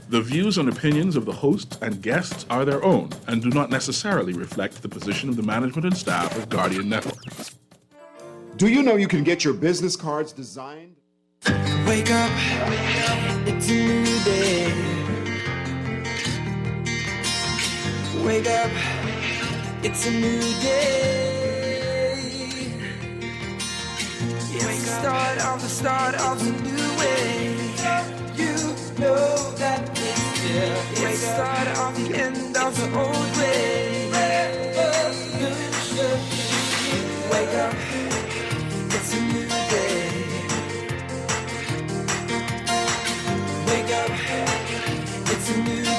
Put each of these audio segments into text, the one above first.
The views and opinions of the host and guests are their own and do not necessarily reflect the position of the management and staff of Guardian Network. Do you know you can get your business cards designed? Wake up, it's a new day. Wake up, it's a new day. It's the start of a new way. You know that it's here. It's the start of the end of the old way. Wake up, it's a new day. Wake up, it's a new day.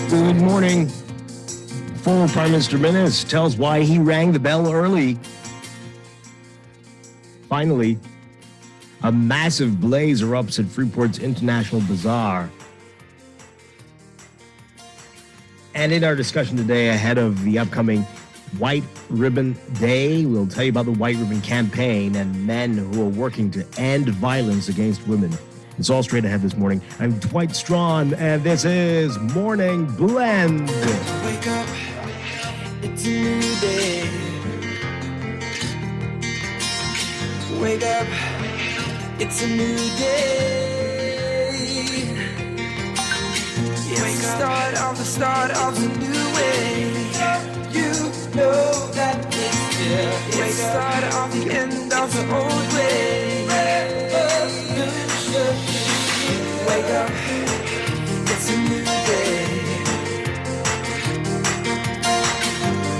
Good morning. Former Prime Minister Menes tells why he rang the bell early. Finally, a massive blaze erupts at Freeport's International Bazaar. And in our discussion today ahead of the upcoming White Ribbon Day, we'll tell you about the White Ribbon Campaign and men who are working to end violence against women. It's all straight ahead this morning. I'm Dwight Strachan, and this is Morning Blend. Wake up, it's a new day. Wake up, it's a new day. It's the start of a new way. You know that it's here. It's the start of the end of the old way. Wake up, it's a new day.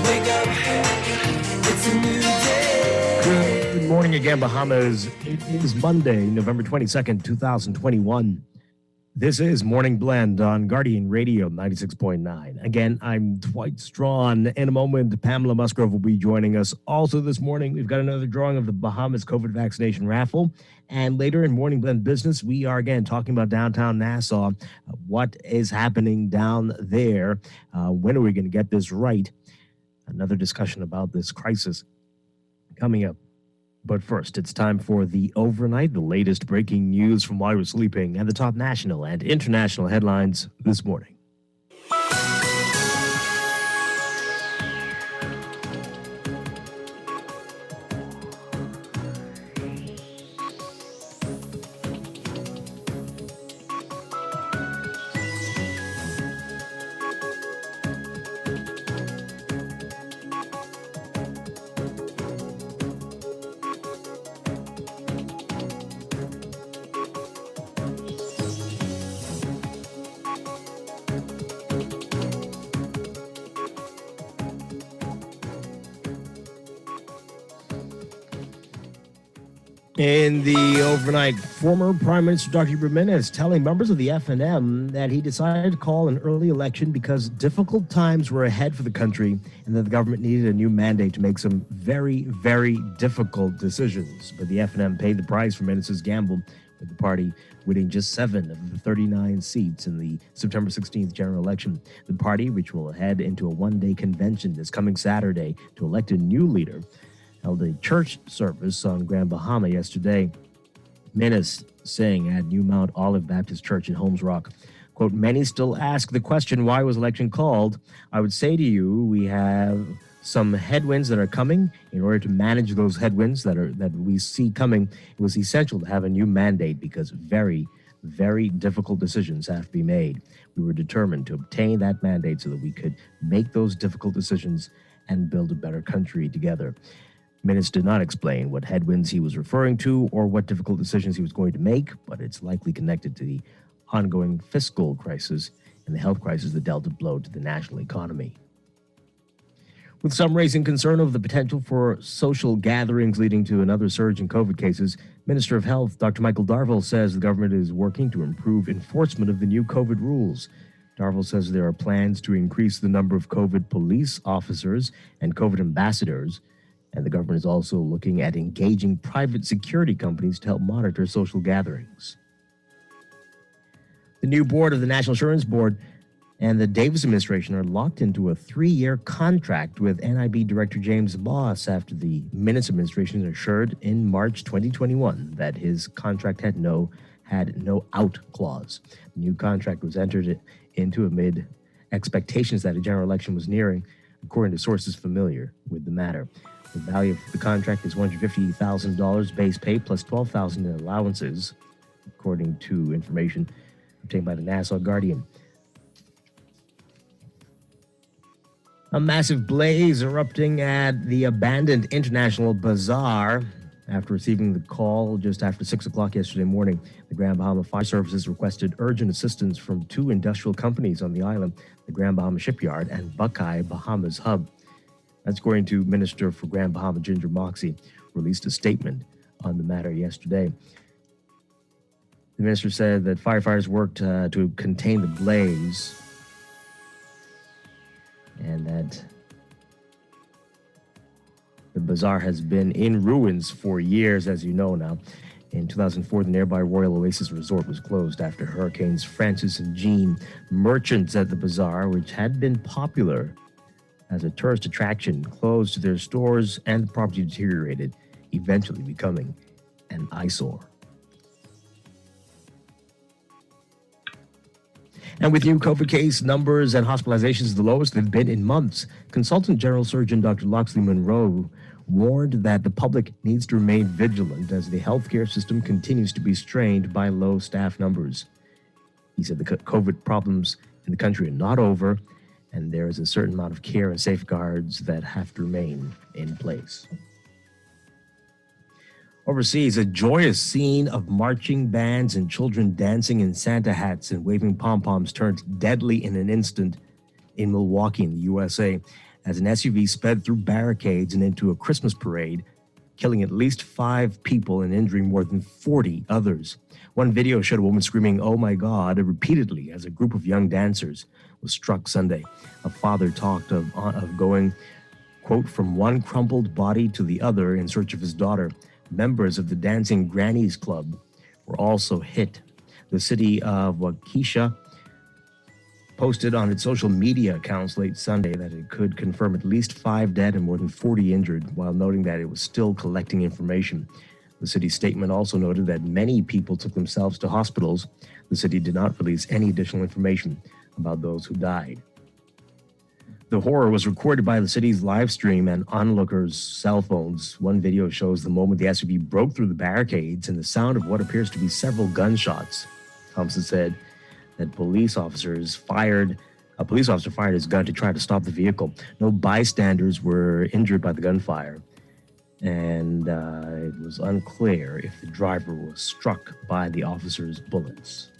Wake up, it's a new day. Good morning again, Bahamas. It is Monday, November 22nd, 2021. This is Morning Blend on Guardian Radio 96.9. Again, I'm Dwight Strachan. In a moment, Pamela Musgrove will be joining us. Also this morning, we've got another drawing of the Bahamas COVID vaccination raffle. And later in Morning Blend Business, we are again talking about downtown Nassau. What is happening down there? When are we going to get this right? Another discussion about this crisis coming up. But first, it's time for the overnight, the latest breaking news from while we're sleeping, and the top national and international headlines this morning. In the overnight, former Prime Minister Dr. Menes telling members of the FNM that he decided to call an early election because difficult times were ahead for the country and that the government needed a new mandate to make some very, very difficult decisions. But the FNM paid the price for Menes's gamble, with the party winning just 7 of the 39 seats in the September 16th general election. The party, which will head into a one-day convention this coming Saturday to elect a new leader, held a church service on Grand Bahama yesterday. Menes saying at New Mount Olive Baptist Church in Holmes Rock, quote, "Many still ask the question, why was election called? I would say to you, we have some headwinds that are coming. In order to manage those headwinds that we see coming, it was essential to have a new mandate because very, very difficult decisions have to be made. We were determined to obtain that mandate so that we could make those difficult decisions and build a better country together." Menes did not explain what headwinds he was referring to or what difficult decisions he was going to make, but it's likely connected to the ongoing fiscal crisis and the health crisis that dealt a blow to the national economy. With some raising concern over the potential for social gatherings leading to another surge in COVID cases, Minister of Health Dr. Michael Darville says the government is working to improve enforcement of the new COVID rules. Darville says there are plans to increase the number of COVID police officers and COVID ambassadors, and the government is also looking at engaging private security companies to help monitor social gatherings. The new board of the National Insurance Board And the Davis administration are locked into a 3-year contract with NIB Director James Moss after the Minutes administration assured in March 2021 that his contract had no out clause. The new contract was entered into amid expectations that a general election was nearing, according to sources familiar with the matter. The value of the contract is $150,000 base pay plus $12,000 in allowances, according to information obtained by the Nassau Guardian. A massive blaze erupting at the abandoned International Bazaar. After receiving the call just after 6 o'clock yesterday morning, the Grand Bahama Fire Services requested urgent assistance from 2 industrial companies on the island, the Grand Bahama Shipyard and Buckeye Bahamas Hub. That's according to Minister for Grand Bahama Ginger Moxie, released a statement on the matter yesterday. The minister said that firefighters worked to contain the blaze, and that the bazaar has been in ruins for years, as you know now. In 2004, the nearby Royal Oasis Resort was closed after Hurricanes Francis and Jean. Merchants at the bazaar, which had been popular as a tourist attraction, closed their stores and the property deteriorated, eventually becoming an eyesore. And with new COVID case numbers and hospitalizations the lowest they've been in months, Consultant General Surgeon Dr. Loxley Monroe warned that the public needs to remain vigilant as the healthcare system continues to be strained by low staff numbers. He said the COVID problems in the country are not over, and there is a certain amount of care and safeguards that have to remain in place. Overseas, a joyous scene of marching bands and children dancing in Santa hats and waving pom-poms turned deadly in an instant in Milwaukee, in the USA, as an SUV sped through barricades and into a Christmas parade, killing at least 5 people and injuring more than 40 others. One video showed a woman screaming, "Oh my God," repeatedly as a group of young dancers was struck Sunday. A father talked of going, quote, from one crumpled body to the other in search of his daughter. Members of the Dancing Grannies Club were also hit. The city of Waukesha posted on its social media accounts late Sunday that it could confirm at least 5 dead and more than 40 injured, while noting that it was still collecting information. The city's statement also noted that many people took themselves to hospitals. The city did not release any additional information about those who died. The horror was recorded by the city's live stream and onlookers' cell phones. One video shows the moment the SUV broke through the barricades and the sound of what appears to be several gunshots. Thompson said that a police officer fired his gun to try to stop the vehicle. No bystanders were injured by the gunfire, and it was unclear if the driver was struck by the officer's bullets.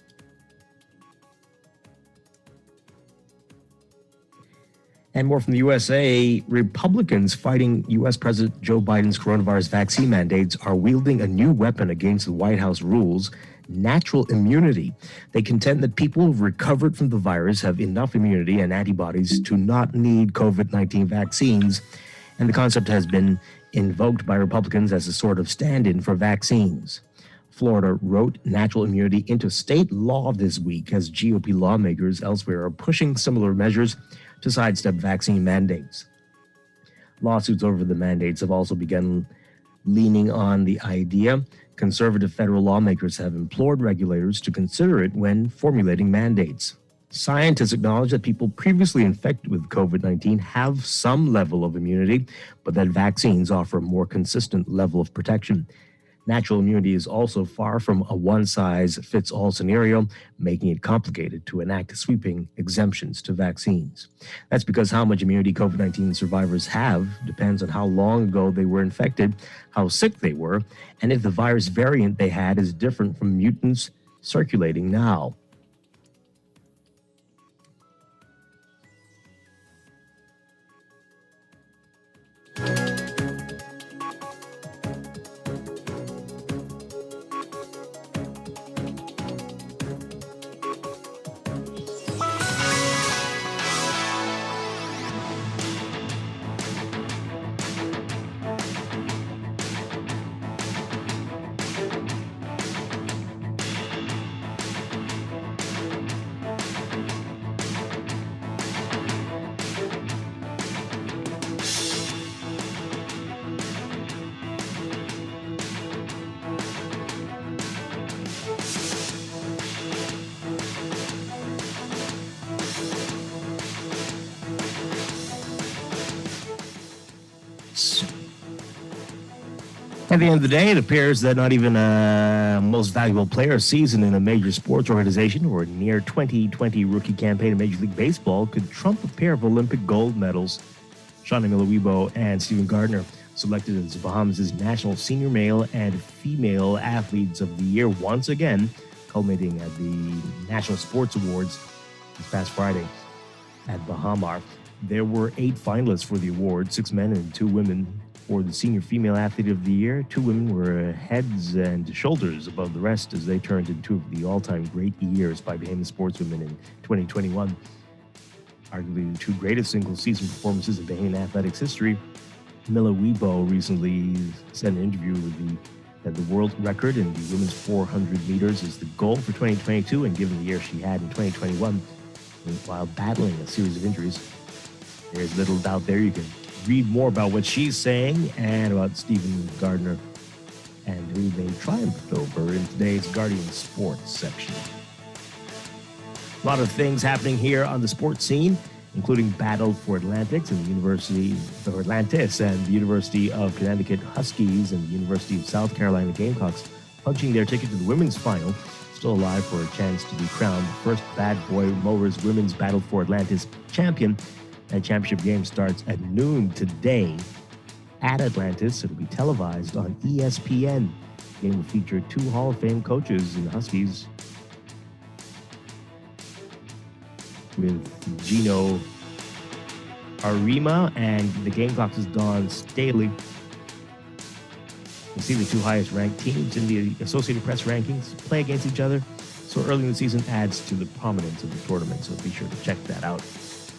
And more from the USA, Republicans fighting U.S. President Joe Biden's coronavirus vaccine mandates are wielding a new weapon against the White House rules: natural immunity. They contend that people who've recovered from the virus have enough immunity and antibodies to not need COVID-19 vaccines, and the concept has been invoked by Republicans as a sort of stand-in for vaccines. Florida wrote natural immunity into state law this week as GOP lawmakers elsewhere are pushing similar measures to sidestep vaccine mandates. Lawsuits over the mandates have also begun leaning on the idea. Conservative federal lawmakers have implored regulators to consider it when formulating mandates. Scientists acknowledge that people previously infected with COVID-19 have some level of immunity, but that vaccines offer a more consistent level of protection. Natural immunity is also far from a one-size-fits-all scenario, making it complicated to enact sweeping exemptions to vaccines. That's because how much immunity COVID-19 survivors have depends on how long ago they were infected, how sick they were, and if the virus variant they had is different from mutants circulating now. sports. At the end of the day, it appears that not even a most valuable player season in a major sports organization or a near 2020 rookie campaign in Major League Baseball could trump a pair of Olympic gold medals. Shawn Miller and Stephen Gardner selected as the Bahamas' National Senior Male and Female Athletes of the Year once again, culminating at the National Sports Awards this past Friday at Bahamar. There were 8 finalists for the award, 6 men and 2 women. For the Senior Female Athlete of the Year, 2 women were heads and shoulders above the rest as they turned into 2 of the all-time great years by Bahamian sportswomen in 2021. Arguably the 2 greatest single-season performances in Bahamian athletics history. Miller recently said in an interview that the world record in the women's 400 meters is the goal for 2022, and given the year she had in 2021, while battling a series of injuries, there's little doubt there. You can read more about what she's saying and about Stephen Gardner and who they triumphed over in today's Guardian Sports section. A lot of things happening here on the sports scene, including battle for Atlantis and the University of Connecticut Huskies and the University of South Carolina Gamecocks punching their ticket to the women's final, still alive for a chance to be crowned first Bad Boy Mowers Women's Battle for Atlantis champion. That championship game starts at noon today at Atlantis. It'll be televised on ESPN. The game will feature 2 Hall of Fame coaches in the Huskies with Gino Arima and the Gamecocks' Don Staley. You see the 2 highest ranked teams in the Associated Press rankings play against each other. So early in the season adds to the prominence of the tournament. So be sure to check that out,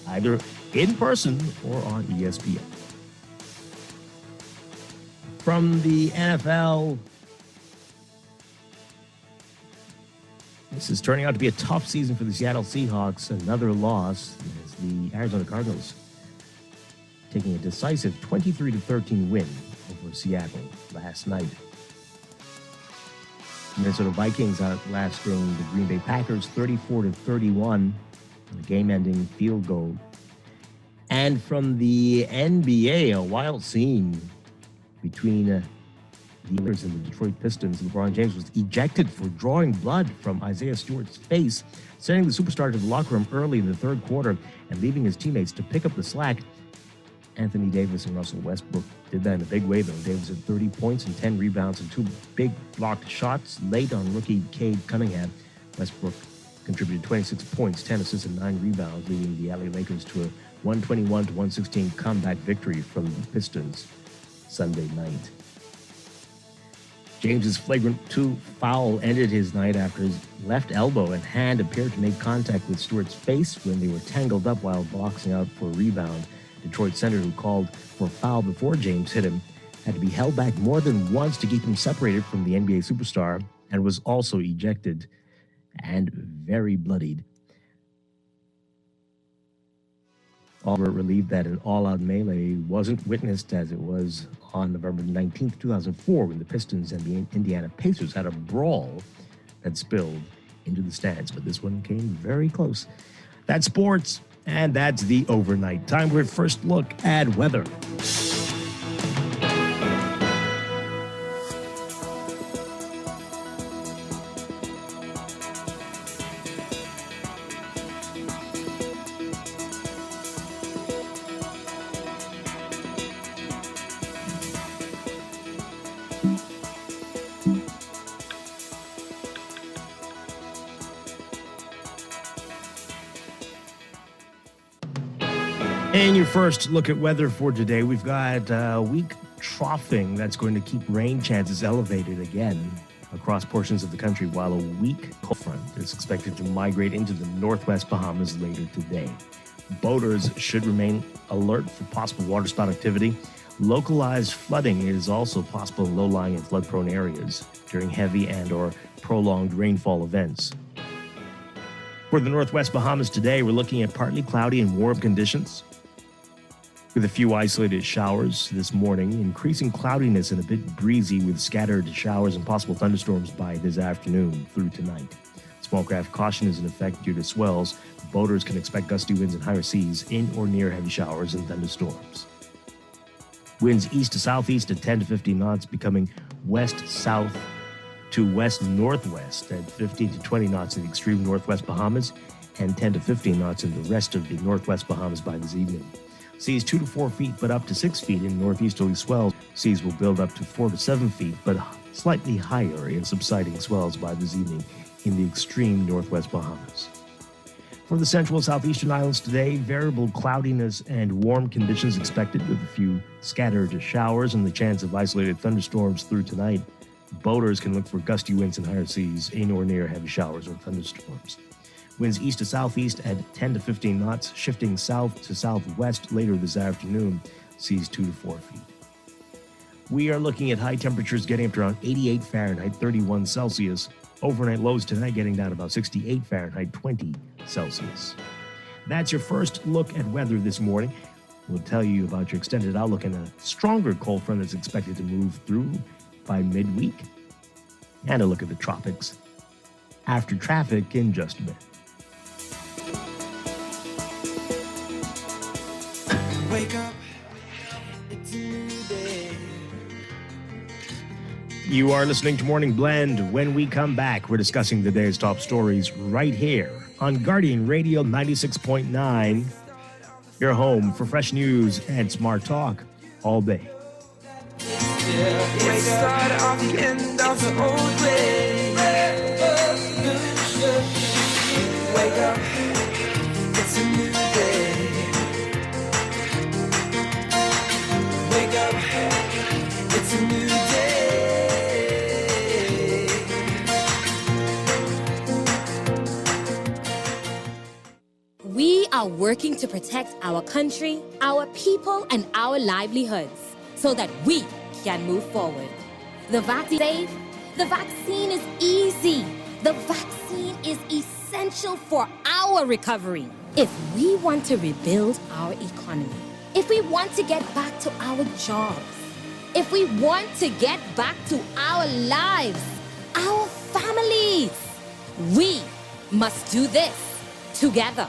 either in person or on ESPN. From the NFL, this is turning out to be a tough season for the Seattle Seahawks. Another loss as the Arizona Cardinals taking a decisive 23-13 win over Seattle last night. Minnesota Vikings outlasting the Green Bay Packers 34-31 in a game-ending field goal. And from the NBA, a wild scene between the Lakers and the Detroit Pistons. LeBron James was ejected for drawing blood from Isaiah Stewart's face, sending the superstar to the locker room early in the third quarter and leaving his teammates to pick up the slack. Anthony Davis and Russell Westbrook did that in a big way, though. Davis had 30 points and 10 rebounds and 2 big blocked shots late on rookie Cade Cunningham. Westbrook contributed 26 points, 10 assists, and 9 rebounds, leading the LA Lakers to a 121-116 comeback victory from the Pistons Sunday night. James's flagrant 2 foul ended his night after his left elbow and hand appeared to make contact with Stewart's face when they were tangled up while boxing out for a rebound. Detroit center, who called for a foul before James hit him, had to be held back more than once to keep him separated from the NBA superstar and was also ejected and very bloodied. Albert relieved that an all-out melee wasn't witnessed as it was on November 19, 2004, when the Pistons and the Indiana Pacers had a brawl that spilled into the stands. But this one came very close. That's sports, and that's the overnight. Time for a first look at weather. In your first look at weather for today, we've got a weak troughing that's going to keep rain chances elevated again across portions of the country, while a weak cold front is expected to migrate into the northwest Bahamas later today. Boaters should remain alert for possible waterspout activity. Localized flooding is also possible in low-lying and flood-prone areas during heavy and or prolonged rainfall events. For the northwest Bahamas today, we're looking at partly cloudy and warm conditions, with a few isolated showers this morning, increasing cloudiness and a bit breezy with scattered showers and possible thunderstorms by this afternoon through tonight. Small craft caution is in effect due to swells. Boaters can expect gusty winds and higher seas in or near heavy showers and thunderstorms. Winds east to southeast at 10 to 15 knots, becoming west-south to west-northwest at 15 to 20 knots in the extreme northwest Bahamas and 10 to 15 knots in the rest of the northwest Bahamas by this evening. Seas 2 to 4 feet, but up to 6 feet in northeasterly swells. Seas will build up to 4 to 7 feet, but slightly higher in subsiding swells by this evening in the extreme northwest Bahamas. For the central and southeastern islands today, variable cloudiness and warm conditions expected with a few scattered showers and the chance of isolated thunderstorms through tonight. Boaters can look for gusty winds and higher seas, in or near heavy showers or thunderstorms. Winds east to southeast at 10 to 15 knots, shifting south to southwest later this afternoon, seas 2 to 4 feet. We are looking at high temperatures getting up to around 88 Fahrenheit, 31 Celsius. Overnight lows tonight getting down about 68 Fahrenheit, 20 Celsius. That's your first look at weather this morning. We'll tell you about your extended outlook and a stronger cold front that's expected to move through by midweek. And a look at the tropics after traffic in just a bit. Wake up, it's a new day. You are listening to Morning Blend. When we come back, we're discussing the day's top stories right here on Guardian Radio 96.9, your home for fresh news and smart talk all day. It's the start of the end of the old way. Wake up, it's a new day. Wake up, it's a new day. We are working to protect our country, our people, and our livelihoods so that we can move forward. The vaccine is safe. The vaccine is easy. The vaccine is essential for our recovery. If we want to rebuild our economy, if we want to get back to our jobs, if we want to get back to our lives, our families, we must do this together.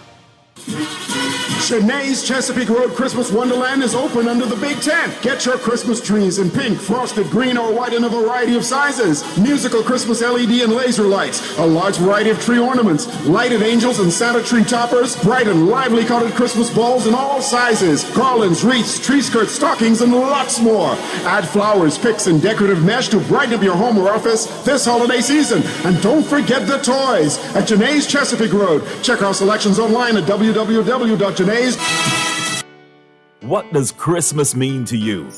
Shanae's Chesapeake Road Christmas Wonderland is open under the Big Tent. Get your Christmas trees in pink, frosted, green, or white in a variety of sizes. Musical Christmas LED and laser lights, a large variety of tree ornaments, lighted angels and Santa tree toppers, bright and lively colored Christmas balls in all sizes, garlands, wreaths, tree skirts, stockings, and lots more. Add flowers, picks, and decorative mesh to brighten up your home or office this holiday season. And don't forget the toys at Janae's Chesapeake Road. Check our selections online at www.janae's. What does Christmas mean to you?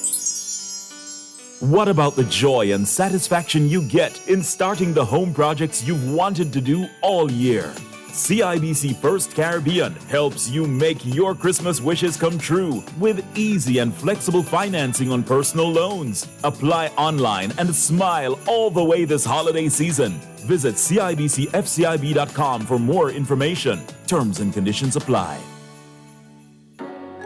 What about the joy and satisfaction you get in starting the home projects you've wanted to do all year? CIBC First Caribbean helps you make your Christmas wishes come true with easy and flexible financing on personal loans. Apply online and smile all the way this holiday season. Visit CIBCFCIB.com for more information. Terms and conditions apply.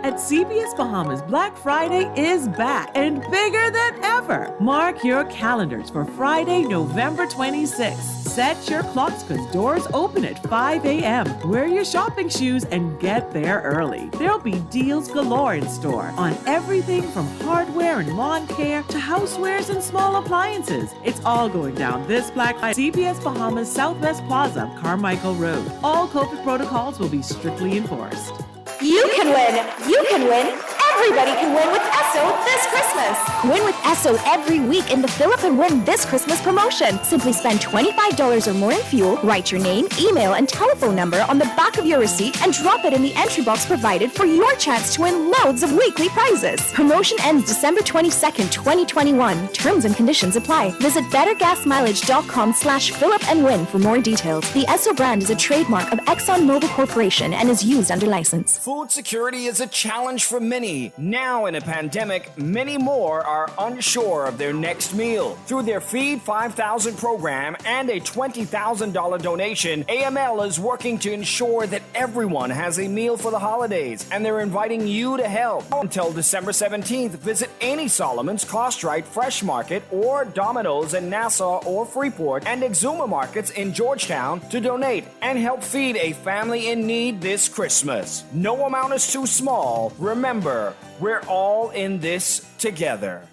At CBS Bahamas, Black Friday is back and bigger than ever. Mark your calendars for Friday, November 26th. Set your clocks because doors open at 5 a.m. Wear your shopping shoes and get there early. There'll be deals galore in store on everything from hardware and lawn care to housewares and small appliances. It's all going down this Black Friday. CBS Bahamas Southwest Plaza, Carmichael Road. All COVID protocols will be strictly enforced. You can win. You can win. Everybody can win with Esso this Christmas. Win with Esso every week in the Fill Up and Win this Christmas promotion. Simply spend $25 or more in fuel, write your name, email, and telephone number on the back of your receipt, and drop it in the entry box provided for your chance to win loads of weekly prizes. Promotion ends December 22nd, 2021. Terms and conditions apply. Visit bettergasmileage.com/fill-up-and-win for more details. The Esso brand is a trademark of ExxonMobil Corporation and is used under license. Food security is a challenge for many. Now in a pandemic, many more are unsure of their next meal. Through their Feed 5,000 program and a $20,000 donation, AML is working to ensure that everyone has a meal for the holidays, and they're inviting you to help. Until December 17th, visit any Solomon's, Costrite, Fresh Market, or Domino's in Nassau or Freeport, and Exuma Markets in Georgetown to donate and help feed a family in need this Christmas. No amount is too small. Remember, we're all in this together.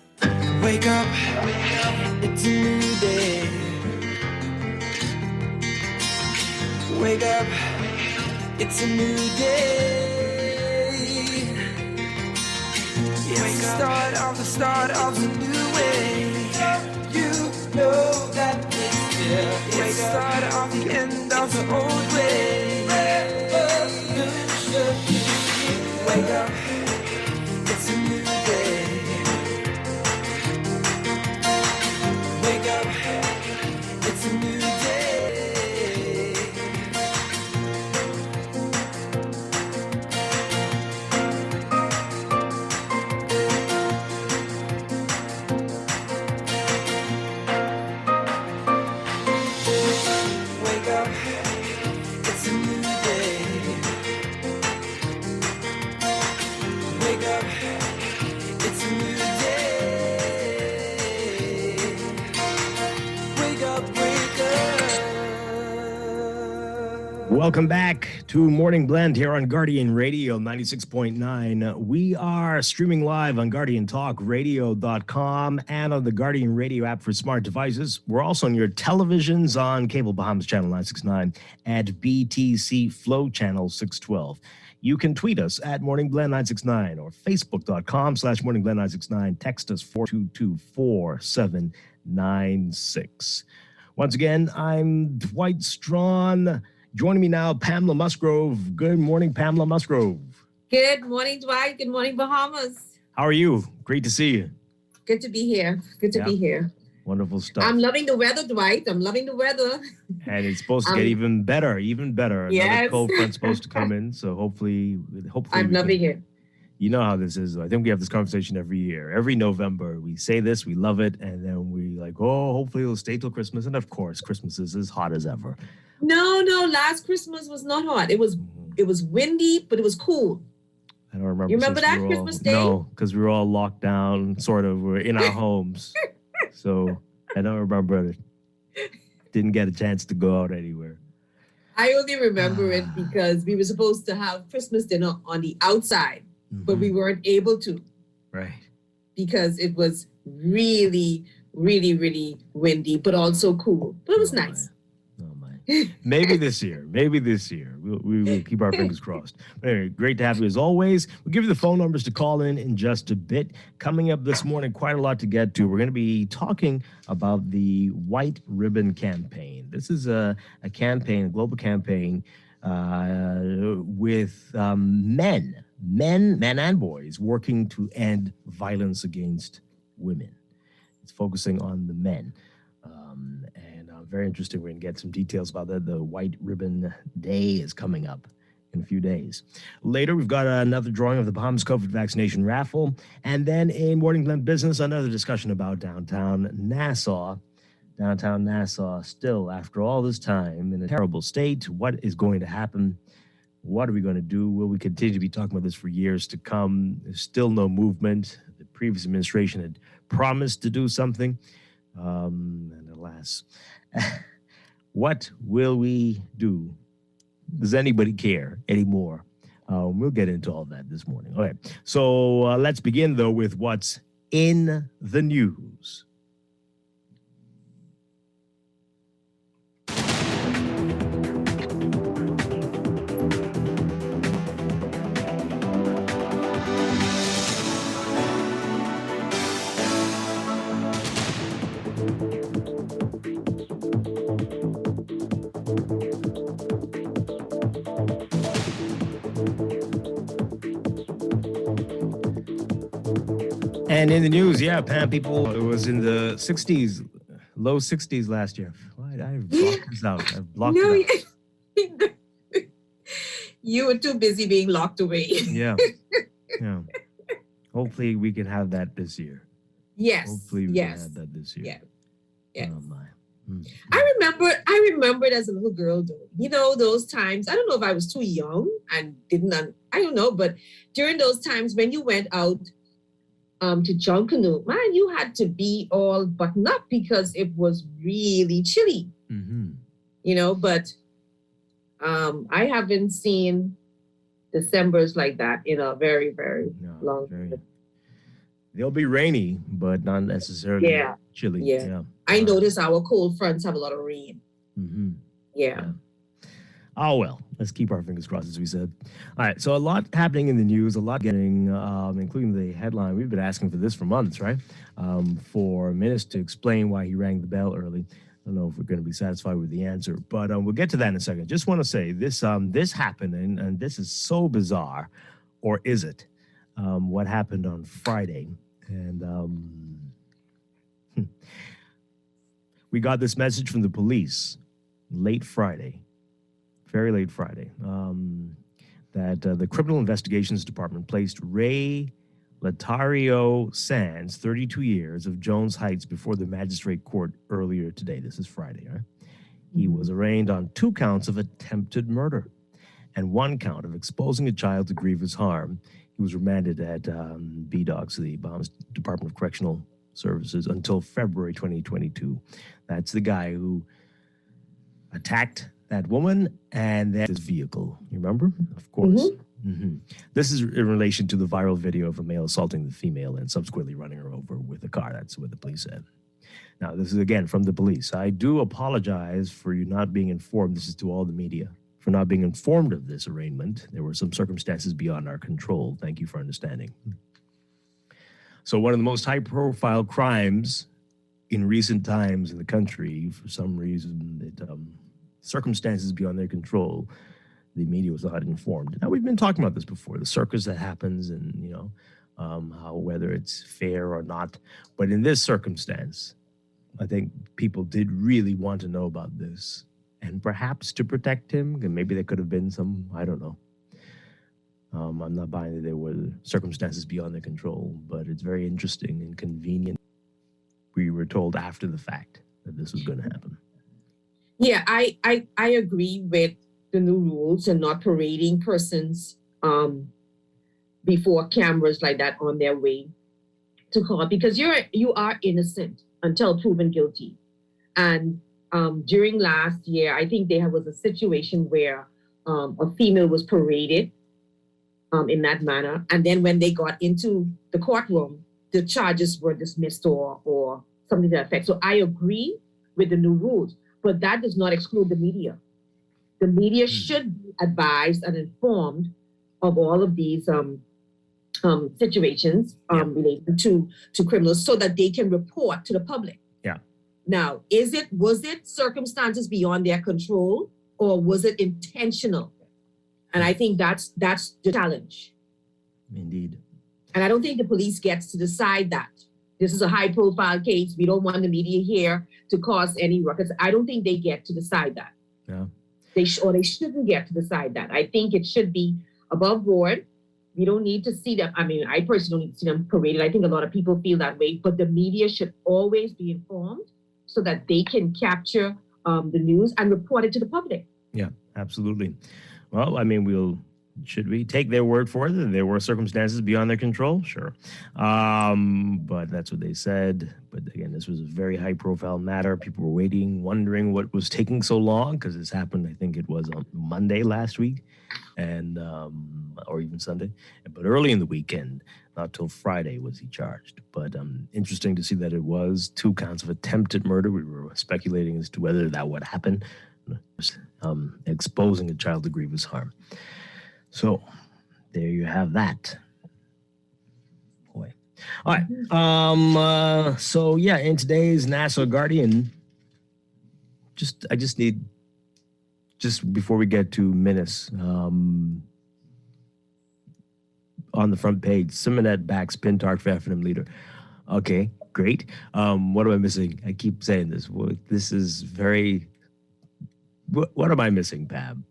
Wake up, it's a new day. Wake up, it's a new day. It's the start of a new way. You know that it's the start of the end of the old way. Wake up, it's a new day. Wake up, it's a new day. Wake up, it's a new day. Wake up, it's a new day. Wake up, wake up. Welcome back to Morning Blend here on Guardian Radio 96.9. We are streaming live on GuardianTalkRadio.com and on the Guardian Radio app for smart devices. We're also on your televisions on Cable Bahamas Channel 969 at BTC Flow Channel 612. You can tweet us at Morning Blend 969 or Facebook.com/Morning Blend 969. Text us 422-4796. Once again, I'm Dwight Strachan. Joining me now, Pamela Musgrove. Good morning, Pamela Musgrove. Good morning, Dwight. Good morning, Bahamas. How are you? Great to see you. Good to be here. Good to be here. Wonderful stuff. I'm loving the weather, Dwight. I'm loving the weather. And it's supposed to get even better. Another Yes. cold front's supposed to come in, so hopefully I'm loving it. You know how this is. I think we have this conversation every year. Every November, we say this, we love it, and then we hopefully it'll stay till Christmas. And of course, Christmas is as hot as ever. No, last Christmas was not hot. It was windy, but it was cool. I don't remember. You remember since that we were Christmas Day? No, because we were all locked down, sort of. We're in our homes. So I don't remember it. Didn't get a chance to go out anywhere. I only remember it because we were supposed to have Christmas dinner on the outside, but we weren't able to. Right. Because it was really, really, really windy, but also cool. But it was nice. Maybe this year. We'll keep our fingers crossed. Anyway, great to have you as always. We'll give you the phone numbers to call in just a bit. Coming up this morning, quite a lot to get to. We're going to be talking about the White Ribbon Campaign. This is a campaign, a global campaign with men and boys working to end violence against women. It's focusing on the men. Very interesting. We're going to get some details about that. The White Ribbon Day is coming up in a few days. Later, we've got another drawing of the Bahamas COVID vaccination raffle. And then in Morning Blend Business, another discussion about downtown Nassau. Downtown Nassau, still, after all this time, in a terrible state. What is going to happen? What are we going to do? Will we continue to be talking about this for years to come? There's still no movement. The previous administration had promised to do something. And alas, what will we do? Does anybody care anymore? We'll get into all that this morning. Okay, so let's begin, though, with what's in the news. And in the news, Pam, people, it was in the 60s, low 60s last year. I've blocked this out. I've blocked it out. You were too busy being locked away. Yeah. Hopefully we can have that this year. Yes. Hopefully we can have that this year. Yeah. Yes. Oh my. I remember it as a little girl, though. You know, those times, I don't know if I was too young and I don't know, but during those times when you went out to John Canoe, man, you had to be all buttoned up because it was really chilly. Mm-hmm. You know, but I haven't seen Decembers like that in a very, very long time. They'll be rainy, but not necessarily chilly. Yeah. I notice our cold fronts have a lot of rain. Mm-hmm. Yeah. Oh, well, let's keep our fingers crossed, as we said. All right, so a lot happening in the news, a lot getting, including the headline. We've been asking for this for months, right? For Minnis to explain why he rang the bell early. I don't know if we're going to be satisfied with the answer, but we'll get to that in a second. Just want to say this happened, and this is so bizarre, or is it? What happened on Friday. And we got this message from the police late Friday, very late Friday, that the Criminal Investigations Department placed Ray Latario Sands, 32 years, of Jones Heights before the magistrate court earlier today. This is Friday, right? He was arraigned on 2 counts of attempted murder and 1 count of exposing a child to grievous harm. He was remanded at BDOC, the Bahamas Department of Correctional Services, until February 2022. That's the guy who attacked that woman and then his vehicle. You remember? Of course. Mm-hmm. This is in relation to the viral video of a male assaulting the female and subsequently running her over with a car. That's what the police said. Now, this is again from the police. I do apologize for you not being informed. This is to all the media. For not being informed of this arraignment. There were some circumstances beyond our control. Thank you for understanding. So one of the most high-profile crimes in recent times in the country, for some reason, circumstances beyond their control, the media was not informed. Now, we've been talking about this before, the circus that happens and, how whether it's fair or not. But in this circumstance, I think people did really want to know about this. And perhaps to protect him, and maybe there could have been some, I don't know. I'm not buying that there were circumstances beyond their control, but it's very interesting and convenient. We were told after the fact that this was going to happen. Yeah, I agree with the new rules and not parading persons before cameras like that on their way to court, because you are innocent until proven guilty. And during last year, I think there was a situation where a female was paraded in that manner. And then when they got into the courtroom, the charges were dismissed or something to that effect. So I agree with the new rules, but that does not exclude the media. The media should be advised and informed of all of these situations related to criminals so that they can report to the public. Now, was it circumstances beyond their control, or was it intentional? And I think that's the challenge. Indeed. And I don't think the police gets to decide that. This is a high-profile case. We don't want the media here to cause any ruckus. I don't think they get to decide that. Yeah. They shouldn't get to decide that. I think it should be above board. We don't need to see them. I mean, I personally don't need to see them paraded. I think a lot of people feel that way, but the media should always be informed so that they can capture the news and report it to the public. Yeah, absolutely. Well, I mean, should we take their word for it that there were circumstances beyond their control? Sure. But that's what they said. But again, this was a very high-profile matter. People were waiting, wondering what was taking so long, because this happened, I think it was on Monday last week, and or even Sunday. But early in the weekend, not till Friday was he charged. But interesting to see that it was 2 counts of attempted murder. We were speculating as to whether that would happen, exposing a child to grievous harm. So there you have that. Boy. All right. So yeah, in today's National Guardian, I just need, before we get to Minnis, on the front page, Simonet backs Pintark for F&M leader. Okay, great. What am I missing? I keep saying this. Well, this is very. What am I missing, Pab?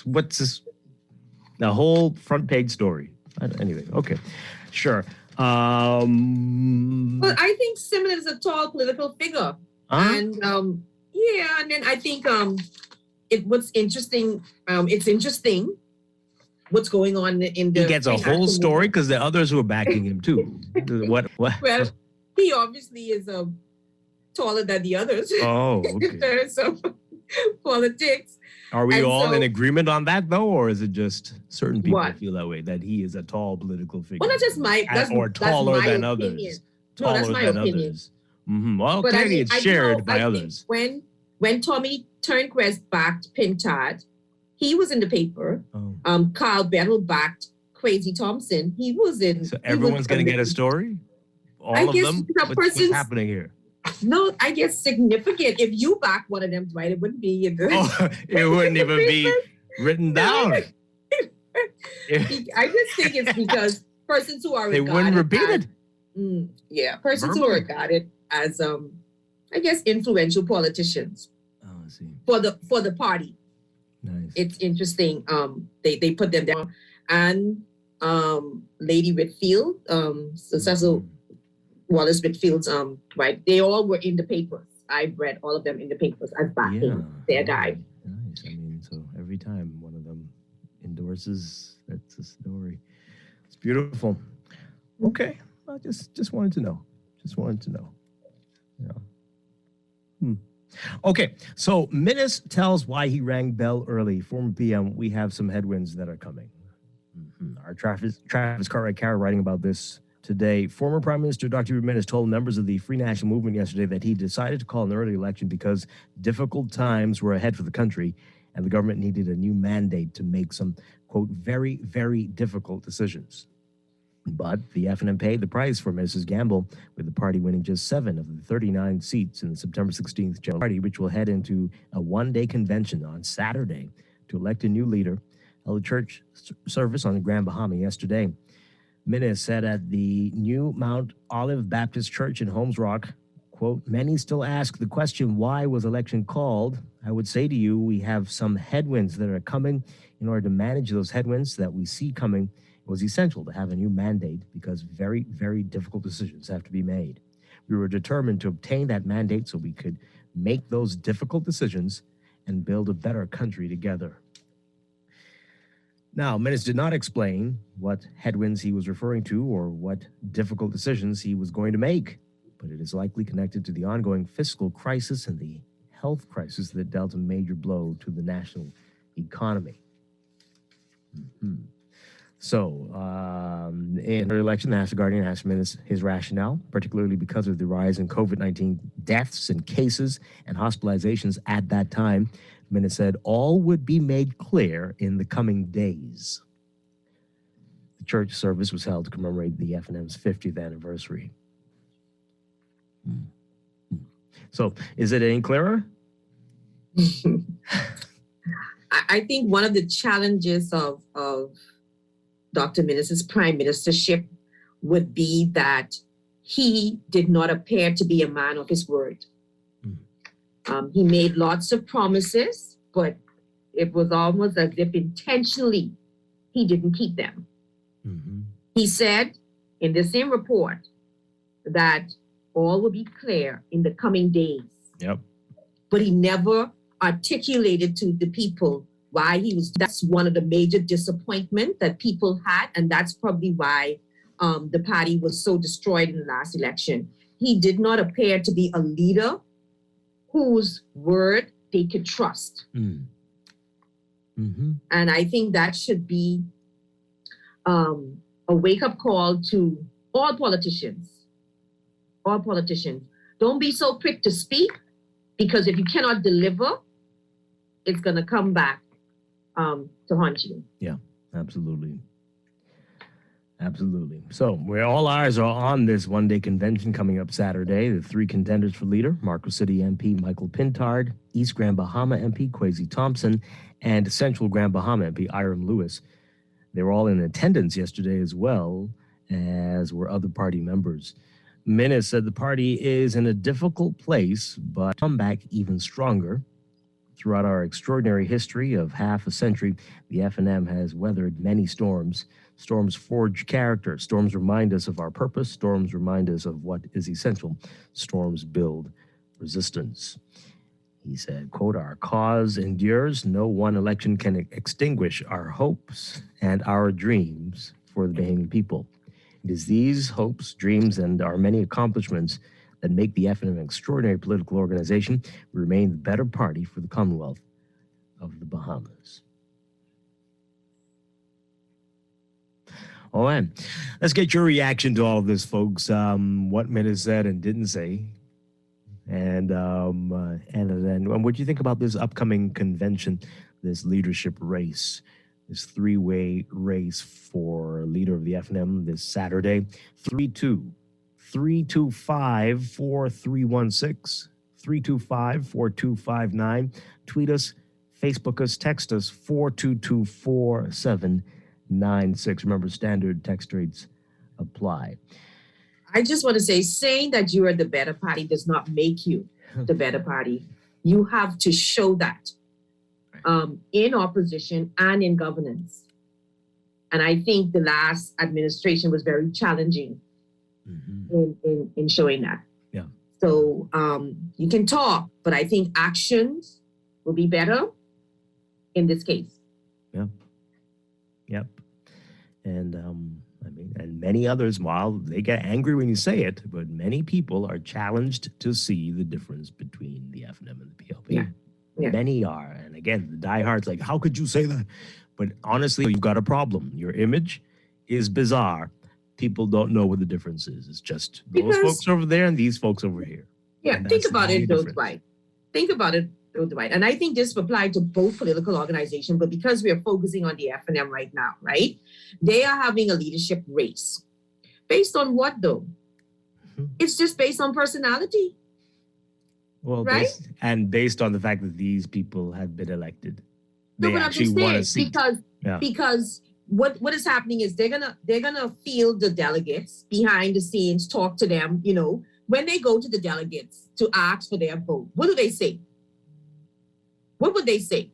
What's this? The whole front page story. Anyway, okay, sure. But I think Simonet is a tall political figure, and and then I think what's interesting. It's interesting what's going on in the. He gets a whole story because there are others who are backing him too. What? Well, he obviously is taller than the others. Oh, okay. In terms of politics. Are we And all so- in agreement on that, though, or is it just certain people What? feel that way, that he is a tall political figure? Well, that's just my Or taller my than opinion. others. No, that's Taller my than opinion. others. Well, But clearly it's shared by I others. think when Tommy Turnquest backed Pintard, he was in the paper. Oh. Carl Bettel backed Crazy Thompson. He was in. So everyone's going to get a story? All I of guess them? the What's person's- happening here? No, I guess significant. If you back one of them, Dwight, it wouldn't be a good. Oh, it wouldn't even be written down. I just think it's because persons who are They wouldn't repeat it. persons who are Verbally. regarded as I guess influential politicians Oh, I see. for the party. Nice. It's interesting. They put them down, and Lady Whitfield, Cecil Wallace Whitfield's right. They all were in the papers. I read all of them in the papers as backing their guy. Nice. I mean, so every time one of them endorses, that's a story. It's beautiful. Okay. I just wanted to know. Yeah. Okay. So Minnis tells why he rang Bell early. Former PM, we have some headwinds that are coming. Our Travis Cartwright writing about this today. Former Prime Minister Dr. Minnis told members of the Free National Movement yesterday that he decided to call an early election because difficult times were ahead for the country and the government needed a new mandate to make some, quote, very, very difficult decisions. But the FNM paid the price for Minnis's gamble, with the party winning just 7 of the 39 seats in the September 16th General Party, which will head into a one-day convention on Saturday to elect a new leader. Held a church service on Grand Bahama yesterday. Minnis said at the new Mount Olive Baptist Church in Holmes Rock, quote, many still ask the question, why was election called? I would say to you, we have some headwinds that are coming. In order to manage those headwinds that we see coming, it was essential to have a new mandate because very, very difficult decisions have to be made. We were determined to obtain that mandate so we could make those difficult decisions and build a better country together. Now, Minnis did not explain what headwinds he was referring to or what difficult decisions he was going to make, but it is likely connected to the ongoing fiscal crisis and the health crisis that dealt a major blow to the national economy. So, in her election, the National Guardian asked Minnis his rationale, particularly because of the rise in COVID-19 deaths and cases and hospitalizations at that time. Minnis said all would be made clear in the coming days. The church service was held to commemorate the FNM's 50th anniversary. So, is it any clearer? I think one of the challenges of Dr. Minnis's prime ministership would be that he did not appear to be a man of his word. He made lots of promises, but it was almost as if intentionally he didn't keep them. He said in the same report that all will be clear in the coming days. Yep. But he never articulated to the people why he was. That's one of the major disappointment that people had, and that's probably why the party was so destroyed in the last election. He did not appear to be a leader whose word they could trust. And I think that should be a wake-up call to all politicians. All politicians. Don't be so quick to speak, because if you cannot deliver, it's going to come back to haunt you. Yeah, absolutely. Absolutely. So where all eyes are on this one-day convention coming up Saturday, the 3 contenders for leader, Marco City MP Michael Pintard, East Grand Bahama MP Kwesi Thompson, and Central Grand Bahama MP Iram Lewis. They were all in attendance yesterday as well, as were other party members. Minnis said the party is in a difficult place, but come back even stronger. Throughout our extraordinary history of half a century, the FNM has weathered many storms. Storms forge character. Storms remind us of our purpose. Storms remind us of what is essential. Storms build resistance. He said, quote, our cause endures. No one election can extinguish our hopes and our dreams for the Bahamian people. It is these hopes, dreams, and our many accomplishments that make the FNM an extraordinary political organization. We remain the better party for the Commonwealth. of the Bahamas. All right. Let's get your reaction to all of this, folks. What Minna said and didn't say. And then what do you think about this upcoming convention, this leadership race, this three-way race for leader of the FNM this Saturday? 325-4316, 325-4259. Tweet us, Facebook us, text us, 4224796. Remember, standard text rates apply. I just want to say, saying that you are the better party does not make you the better party. You have to show that in opposition and in governance. And I think the last administration was very challenging in showing that. Yeah. So you can talk, but I think actions will be better in this case. Yeah. Yep. And and many others, while they get angry when you say it, but many people are challenged to see the difference between the FNM and the PLP. Yeah. Many are. And again, the diehards like, how could you say that? But honestly, you've got a problem. Your image is bizarre. People don't know what the difference is. It's just those folks over there and these folks over here. Yeah, think about it, though, Dwight. Think about it, though, Dwight. And I think this applies to both political organizations, but because we are focusing on the FNM right now, right? They are having a leadership race. Based on what, though? It's just based on personality. Well, right? based on the fact that these people have been elected. No, They but I'm actually just want a saying seat. because what is happening is they're gonna field the delegates behind the scenes, talk to them. You know, when they go to the delegates to ask for their vote, what do they say? What would they say?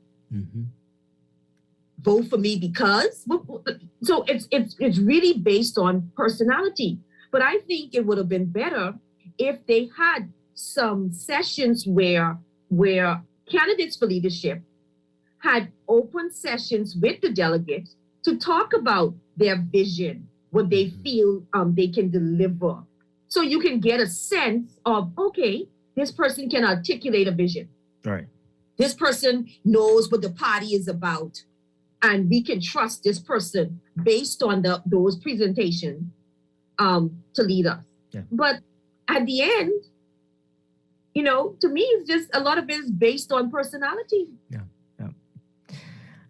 Vote for me because. So it's really based on personality. But I think it would have been better if they had some sessions where candidates for leadership had open sessions with the delegates to talk about their vision, what they feel they can deliver. So you can get a sense of, okay, this person can articulate a vision. Right. This person knows what the party is about. And we can trust this person based on those presentations to lead us. Yeah. But at the end, you know, to me, it's just a lot of it is based on personality. Yeah.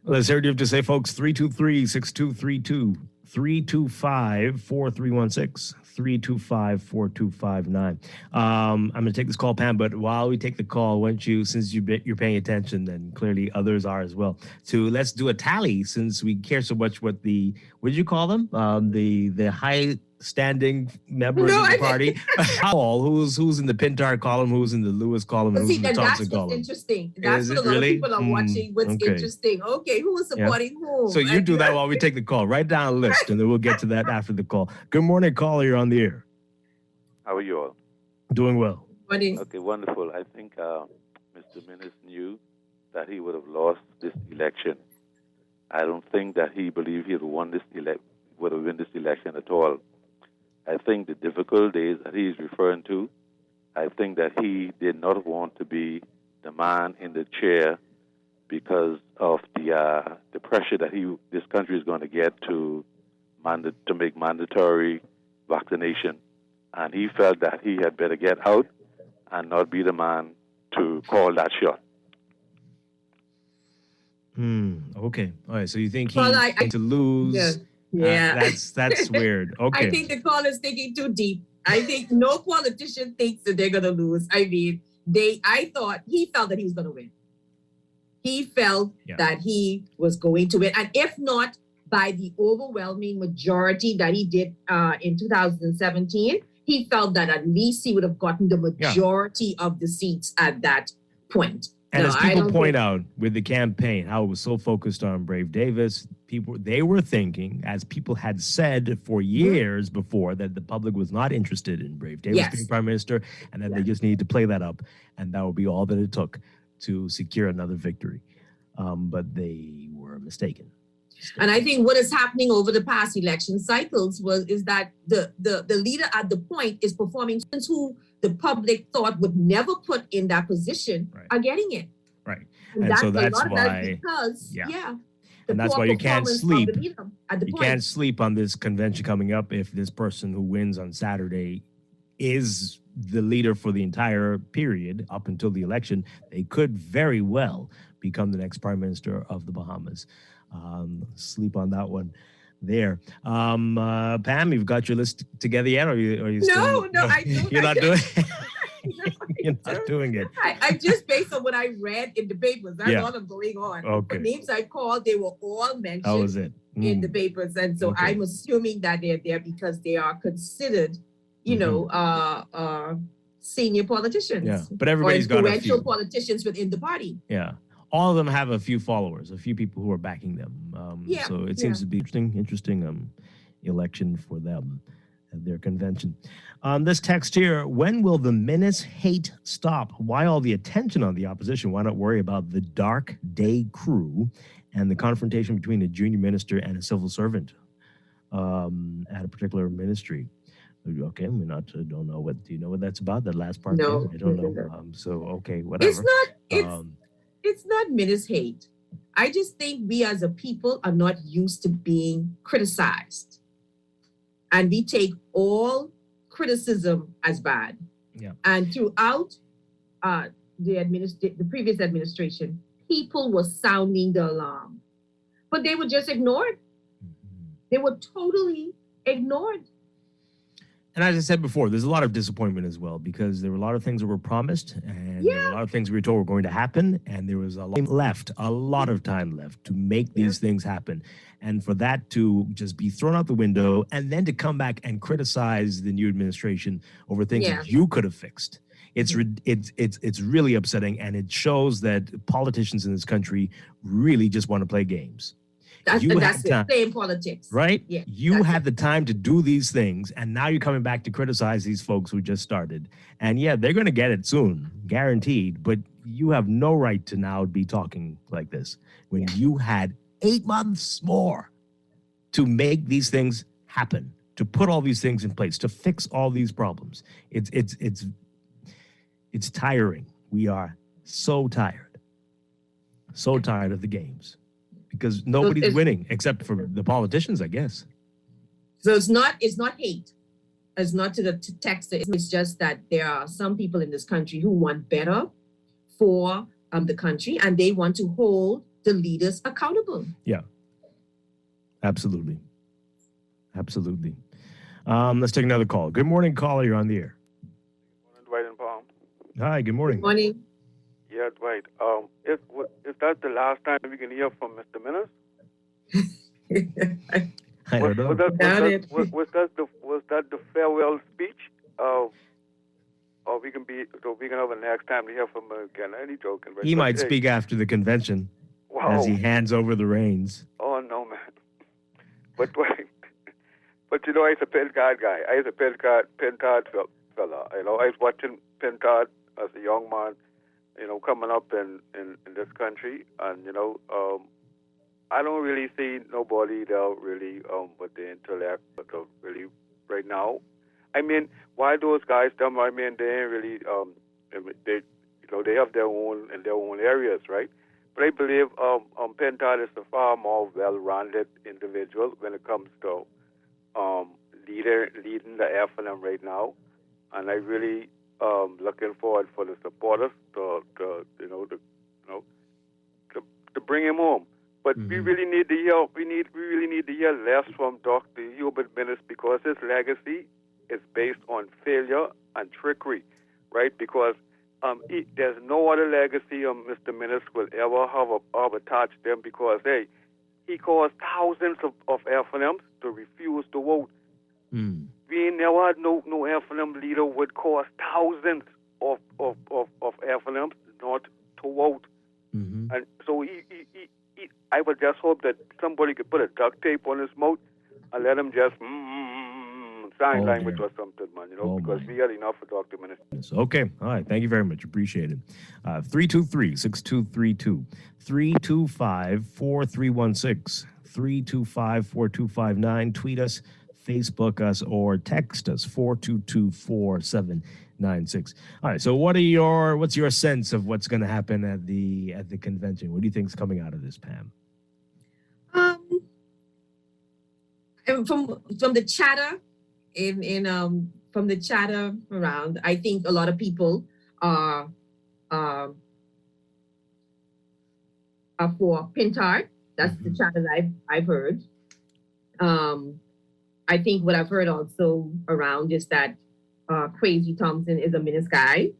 Let's hear what you have to say, folks. 323-6232, 325-4316, 325-4259. I'm going to take this call, Pam, but while we take the call, why don't you, since you're paying attention, and clearly others are as well, let's do a tally since we care so much what did you call them? The high standing members of the party. Paul, who's in the Pintar column, who's in the Lewis column, and who's in the Thompson column. That's what's interesting. That's what a lot of people are watching. What's interesting. Okay, who is supporting whom? So you do that while we take the call. Write down a list, and then we'll get to that after the call. Good morning, caller. You're on the air. How are you all? Doing well. Okay, wonderful. I think Mr. Minnis knew that he would have lost this election. I don't think that he believed he would have won this election at all. I think the difficult days that he is referring to, I think that he did not want to be the man in the chair because of the pressure that this country is going to get to make mandatory vaccination. And he felt that he had better get out and not be the man to call that shot. Okay. All right. So you think he's going to lose? Yeah. That's weird. Okay. I think the call is thinking too deep. I think no politician thinks that they're going to lose. I mean, he felt that he was going to win. He felt that he was going to win. And if not by the overwhelming majority that he did in 2017, he felt that at least he would have gotten the majority of the seats at that point. And as people point out with the campaign, how it was so focused on Brave Davis, they were thinking, as people had said for years before, that the public was not interested in Brave Davis being prime minister, and that they just needed to play that up, and that would be all that it took to secure another victory. But they were mistaken. And I think what is happening over the past election cycles is that the leader at the point is performing who the public thought would never put in that position are getting it. Right. And so that's a lot of that why, because and that's poor why you can't performance of sleep. the leader at the You point. can't sleep on this convention coming up if this person who wins on Saturday is the leader for the entire period up until the election. They could very well become the next prime minister of the Bahamas. Sleep on that one there. Pam, you've got your list together yet? Or are you still, No, I don't. You're not doing You're I not doing it. I just based on what I read in the papers. That's all I'm going on. Okay. The names I called, they were all mentioned That was it. in the papers. And so I'm assuming that they're there because they are considered, senior politicians. Yeah, but everybody's got a influential few. Politicians within the party. Yeah. All of them have a few followers, a few people who are backing them. So it seems to be interesting election for them at their convention. This text here, when will the menace hate stop? Why all the attention on the opposition? Why not worry about the dark day crew and the confrontation between a junior minister and a civil servant at a particular ministry? Okay, we don't know what. Do you know what that's about? That last part? No, there? I don't know. So okay, whatever. It's not menace hate. I just think we as a people are not used to being criticized, and we take all criticism as bad. Yeah. And throughout the previous administration, people were sounding the alarm, but they were just ignored. They were totally ignored. And as I said before, there's a lot of disappointment as well because there were a lot of things that were promised and there were a lot of things we were told were going to happen. And there was a lot of time left to make these things happen. And for that to just be thrown out the window and then to come back and criticize the new administration over things that you could have fixed. It's really upsetting. And it shows that politicians in this country really just want to play games. That's it. Playing politics. Right? Yeah. You had the time to do these things, and now you're coming back to criticize these folks who just started. And they're going to get it soon, guaranteed. But you have no right to now be talking like this when you had 8 months more to make these things happen, to put all these things in place, to fix all these problems. It's tiring. We are so tired of the games. Because nobody's winning except for the politicians, I guess. So it's not hate. It's not to the text. It's just that there are some people in this country who want better for the country, and they want to hold the leaders accountable. Yeah, absolutely. Let's take another call. Good morning, caller. You're on the air. Good morning, Dwight and Palm. Hi. Good morning. Good morning. Yeah, Dwight. Is that the last time we can hear from Mr. Minnis? I don't know. Was that the farewell speech? Or we can have a next time to hear from him again. Any joking? Right? He might speak after the convention as he hands over the reins. Oh no, man. But Dwight, but I was a Pentard guy. I was a Pentard fella. I was watching Pentard as a young man. Coming up in this country, and I don't really see nobody that really with the intellect, but really right now. I mean, why those guys? They ain't really they have their own in their own areas, right? But I believe Pentard is a far more well-rounded individual when it comes to leading the F&M right now, and I really. Looking forward for the supporters to bring him home. But we really need to hear really need to hear less from Dr. Hubert Minnis because his legacy is based on failure and trickery, right? Because there's no other legacy Mr. Minnis will ever have attached them because he caused thousands of F&Ms to refuse to vote. We never had no F&M leader would cause thousands of F&Ms not to vote. And so I would just hope that somebody could put a duct tape on his mouth and let him just sign language or something, man, because we had enough for Dr. Minister. Okay. All right. Thank you very much. Appreciate it. 323-6232, 325-4316, 325-4259. Tweet us Facebook us or text us 422-4796. All right. So what's your sense of what's going to happen at the convention? What do you think is coming out of this, Pam? And from the chatter from the chatter around, I think a lot of people are for Pintard. That's the chatter that I've heard. I think what I've heard also around is that Crazy Thompson is a menace guy.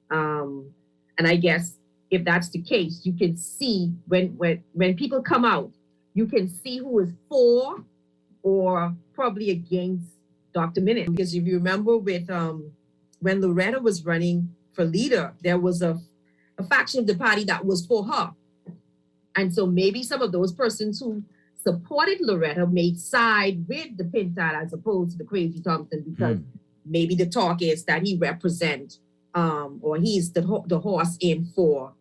And I guess if that's the case, you can see when people come out, you can see who is for or probably against Dr. Minute. Because if you remember with when Loretta was running for leader, there was a faction of the party that was for her. And so maybe some of those persons who supported Loretta may side with the Pintard as opposed to the Crazy Thompson, because maybe the talk is that he represent or he's the horse in for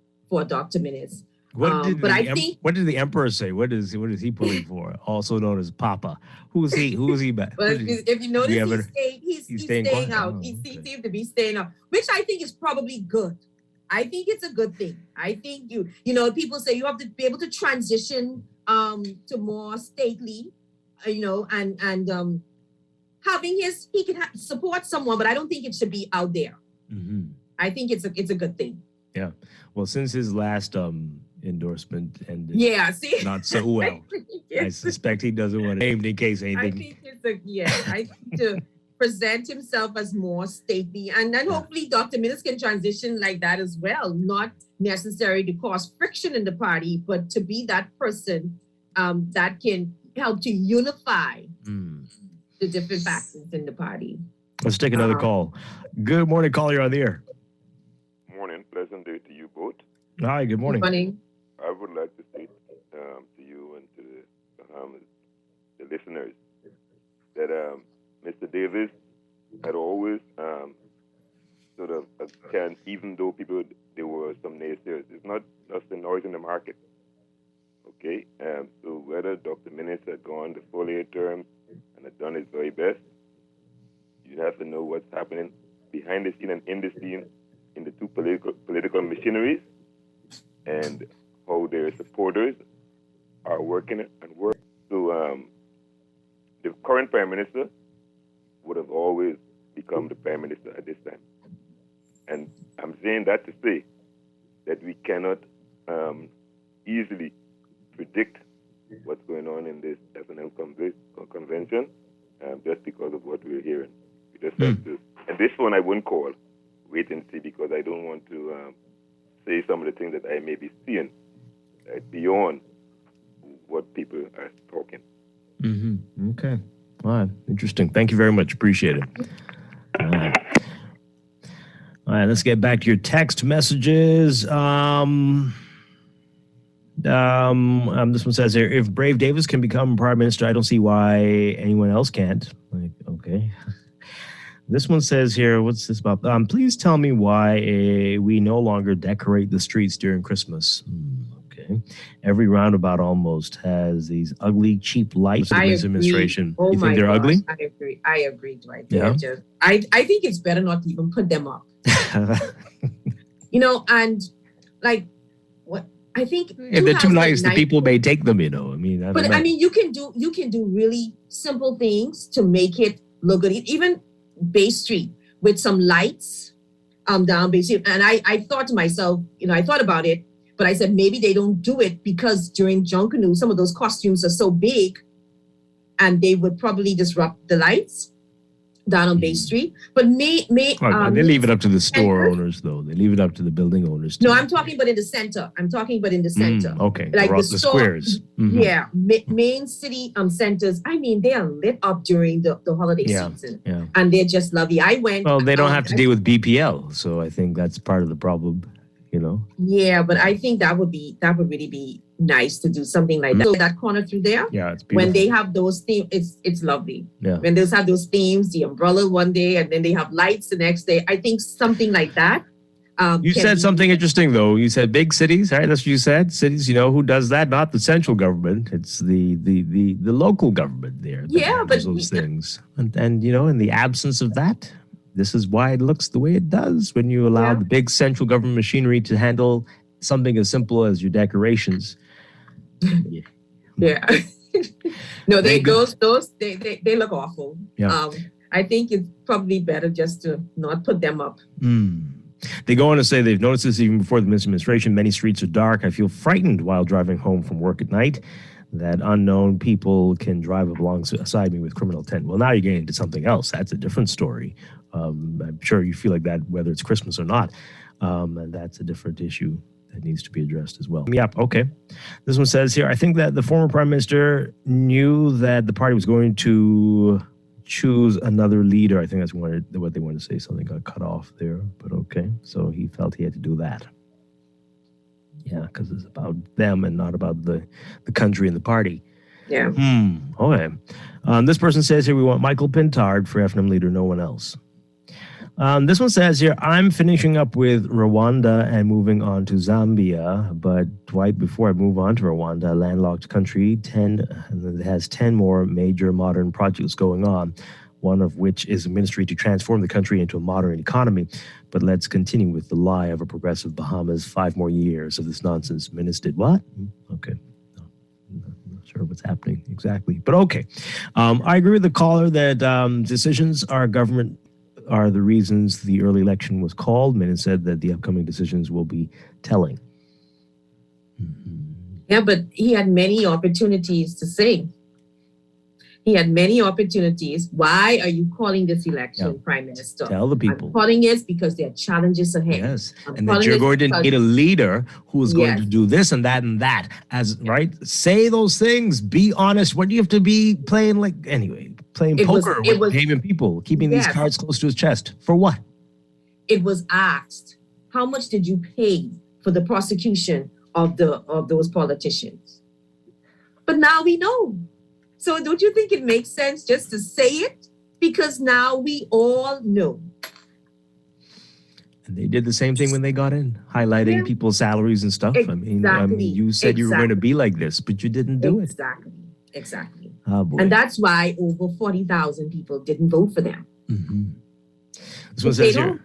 Dr. Minutes. What did the emperor say? What is he pulling for? Also known as Papa. Who is he? Well, if you notice, he's staying out. He seems to be staying out, which I think is probably good. I think it's a good thing. I think people say you have to be able to transition to more stately, and having he can support someone, but I don't think it should be out there. Mm-hmm. I think it's a good thing. Yeah. Well, since his last endorsement ended not so well, I suspect he doesn't want to name in case anything. I think to present himself as more stately, and then hopefully Dr. Minutes can transition like that as well, not necessarily to cause friction in the party, but to be that person that can help to unify the different factions in the party. Let's take another call. Good morning, caller. You're on the air. Morning. Pleasant day to you both. Hi, good morning. Good morning. I would like to say to you and to the listeners that Mr. Davis had always sort of a chance, even though there were some naysayers. It's not just the noise in the market. Okay? So whether Dr. Minutes had gone the full 8 terms and had done his very best, you have to know what's happening behind the scene and in the scene in the two political machineries, and how their supporters are working and work. So the current Prime Minister would have always become the Prime Minister at this time. And I'm saying that to say that we cannot easily predict what's going on in this FNL convention just because of what we're hearing. We just have to, and this one I wouldn't call, wait and see, because I don't want to say some of the things that I may be seeing beyond what people are talking. Mm-hmm. Okay. All right. Interesting. Thank you very much. Appreciate it. All right. Let's get back to your text messages. This one says here, if Brave Davis can become Prime Minister, I don't see why anyone else can't. Okay. This one says here, what's this about? Please tell me why we no longer decorate the streets during Christmas. Okay. Every roundabout almost has these ugly, cheap lights in this administration. Oh, you think they're ugly? I agree, Dwight. Yeah. I think it's better not to even put them up. And like what I think if they're too nice, the people may take them, I mean, I mean, you can do really simple things to make it look good. Even Bay Street with some lights down Bay Street. And I thought to myself, I thought about it, but I said maybe they don't do it because during Junkanoo, some of those costumes are so big and they would probably disrupt the lights down on Bay Street. But they leave it up to the store owners, though. They leave it up to the building owners, too. No, I'm talking about in the center. Okay. Like the squares. Mm-hmm. Yeah. Main city centers, I mean, they are lit up during the holiday season. Yeah. And they're just lovely. Well, they don't have to deal with BPL, so I think that's part of the problem, Yeah, but I think that would really be nice to do something like that. So that corner through there, it's beautiful. When they have those themes, it's lovely. Yeah. When they have those themes, the umbrella one day, and then they have lights the next day. I think something like that You said something interesting, though. You said big cities, right? That's what you said. Cities, who does that? Not the central government. It's the local government there. That does those things. And in the absence of that, this is why it looks the way it does when you allow the big central government machinery to handle something as simple as your decorations. Yeah. No, they look awful. Yeah. I think it's probably better just to not put them up. They go on to say they've noticed this even before the administration. Many streets are dark. I feel frightened while driving home from work at night that unknown people can drive alongside me with criminal intent. Well, now you're getting into something else. That's a different story. I'm sure you feel like that whether it's Christmas or not. And that's a different issue that needs to be addressed as well. Yep, okay. This one says here, I think that the former prime minister knew that the party was going to choose another leader. I think that's what they wanted to say. Something got cut off there, but okay. So he felt he had to do that. Yeah, because it's about them and not about the country and the party. Yeah. Okay. This person says here, we want Michael Pintard for FNM leader, no one else. This one says here, I'm finishing up with Rwanda and moving on to Zambia. But Dwight, before I move on to Rwanda, a landlocked country, has 10 more major modern projects going on, one of which is a ministry to transform the country into a modern economy. But let's continue with the lie of a progressive Bahamas, 5 more years of this nonsense. Minister, what? Okay. I'm not sure what's happening exactly, but okay. I agree with the caller that decisions are the reasons the early election was called. Minute said that the upcoming decisions will be telling. Yeah, but he had many opportunities to say. He had many opportunities. Why are you calling this election, Prime Minister? Tell the people. I'm calling it because there are challenges ahead. Yes, and that you're going to need a leader who is going to do this and that and that. Right? Say those things. Be honest. What do you have to be playing playing poker with gaming people, keeping these cards close to his chest. For what? It was asked, how much did you pay for the prosecution of those politicians? But now we know. So don't you think it makes sense just to say it? Because now we all know. And they did the same thing when they got in, highlighting people's salaries and stuff. Exactly. I mean, you said you were going to be like this, but you didn't do it. Exactly. Oh, boy. And that's why over 40,000 people didn't vote for them. This one says here.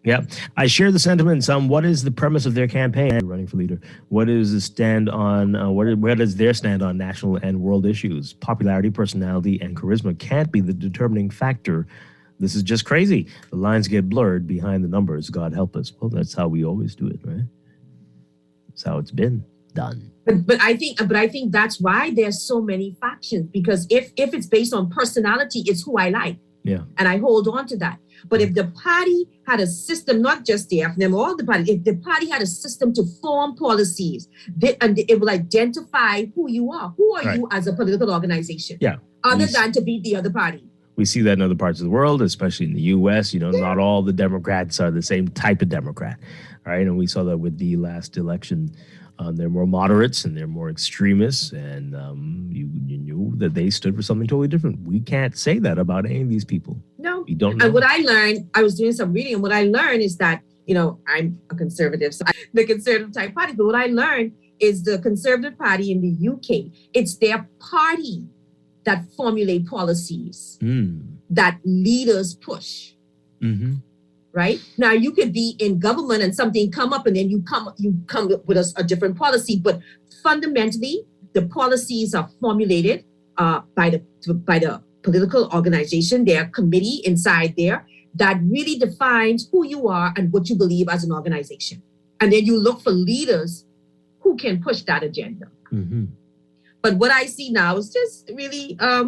Yeah, I share the sentiments. What is the premise of their campaign? Running for leader. What is the stand on? Where does their stand on national and world issues? Popularity, personality, and charisma can't be the determining factor. This is just crazy. The lines get blurred behind the numbers. God help us. Well, that's how we always do it, right? That's how it's been done. But I think that's why there's so many factions, because if it's based on personality, it's who I like. Yeah. And I hold on to that. But if the party had a system, not just the FNM, all the party, if the party had a system to form policies, and it will identify who you are. Who are you as a political organization? Yeah. Other than to beat the other party. We see that in other parts of the world, especially in the U.S. Not all the Democrats are the same type of Democrat, right? And we saw that with the last election. They're more moderates and they're more extremists, and you knew that they stood for something totally different. We can't say that about any of these people. No. We don't know. And what I learned, I was doing some reading, and what I learned is that, I'm a conservative, so the conservative type party, but what I learned is the Conservative Party in the UK, it's their party that formulate policies that leaders push. Mm-hmm. Right? Now you could be in government and something come up and then you come up with a different policy, but fundamentally the policies are formulated by the political organization, their committee inside there that really defines who you are and what you believe as an organization. And then you look for leaders who can push that agenda. Mm-hmm. But what I see now is just really a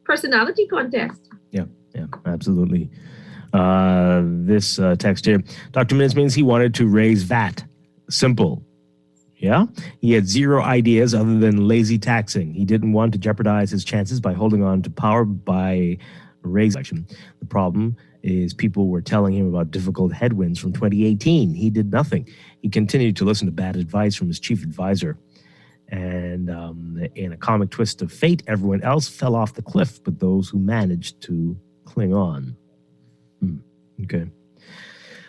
personality contest. Yeah, absolutely. This text here, Dr. Minutes means he wanted to raise VAT. Simple. Yeah? He had zero ideas other than lazy taxing. He didn't want to jeopardize his chances by holding on to power by raising action. The problem is people were telling him about difficult headwinds from 2018. He did nothing. He continued to listen to bad advice from his chief advisor. And in a comic twist of fate, everyone else fell off the cliff, but those who managed to cling on. Okay.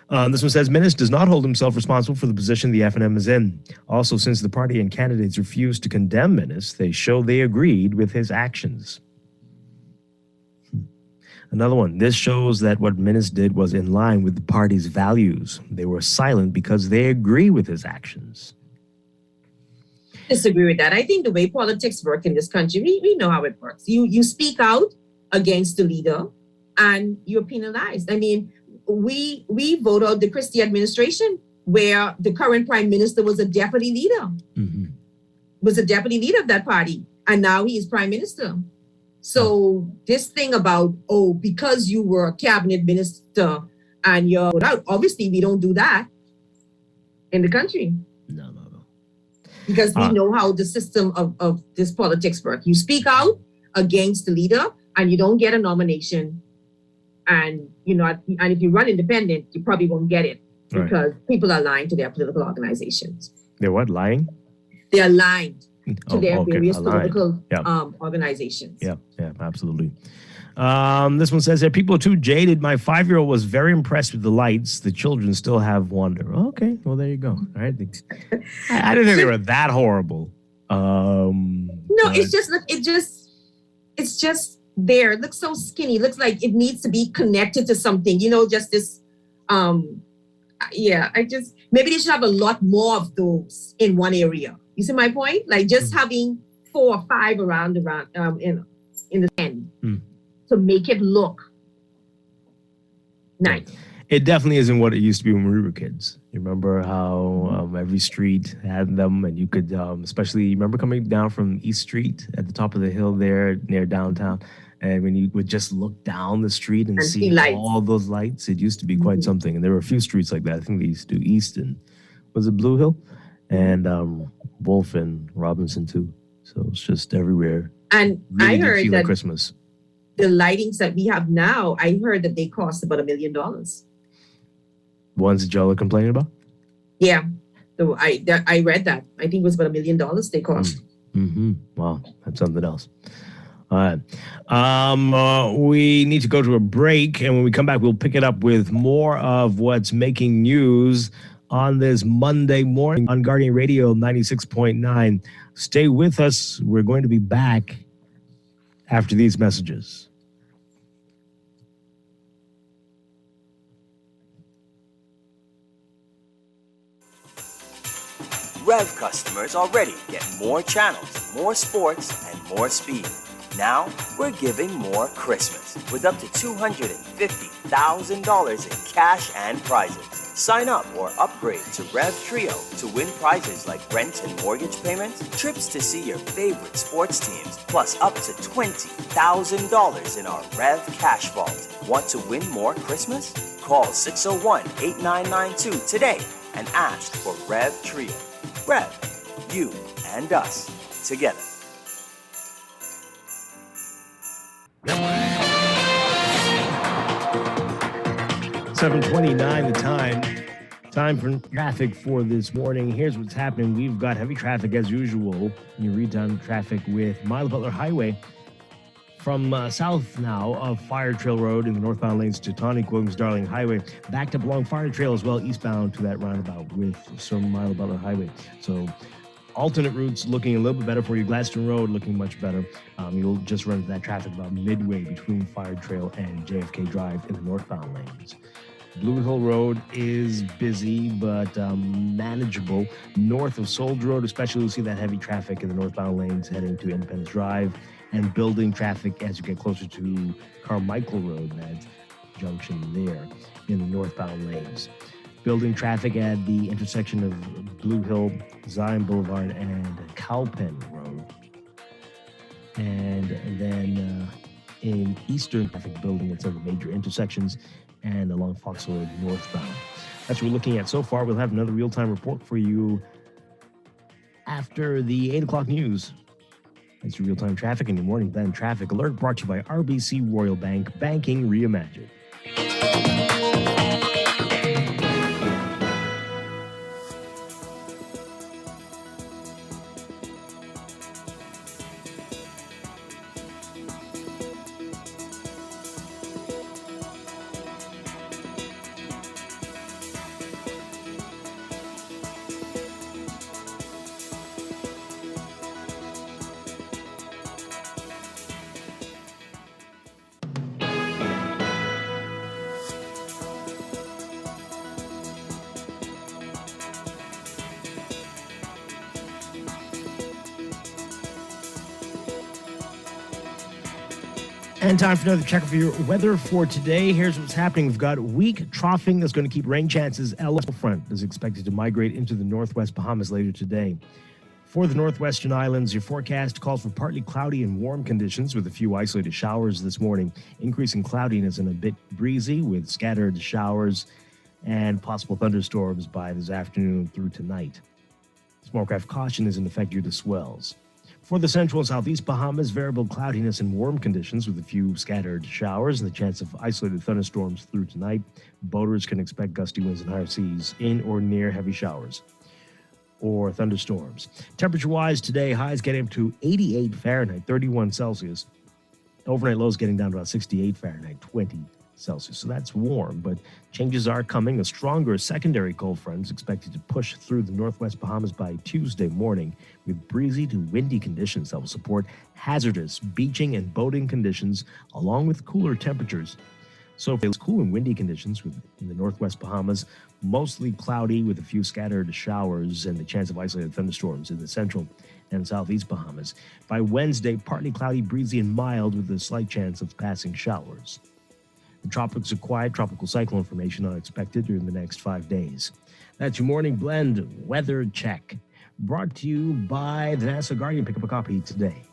This one says, Menace does not hold himself responsible for the position the FNM is in. Also, since the party and candidates refused to condemn Menace, they show they agreed with his actions. Another one, this shows that what Menace did was in line with the party's values. They were silent because they agree with his actions. Disagree with that. I think the way politics work in this country, we know how it works. You speak out against the leader and you're penalized. I mean, we vote out the Christie administration where the current prime minister was a deputy leader, was a deputy leader of that party. And now he is prime minister. So this thing about, because you were a cabinet minister and you're out, obviously we don't do that in the country. No. Because we know how the system of this politics work. You speak out against the leader and you don't get a nomination. And, and if you run independent, you probably won't get it because people are lying to their political organizations. They're what, lying? They are lying to their various political Yeah. organizations. Yeah, absolutely. This one says that people are too jaded. My 5-year-old was very impressed with the lights. The children still have wonder. Okay, well, there you go. All right. I didn't think they were that horrible. No, it's just there. It looks so skinny. It looks like it needs to be connected to something, just this. Maybe they should have a lot more of those in one area. You see my point? Like just having 4 or 5 around in the end to make it look nice. It definitely isn't what it used to be when we were kids. You remember how every street had them, and you could, especially, remember coming down from East Street at the top of the hill there near downtown, and when you would just look down the street and see all those lights, it used to be quite something. And there were a few streets like that. I think they used to do East and, was it Blue Hill? And Wolf and Robinson too. So it's just everywhere. And really I heard that Christmas. The lightings that we have now, I heard that they cost about $1 million. Ones that y'all are complaining about? Yeah. So I read that. I think it was about $1 million they cost. Wow, that's something else. All right. We need to go to a break, and when we come back, we'll pick it up with more of what's making news on this Monday morning on Guardian Radio 96.9. Stay with us. We're going to be back after these messages. Rev customers already get more channels, more sports, and more speed. Now, we're giving more Christmas with up to $250,000 in cash and prizes. Sign up or upgrade to Rev Trio to win prizes like rent and mortgage payments, trips to see your favorite sports teams, plus up to $20,000 in our Rev Cash Vault. Want to win more Christmas? Call 601-8992 today and ask for Rev Trio. Rev, you and us together. 7:29 the time. Time for traffic for this morning. Here's what's happening. We've got heavy traffic as usual. You read down traffic with Milo Butler Highway from south now of Fire Trail Road in the northbound lanes to Tonic Williams Darling Highway. Backed up along Fire Trail as well, eastbound to that roundabout with some Milo Butler Highway. So alternate routes looking a little bit better for you. Gladstone Road looking much better. You'll just run into that traffic about midway between Fire Trail and JFK Drive in the northbound lanes. Blue Hill Road is busy, but manageable. North of Soldier Road, especially, you'll see that heavy traffic in the northbound lanes heading to Independence Drive, and building traffic as you get closer to Carmichael Road, that junction there in the northbound lanes. Building traffic at the intersection of Blue Hill, Zion Boulevard, and Cowpen Road. And then in eastern traffic building at some of the major intersections and along Fox Road northbound. That's what we're looking at so far. We'll have another real-time report for you after the 8 o'clock news. That's your real-time traffic in your morning then traffic alert, brought to you by RBC Royal Bank, banking reimagined. And time for another check of your weather for today. Here's what's happening. We've got weak troughing that's going to keep rain chances. El front is expected to migrate into the northwest Bahamas later today. For the northwestern islands, your forecast calls for partly cloudy and warm conditions with a few isolated showers this morning. Increasing cloudiness and a bit breezy with scattered showers and possible thunderstorms by this afternoon through tonight. Smoke-craft caution is in effect due to swells. For the central and southeast Bahamas, variable cloudiness and warm conditions with a few scattered showers and the chance of isolated thunderstorms through tonight. Boaters can expect gusty winds and higher seas in or near heavy showers or thunderstorms. Temperature-wise today, highs getting up to 88 Fahrenheit, 31 Celsius. Overnight lows getting down to about 68 Fahrenheit, 20 Celsius. So that's warm, but changes are coming. A stronger secondary cold front is expected to push through the northwest Bahamas by Tuesday morning with breezy to windy conditions that will support hazardous beaching and boating conditions along with cooler temperatures. So it's cool and windy conditions in the northwest Bahamas, mostly cloudy with a few scattered showers and the chance of isolated thunderstorms in the central and southeast Bahamas. By Wednesday, partly cloudy, breezy, and mild with a slight chance of passing showers. The tropics are quiet. Tropical cyclone formation not expected during the next 5 days. That's your morning blend weather check. Brought to you by the Nassau Guardian. Pick up a copy today.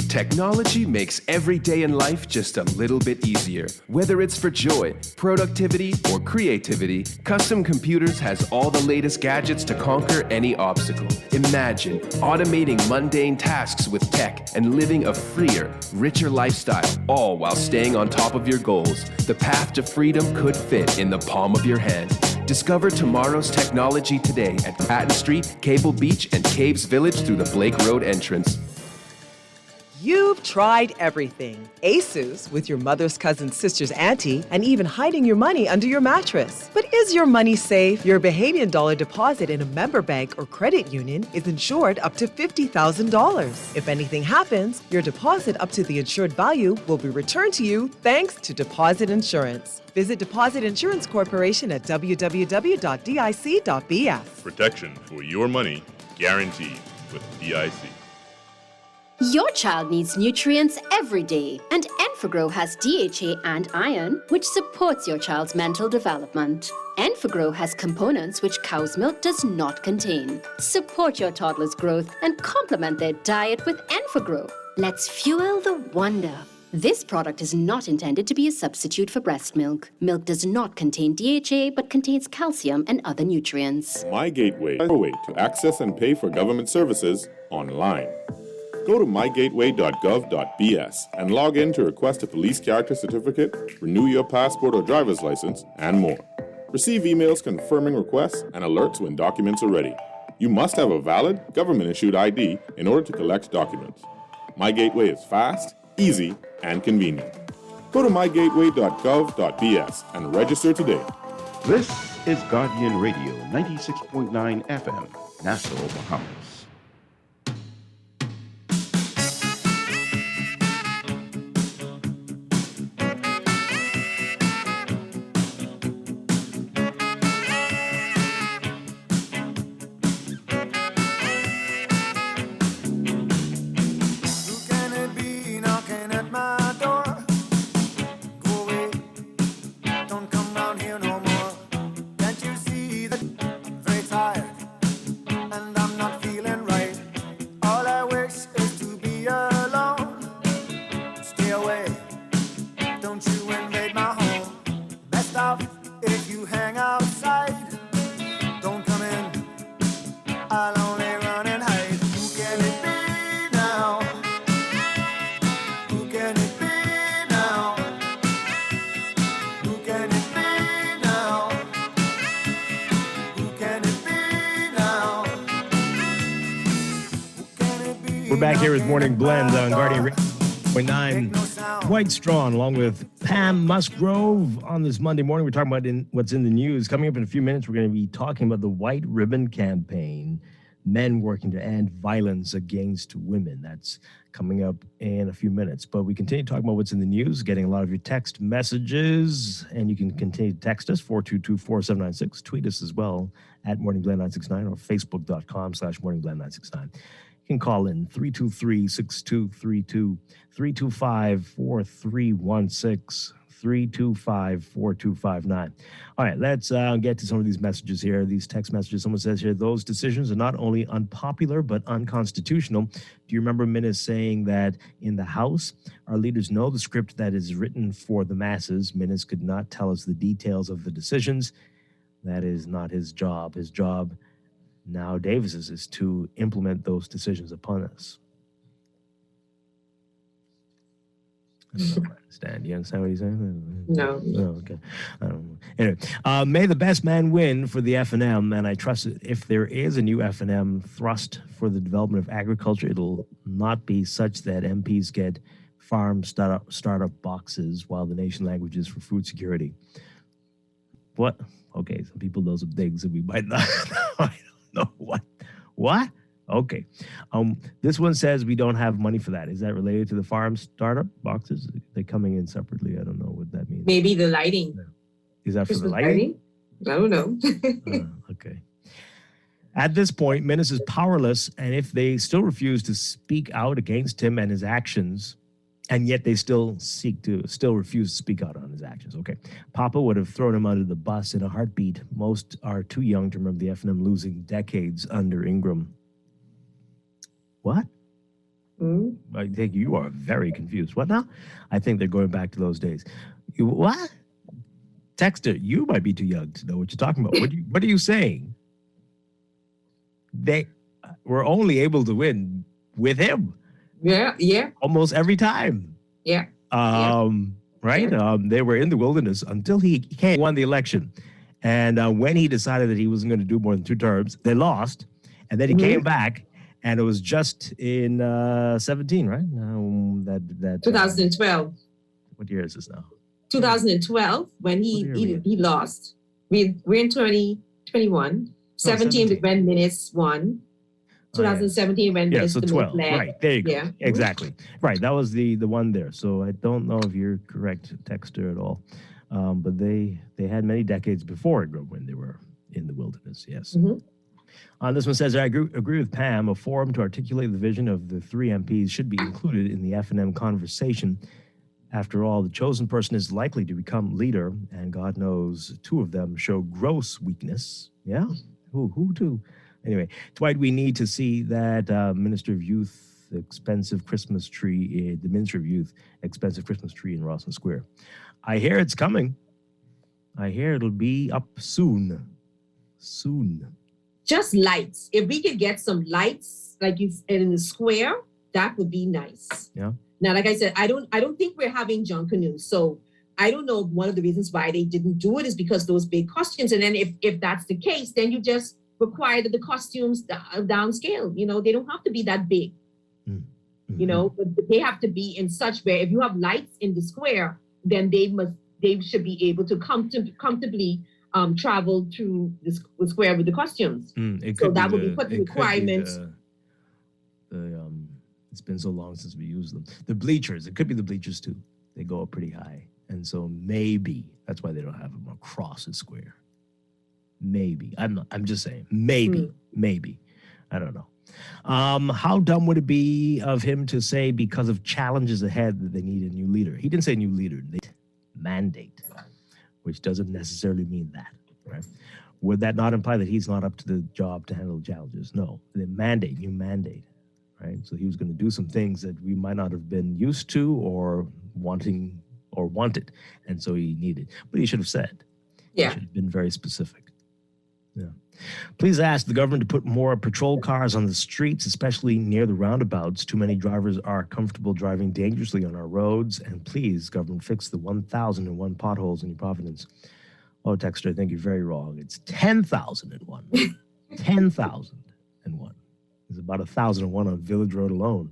Technology makes every day in life just a little bit easier. Whether it's for joy, productivity, or creativity, Custom Computers has all the latest gadgets to conquer any obstacle. Imagine automating mundane tasks with tech and living a freer, richer lifestyle, all while staying on top of your goals. The path to freedom could fit in the palm of your hand. Discover tomorrow's technology today at Patton Street, Cable Beach, and Caves Village through the Blake Road entrance. You've tried everything. ASUS with your mother's cousin's sister's auntie, and even hiding your money under your mattress. But is your money safe? Your Bahamian dollar deposit in a member bank or credit union is insured up to $50,000. If anything happens, your deposit up to the insured value will be returned to you thanks to Deposit Insurance. Visit Deposit Insurance Corporation at www.dic.bs. Protection for your money guaranteed with DIC. Your child needs nutrients every day, and Enfagrow has DHA and iron, which supports your child's mental development. Enfagrow has components which cow's milk does not contain. Support your toddler's growth and complement their diet with Enfagrow. Let's fuel the wonder. This product is not intended to be a substitute for breast milk. Milk does not contain DHA, but contains calcium and other nutrients. My Gateway, a way to access and pay for government services online. Go to mygateway.gov.bs and log in to request a police character certificate, renew your passport or driver's license, and more. Receive emails confirming requests and alerts when documents are ready. You must have a valid, government-issued ID in order to collect documents. My Gateway is fast, easy, and convenient. Go to mygateway.gov.bs and register today. This is Guardian Radio 96.9 FM, Nassau, Bahamas. Back here with Morning Blend on Guardian Radio 9. Dwight Strachan along with Pam Musgrove on this Monday morning. We're talking about what's in the news. Coming up in a few minutes, we're going to be talking about the White Ribbon Campaign men working to end violence against women. That's coming up in a few minutes. But we continue talking about what's in the news, getting a lot of your text messages, and you can continue to text us, 422-4796. Tweet us as well at morningblend969 or facebook.com/morningblend969. You can call in 323-6232, 325-4316, 325-4259. All right, let's get to some of these messages here, these text messages. Someone says here, those decisions are not only unpopular, but unconstitutional. Do you remember Minnis saying that in the House, our leaders know the script that is written for the masses? Minnis could not tell us the details of the decisions. That is not his job. His job, now Davis's, is to implement those decisions upon us. I don't know if I understand. You understand what he's saying? No. Oh, okay. I don't know. Anyway, may the best man win for the F&M, and I trust that if there is a new F&M thrust for the development of agriculture, it'll not be such that MPs get farm startup boxes while the nation language is for food security. What? Okay, some people, those are things that we might not I don't know. What? Okay. This one says we don't have money for that. Is that related to the farm startup boxes? They're coming in separately. I don't know what that means. Maybe the lighting. Is that for the Christmas lighting? I don't know. Okay. At this point, Minnis is powerless, and if they still refuse to speak out against him and his actions, and yet they still refuse to speak out on his actions. Okay. Papa would have thrown him under the bus in a heartbeat. Most are too young to remember the F&M losing decades under Ingram. What? I think you are very confused. What now? I think they're going back to those days. What? Texter, you might be too young to know what you're talking about. What are you saying? They were only able to win with him. Yeah. Almost every time. Yeah. Right? They were in the wilderness until he won the election. And when he decided that he wasn't going to do more than 2 terms, they lost. And then he came back. And it was just in 17, right? 2012. What year is this now? 2012, when he lost. We're in 2021. 17 when Minnis won. 2017 when Minnis 12. led. Right, there you go. Yeah. Exactly. Right, that was the one there. So I don't know if you're correct, Texter, at all. But they had many decades before Ingram when they were in the wilderness, yes. This one says, I agree with Pam. A forum to articulate the vision of the 3 MPs should be included in the F&M conversation. After all, the chosen person is likely to become leader, and God knows 2 of them show gross weakness. Yeah? Who do? Anyway, Dwight, we need to see that Minister of Youth expensive Christmas tree, the Ministry of Youth expensive Christmas tree in Rawson Square. I hear it's coming. I hear it'll be up soon. Just lights. If we could get some lights, like you said, in the square, that would be nice. Yeah. Now, like I said, I don't think we're having John Canoe. So I don't know if one of the reasons why they didn't do it is because those big costumes. And then if that's the case, then you just require that the costumes downscale. They don't have to be that big. But they have to be in such where if you have lights in the square, then they should be able to comfortably travel through the square with the costumes. So that would be put the requirements. It's been so long since we used them. The bleachers, it could be the bleachers too. They go up pretty high. And so maybe that's why they don't have them across the square. Maybe. I'm just saying. Maybe. I don't know. How dumb would it be of him to say because of challenges ahead that they need a new leader? He didn't say new leader. They mandate, which doesn't necessarily mean that, right? Would that not imply that he's not up to the job to handle the challenges? No. They mandate, new mandate, right? So he was going to do some things that we might not have been used to or wanting or wanted, and so he needed. But he should have said. Yeah. He should have been very specific. Yeah. Please ask the government to put more patrol cars on the streets, especially near the roundabouts. Too many drivers are comfortable driving dangerously on our roads. And please, government, fix the 1,001 potholes in New Providence. Oh, Texter, I think you're very wrong. It's 10,001. 10,001. There's about 1,001 on Village Road alone.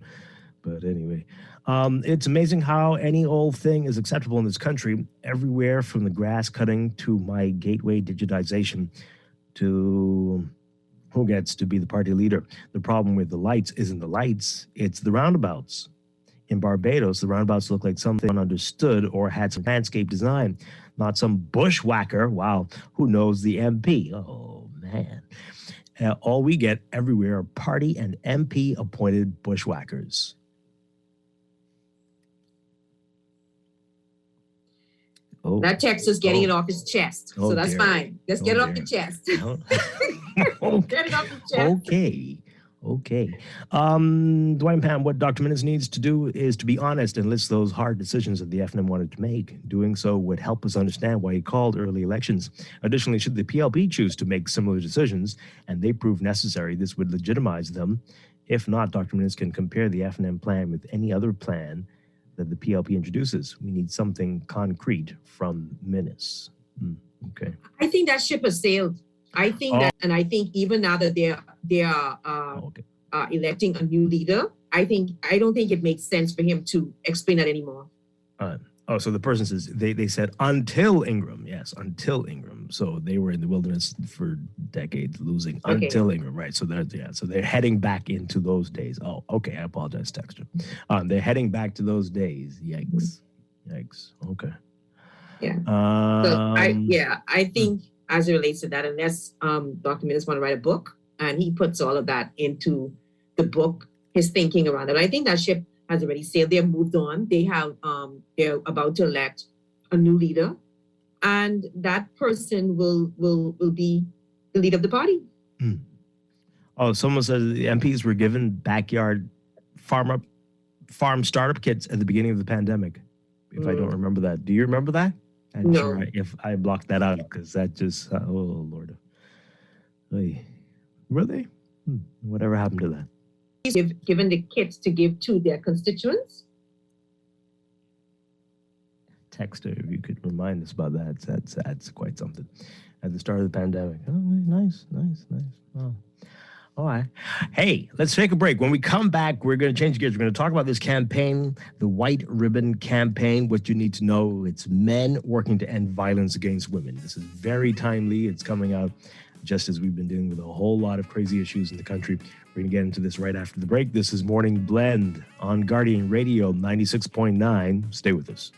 But anyway, it's amazing how any old thing is acceptable in this country, everywhere from the grass cutting to my gateway digitization to who gets to be the party leader. The problem with the lights isn't the lights, it's the roundabouts. In Barbados, the roundabouts look like something understood or had some landscape design, not some bushwhacker, wow, who knows the MP. Oh, man. All we get everywhere are party and MP appointed bushwhackers. Oh. That text is getting it off his chest. So that's fine. Just get it off your chest. Get it off your chest. Okay. Dwight and Pam, what Dr. Minnis needs to do is to be honest and list those hard decisions that the FNM wanted to make. Doing so would help us understand why he called early elections. Additionally, should the PLP choose to make similar decisions and they prove necessary, this would legitimize them. If not, Dr. Minnis can compare the FNM plan with any other plan that the PLP introduces. We need something concrete from Minnis. Okay. I think that ship has sailed. I think that, and I think even now that they are electing a new leader, I don't think it makes sense for him to explain that anymore. So the person says they said until Ingram, yes, until Ingram. So they were in the wilderness for decades, losing until Ingram, right? So they're heading back into those days. Oh, okay. I apologize, Texter. They're heading back to those days. Yikes. Okay. Yeah. I think. As it relates to that, unless Dr. Minnis want to write a book and he puts all of that into the book, his thinking around it. I think that ship has already sailed. They've moved on. They're about to elect a new leader, and that person will be the leader of the party. Oh, someone said the MPs were given backyard farm startup kits at the beginning of the pandemic. If I don't remember that, do you remember that? I'm sure if I blocked that out, because that just, oh, Lord. Were they? Whatever happened to that? Given the kits to give to their constituents. Texter, if you could remind us about that, that's quite something. At the start of the pandemic. Oh, nice. Wow. All right. Hey, let's take a break. When we come back, we're going to change gears. We're going to talk about this campaign, the White Ribbon Campaign, what you need to know. It's men working to end violence against women. This is very timely. It's coming out just as we've been dealing with a whole lot of crazy issues in the country. We're going to get into this right after the break. This is Morning Blend on Guardian Radio 96.9. Stay with us.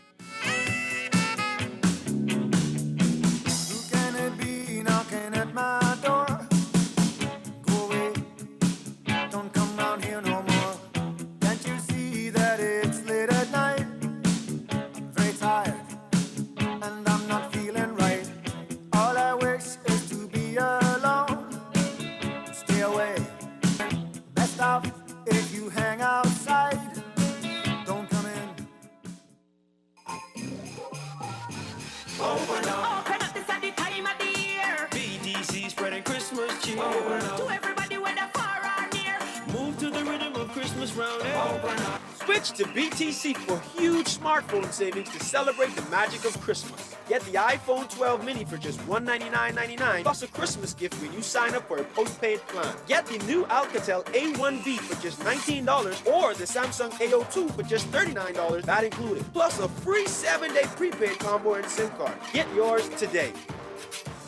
Switch to BTC for huge smartphone savings to celebrate the magic of Christmas. Get the iPhone 12 mini for just $199.99 plus a Christmas gift when you sign up for a postpaid plan. Get the new Alcatel A1B for just $19 or the Samsung A02 for just $39, that included, plus a free 7-day prepaid combo and SIM card. Get yours today.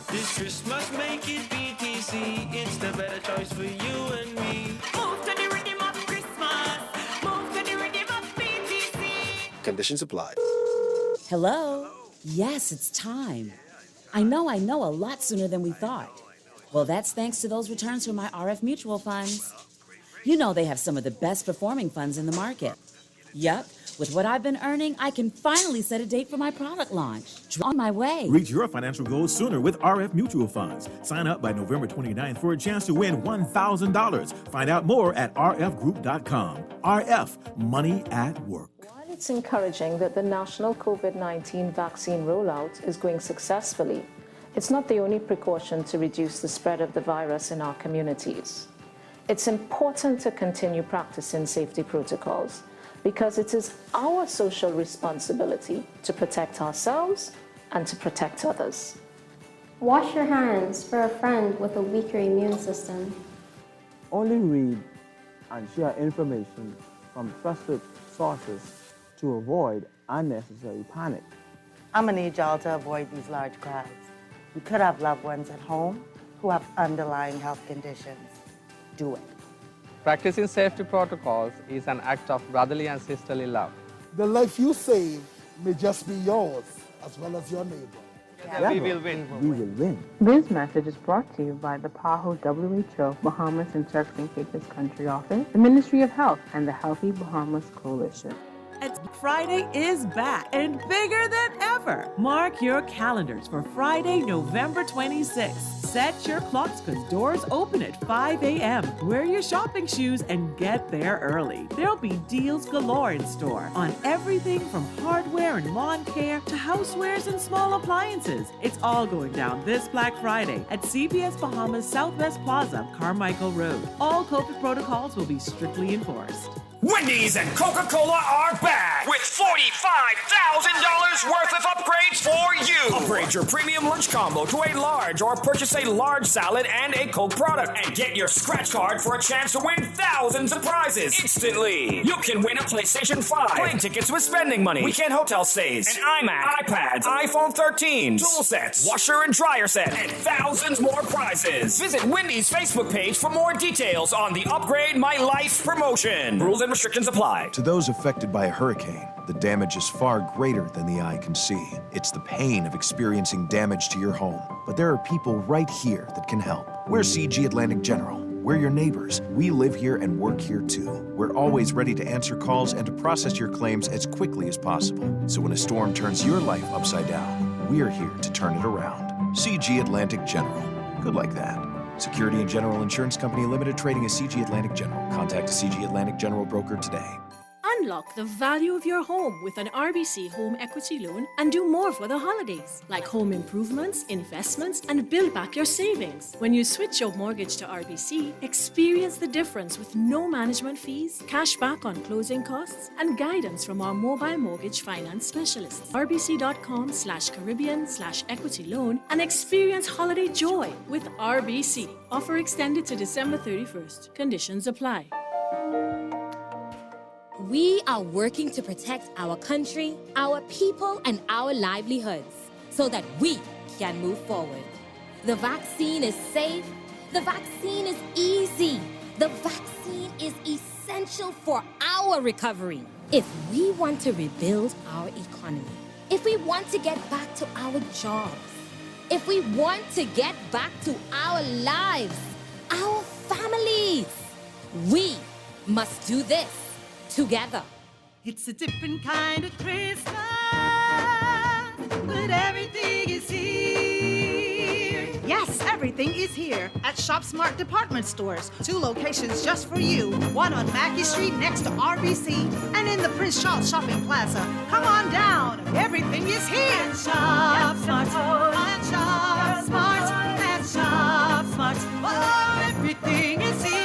This Christmas, make it BTC. It's the better choice for you and me. Move to the rhythm of Christmas. Move to the rhythm of BTC. Conditions apply. Hello? Yes, it's time. I know, a lot sooner than we thought. Well, that's thanks to those returns from my RF mutual funds. You know they have some of the best performing funds in the market. Yup. With what I've been earning, I can finally set a date for my product launch. On my way. Reach your financial goals sooner with RF Mutual Funds. Sign up by November 29th for a chance to win $1,000. Find out more at rfgroup.com. RF, money at work. While it's encouraging that the national COVID-19 vaccine rollout is going successfully, it's not the only precaution to reduce the spread of the virus in our communities. It's important to continue practicing safety protocols, because it is our social responsibility to protect ourselves and to protect others. Wash your hands for a friend with a weaker immune system. Only read and share information from trusted sources to avoid unnecessary panic. I'm gonna need y'all to avoid these large crowds. You could have loved ones at home who have underlying health conditions. Do it. Practicing safety protocols is an act of brotherly and sisterly love. The life you save may just be yours as well as your neighbor. We will win. We will win. This message is brought to you by the PAHO WHO Bahamas and Turks and Caicos Country Office, the Ministry of Health, and the Healthy Bahamas Coalition. Friday is back and bigger than ever. Mark your calendars for Friday, November 26th. Set your clocks because doors open at 5 a.m. Wear your shopping shoes and get there early. There'll be deals galore in store on everything from hardware and lawn care to housewares and small appliances. It's all going down this Black Friday at CBS Bahamas Southwest Plaza, Carmichael Road. All COVID protocols will be strictly enforced. Wendy's and Coca-Cola are back with $45,000 worth of upgrades for you. Upgrade your premium lunch combo to a large or purchase a large salad and a Coke product and get your scratch card for a chance to win thousands of prizes instantly. You can win a PlayStation 5, plane tickets with spending money, weekend hotel stays, an iMac, iPads, iPhone 13, tool sets, washer and dryer set, and thousands more prizes. Visit Wendy's Facebook page for more details on the Upgrade My Life promotion. Rules and restrictions apply. To those affected by a hurricane, the damage is far greater than the eye can see. It's the pain of experiencing damage to your home. But there are people right here that can help. We're CG Atlantic General. We're your neighbors. We live here and work here too. We're always ready to answer calls and to process your claims as quickly as possible. So when a storm turns your life upside down, we're here to turn it around. CG Atlantic General. Good like that. Security and General Insurance Company Limited, trading as CG Atlantic General. Contact a CG Atlantic General broker today. Unlock the value of your home with an RBC home equity loan and do more for the holidays, like home improvements, investments, and build back your savings. When you switch your mortgage to RBC, experience the difference with no management fees, cash back on closing costs, and guidance from our mobile mortgage finance specialists. rbc.com/Caribbean/equity loan and experience holiday joy with RBC. Offer extended to December 31st. Conditions apply. We are working to protect our country, our people, and our livelihoods so that we can move forward. The vaccine is safe. The vaccine is easy. The vaccine is essential for our recovery. If we want to rebuild our economy, if we want to get back to our jobs, if we want to get back to our lives, our families, we must do this together. It's a different kind of Christmas, but everything is here. Yes, everything is here at Shop Smart Department Stores. 2 locations just for you. One on Mackey Street next to RBC and in the Prince Charles Shopping Plaza. Come on down. Everything is here. And Shop Smart. And Shop Smart. And Shop Smart. Oh, everything is here.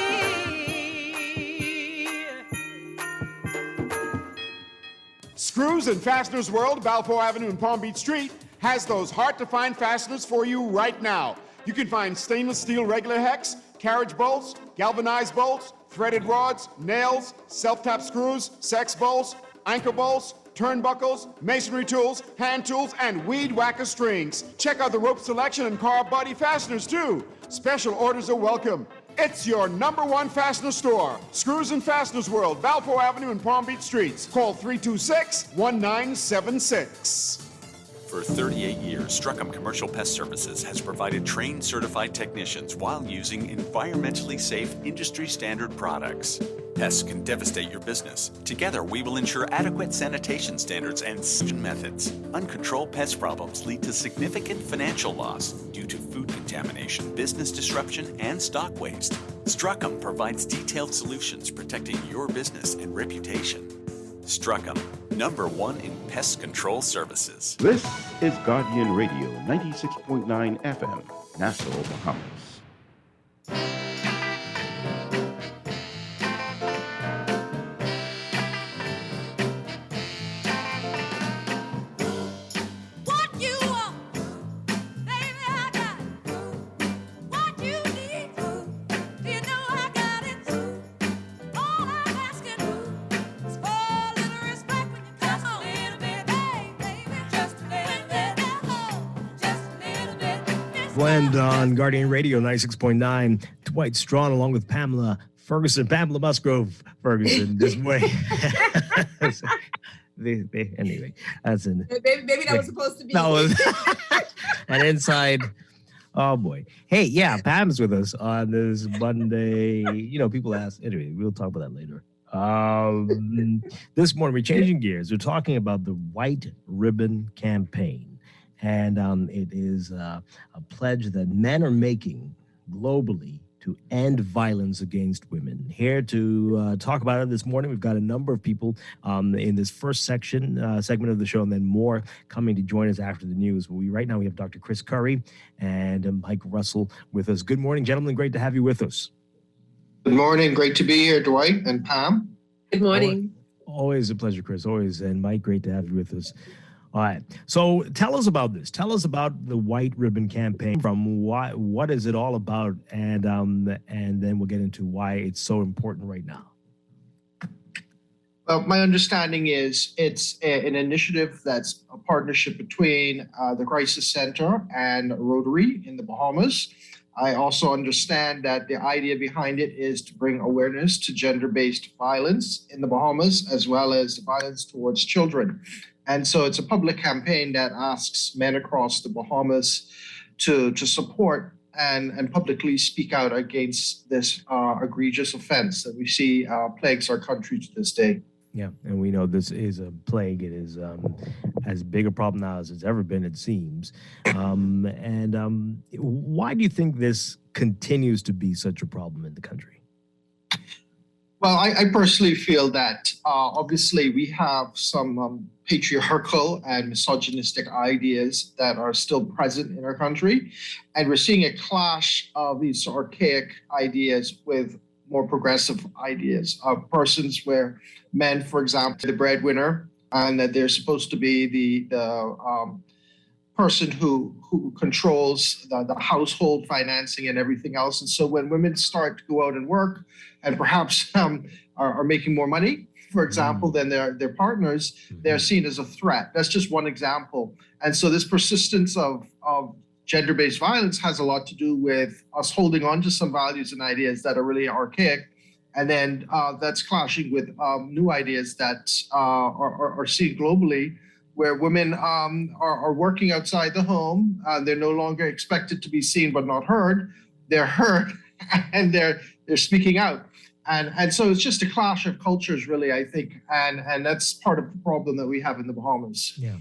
Screws and Fasteners World, Balfour Avenue and Palm Beach Street, has those hard-to-find fasteners for you right now. You can find stainless steel regular hex, carriage bolts, galvanized bolts, threaded rods, nails, self-tap screws, sex bolts, anchor bolts, turnbuckles, masonry tools, hand tools, and weed whacker strings. Check out the rope selection and car body fasteners, too. Special orders are welcome. It's your #1 fastener store. Screws and Fasteners World, Balfour Avenue and Palm Beach Streets. Call 326-1976. For 38 years, Strachan Commercial Pest Services has provided trained certified technicians while using environmentally safe, industry-standard products. Pests can devastate your business. Together, we will ensure adequate sanitation standards and sanitation methods. Uncontrolled pest problems lead to significant financial loss due to food contamination, business disruption, and stock waste. Strachan provides detailed solutions protecting your business and reputation. Strachan, #1 in pest control services. This is Guardian Radio 96.9 FM, Nassau, Bahamas. Friend on Guardian Radio 96.9. Dwight Strachan along with Pamela Musgrove Ferguson this morning. Anyway, that's an... Maybe that was supposed to be... That was an inside... Oh, boy. Hey, yeah, Pam's with us on this Monday. You know, people ask... Anyway, we'll talk about that later. This morning, we're changing gears. We're talking about the White Ribbon Campaign. And it is a pledge that men are making globally to end violence against women. Here to talk about it this morning, we've got a number of people in this first segment of the show, and then more coming to join us after the news. Right now we have Dr. Chris Curry and Mike Russell with us. Good morning, gentlemen. Great to have you with us. Good morning. Great to be here, Dwight and Pam. Good morning. Always a pleasure, Chris. Always. And Mike, great to have you with us. All right. So tell us about this. Tell us about the White Ribbon Campaign. From what is it all about, and then we'll get into why it's so important right now. Well, my understanding is it's an initiative that's a partnership between the Crisis Center and Rotary in the Bahamas. I also understand that the idea behind it is to bring awareness to gender-based violence in the Bahamas, as well as violence towards children. And so it's a public campaign that asks men across the Bahamas to support and publicly speak out against this egregious offense that we see plagues our country to this day. Yeah, and we know this is a plague. It is as big a problem now as it's ever been, it seems. Why do you think this continues to be such a problem in the country? Well, I personally feel that obviously we have some patriarchal and misogynistic ideas that are still present in our country. And we're seeing a clash of these archaic ideas with more progressive ideas of persons where men, for example, the breadwinner, and that they're supposed to be the person who controls the household financing and everything else. And so when women start to go out and work and perhaps are making more money, for example, than their partners, they're seen as a threat. That's just one example. And so this persistence of gender-based violence has a lot to do with us holding on to some values and ideas that are really archaic. And then that's clashing with new ideas that are seen globally, where women are working outside the home. They're no longer expected to be seen but not heard. They're heard and they're speaking out. And so it's just a clash of cultures, really, I think. And that's part of the problem that we have in the Bahamas. Yeah.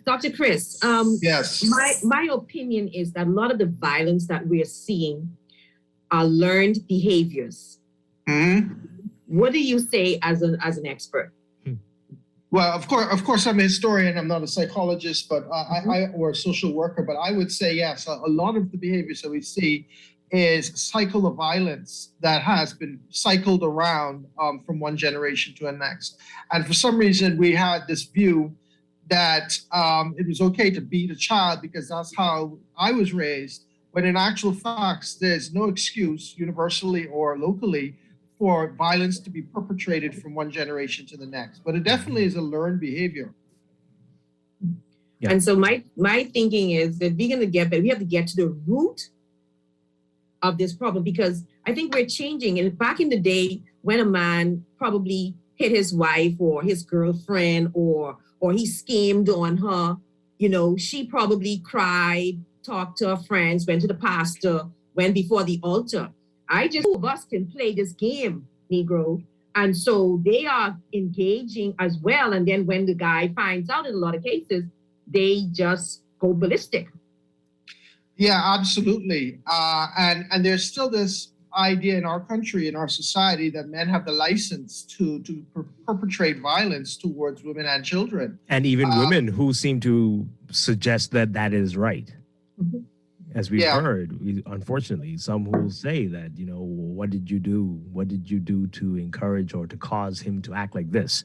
Dr. Chris. Yes. My opinion is that a lot of the violence that we are seeing are learned behaviors. Mm-hmm. What do you say as an expert? Well, of course, I'm a historian. I'm not a psychologist, but or a social worker. But I would say yes. A lot of the behaviors that we see is a cycle of violence that has been cycled around from one generation to the next. And for some reason, we had this view that it was okay to beat a child because that's how I was raised. But in actual fact, there's no excuse universally or locally for violence to be perpetrated from one generation to the next. But it definitely is a learned behavior. Yeah. And so my thinking is that we have to get to the root of this problem, because I think we're changing. And back in the day, when a man probably hit his wife or his girlfriend or he schemed on her, she probably cried, talked to her friends, went to the pastor, went before the altar. Two of us can play this game, Negro. And so they are engaging as well. And then when the guy finds out, in a lot of cases, they just go ballistic. Yeah, absolutely. And there's still this idea in our country, in our society, that men have the license to perpetrate violence towards women and children. And even women who seem to suggest that is right. Mm-hmm. As we've heard, unfortunately, some who will say that, what did you do? What did you do to encourage or to cause him to act like this?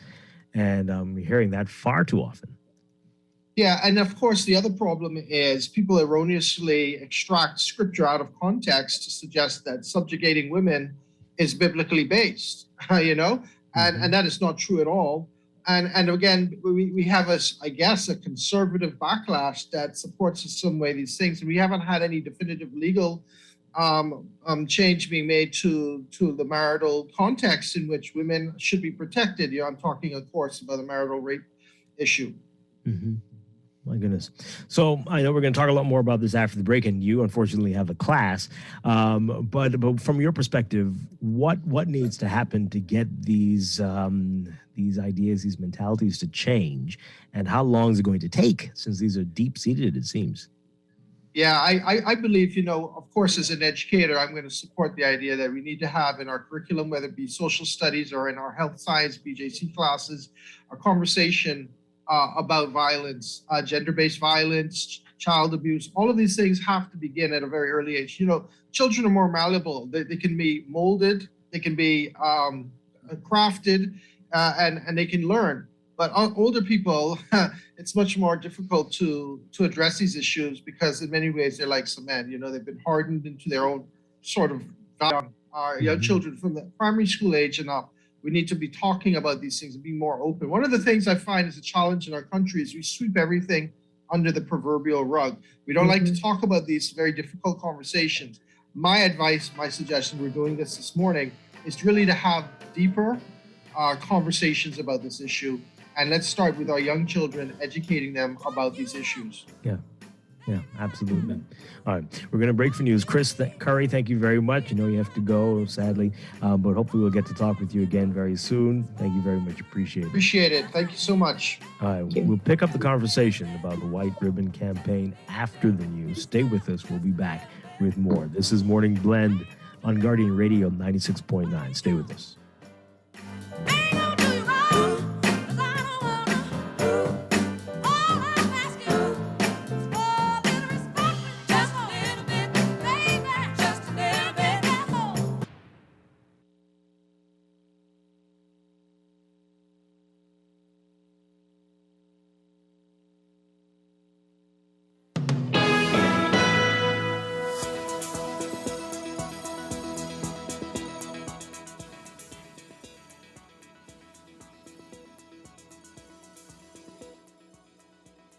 And we're hearing that far too often. Yeah, and of course, the other problem is people erroneously extract scripture out of context to suggest that subjugating women is biblically based, and that is not true at all. And again, we have I guess, a conservative backlash that supports in some way these things. We haven't had any definitive legal change being made to the marital context in which women should be protected. I'm talking, of course, about the marital rape issue. Mm-hmm. My goodness. So I know we're going to talk a lot more about this after the break, and you unfortunately have a class. But from your perspective, what needs to happen to get these ideas, these mentalities to change, and how long is it going to take? Since these are deep seated, it seems. Yeah, I believe, of course, as an educator, I'm going to support the idea that we need to have in our curriculum, whether it be social studies or in our health science BJC classes, a conversation about violence, gender-based violence, child abuse. All of these things have to begin at a very early age. Children are more malleable. They can be molded, they can be crafted, and they can learn. But older people, it's much more difficult to address these issues because in many ways they're like cement. They've been hardened into their own sort of young children from the primary school age and up. We need to be talking about these things and be more open. One of the things I find is a challenge in our country is we sweep everything under the proverbial rug. We don't like to talk about these very difficult conversations. My advice, my suggestion, we're doing this morning, is really to have deeper conversations about this issue. And let's start with our young children, educating them about these issues. Yeah, absolutely. All right, we're going to break for news. Chris Curry, thank you very much. You have to go, sadly, but hopefully we'll get to talk with you again very soon. Thank you very much. Appreciate it. Appreciate it. Thank you so much. All right, we'll pick up the conversation about the White Ribbon Campaign after the news. Stay with us. We'll be back with more. This is Morning Blend on Guardian Radio 96.9. Stay with us.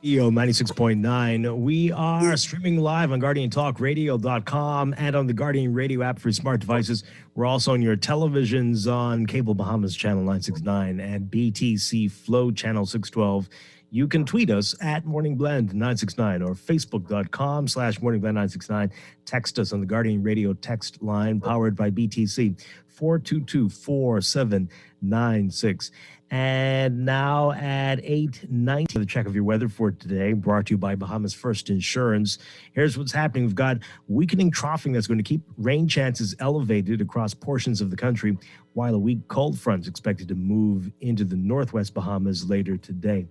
EO 96.9. We are streaming live on GuardianTalkRadio.com and on the Guardian Radio app for smart devices. We're also on your televisions on Cable Bahamas Channel 969 and BTC Flow Channel 612. You can tweet us at MorningBlend969 or Facebook.com/MorningBlend969. Text us on the Guardian Radio text line powered by BTC 422-4796. And now at 8:90, the check of your weather for today, brought to you by Bahamas First Insurance. Here's what's happening. We've got weakening troughing that's going to keep rain chances elevated across portions of the country, while a weak cold front is expected to move into the northwest Bahamas later today.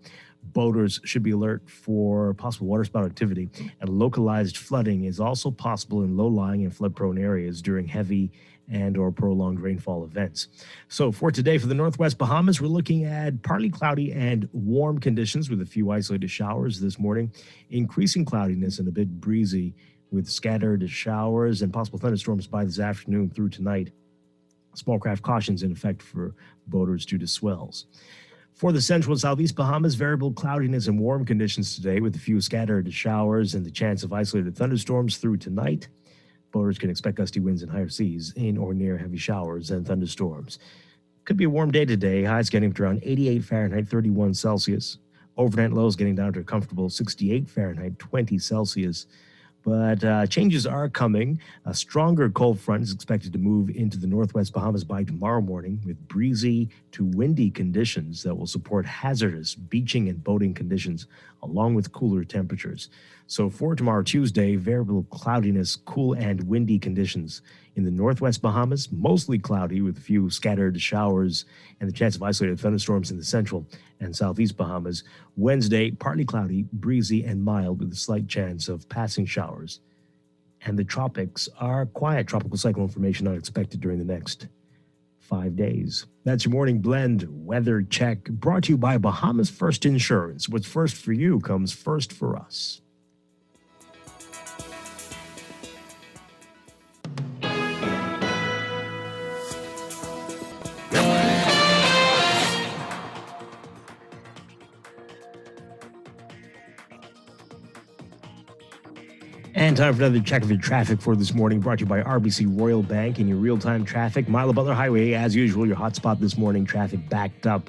Boaters should be alert for possible waterspout activity, and localized flooding is also possible in low-lying and flood-prone areas during heavy and or prolonged rainfall events. So for today, for the northwest Bahamas, we're looking at partly cloudy and warm conditions with a few isolated showers this morning, increasing cloudiness and a bit breezy with scattered showers and possible thunderstorms by this afternoon through tonight. Small craft cautions in effect for boaters due to swells. For the central and southeast Bahamas, variable cloudiness and warm conditions today with a few scattered showers and the chance of isolated thunderstorms through tonight. Boaters can expect gusty winds and higher seas in or near heavy showers and thunderstorms. Could be a warm day today. Highs getting to around 88 Fahrenheit, 31 Celsius. Overnight lows getting down to a comfortable 68 Fahrenheit, 20 Celsius. But changes are coming. A stronger cold front is expected to move into the northwest Bahamas by tomorrow morning with breezy to windy conditions that will support hazardous beaching and boating conditions along with cooler temperatures. So for tomorrow, Tuesday, variable cloudiness, cool and windy conditions in the northwest Bahamas, mostly cloudy with a few scattered showers and the chance of isolated thunderstorms in the central and southeast Bahamas. Wednesday, partly cloudy, breezy and mild with a slight chance of passing showers. And the tropics are quiet. Tropical cyclone formation not expected during the next 5 days. That's your morning blend weather check brought to you by Bahamas First Insurance. What's first for you comes first for us. And time for another check of your traffic for this morning, brought to you by RBC Royal Bank and your real-time traffic. Milo Butler Highway, as usual, your hotspot this morning. Traffic backed up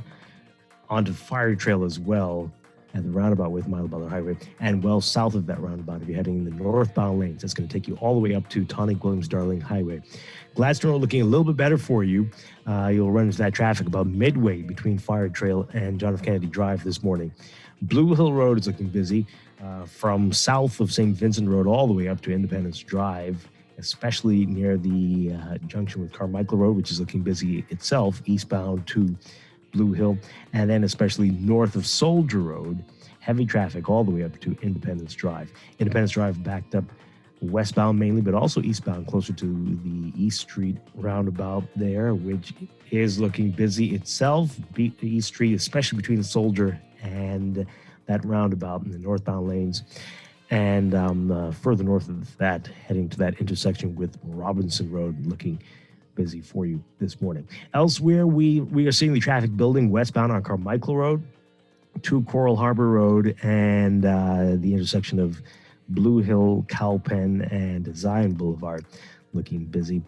onto Fire Trail as well at the roundabout with Milo Butler Highway, and well south of that roundabout if you're heading in the northbound lanes. That's going to take you all the way up to Tonic Williams-Darling Highway. Gladstone Road looking a little bit better for you. You'll run into that traffic about midway between Fire Trail and John F. Kennedy Drive this morning. Blue Hill Road is looking busy from south of St. Vincent Road all the way up to Independence Drive, especially near the junction with Carmichael Road, which is looking busy itself, eastbound to Blue Hill, and then especially north of Soldier Road, heavy traffic all the way up to Independence Drive. Independence Drive backed up westbound mainly, but also eastbound closer to the East Street roundabout there, which is looking busy itself. East Street, especially between Soldier and that roundabout in the northbound lanes. And further north of that, heading to that intersection with Robinson Road, looking busy for you this morning. Elsewhere, we are seeing the traffic building westbound on Carmichael Road to Coral Harbor Road and the intersection of Blue Hill, Cowpen, and Zion Boulevard looking busy.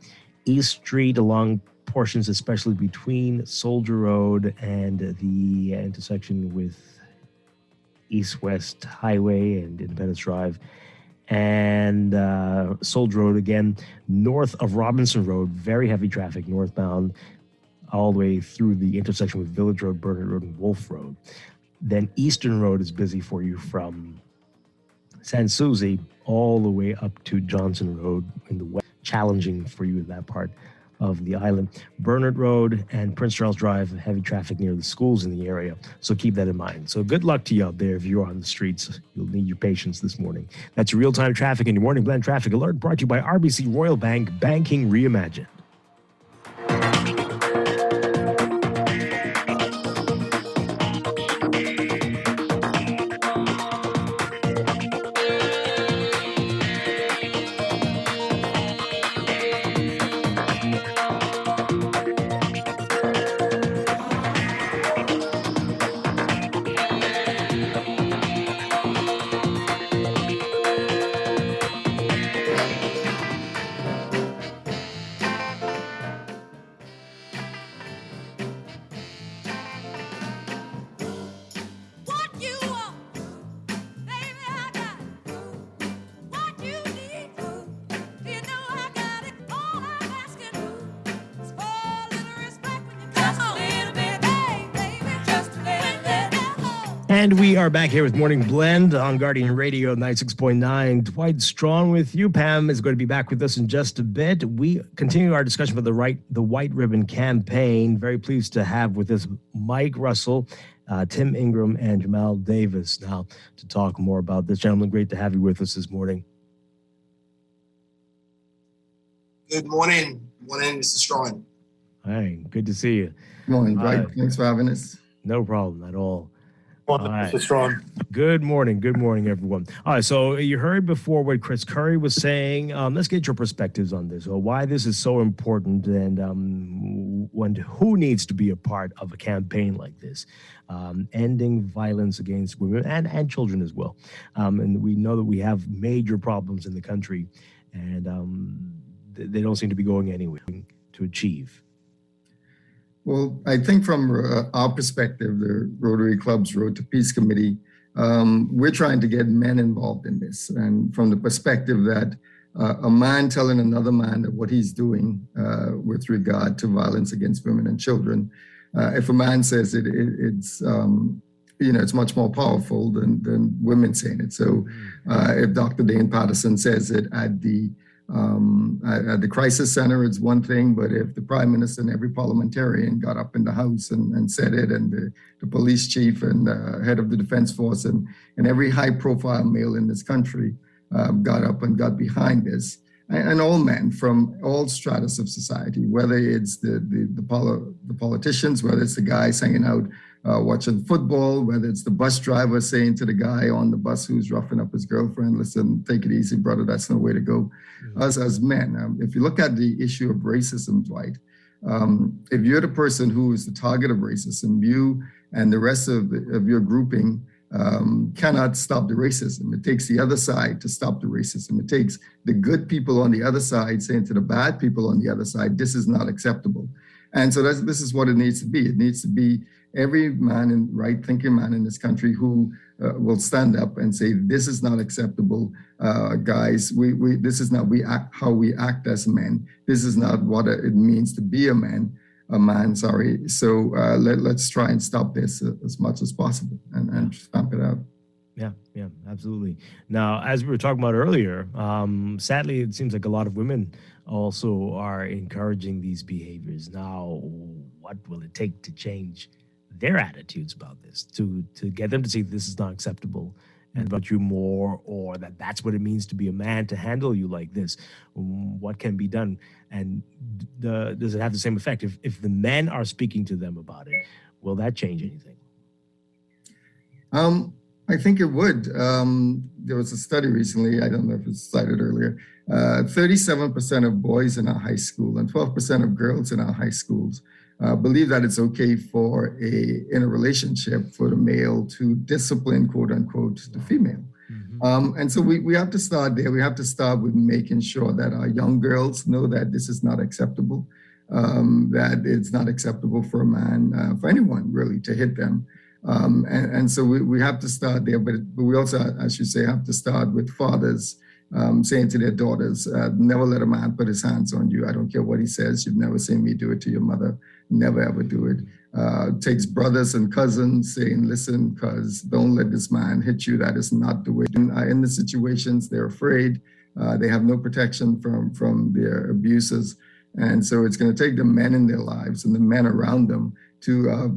East Street along portions, especially between Soldier Road and the intersection with East-West Highway and Independence Drive, and Soldier Road again, north of Robinson Road, very heavy traffic northbound all the way through the intersection with Village Road, Burnett Road, and Wolf Road. Then Eastern Road is busy for you from San Souci all the way up to Johnson Road in the west, challenging for you in that part of the island. Burnett Road and Prince Charles Drive, heavy traffic near the schools in the area. So keep that in mind. So good luck to you out there if you're on the streets. You'll need your patience this morning. That's your real-time traffic and your morning blend traffic alert brought to you by RBC Royal Bank, banking reimagined. And we are back here with Morning Blend on Guardian Radio 96.9. Dwight Strong with you. Pam is going to be back with us in just a bit. We continue our discussion for the White Ribbon Campaign. Very pleased to have with us Mike Russell, Tim Ingram, and Jamal Davis now to talk more about this. Gentlemen, great to have you with us this morning. Good morning. Morning, Mr. Strong. Hi, good to see you. Good morning, Dwight. Thanks for having us. No problem at all. Mr. Strong. Good morning, everyone. All right, so you heard before what Chris Curry was saying. Let's get your perspectives on this, or why this is so important, and who needs to be a part of a campaign like this, ending violence against women and children as well. And we know that we have major problems in the country, and they don't seem to be going anywhere to achieve. Well, I think from our perspective, the Rotary Club's Road to Peace Committee, we're trying to get men involved in this. And from the perspective that a man telling another man that what he's doing with regard to violence against women and children, if a man says it, it's much more powerful than women saying it. So if Dr. Dane Patterson says it at the crisis center, it's one thing, but if the prime minister and every parliamentarian got up in the House and said it, and the police chief and head of the defense force and every high profile male in this country got up and got behind this, and all men from all stratus of society, whether it's the politicians, whether it's the guys hanging out watching football, whether it's the bus driver saying to the guy on the bus who's roughing up his girlfriend, listen, take it easy, brother, that's no way to go. Us as men, if you look at the issue of racism, Dwight, if you're the person who is the target of racism, you and the rest of your grouping cannot stop the racism. It takes the other side to stop the racism. It takes the good people on the other side saying to the bad people on the other side, this is not acceptable. And so this is what it needs to be. It needs to be every man and right-thinking man in this country who will stand up and say, this is not acceptable, guys. This is not how we act as men. This is not what it means to be a man. So let's try and stop this as much as possible and stamp it out. Yeah, absolutely. Now, as we were talking about earlier, sadly, it seems like a lot of women also are encouraging these behaviors. Now, what will it take to change their attitudes about this, to get them to say this is not acceptable and about you more, or that's what it means to be a man, to handle you like this? What can be done? And does it have the same effect? If the men are speaking to them about it, will that change anything? I think it would. There was a study recently, I don't know if it was cited earlier, 37% of boys in our high school and 12% of girls in our high schools believe that it's okay in a relationship for the male to discipline, quote unquote, the female. And so we have to start there. We have to start with making sure that our young girls know that this is not acceptable, that it's not acceptable for a man, for anyone really, to hit them. And so we have to start there, but we also, as you say, have to start with fathers saying to their daughters, never let a man put his hands on you. I don't care what he says. You've never seen me do it to your mother. Never, ever do it. Takes brothers and cousins saying, listen, because don't let this man hit you. That is not the way. In the situations, they're afraid. They have no protection from their abusers. And so it's going to take the men in their lives and the men around them to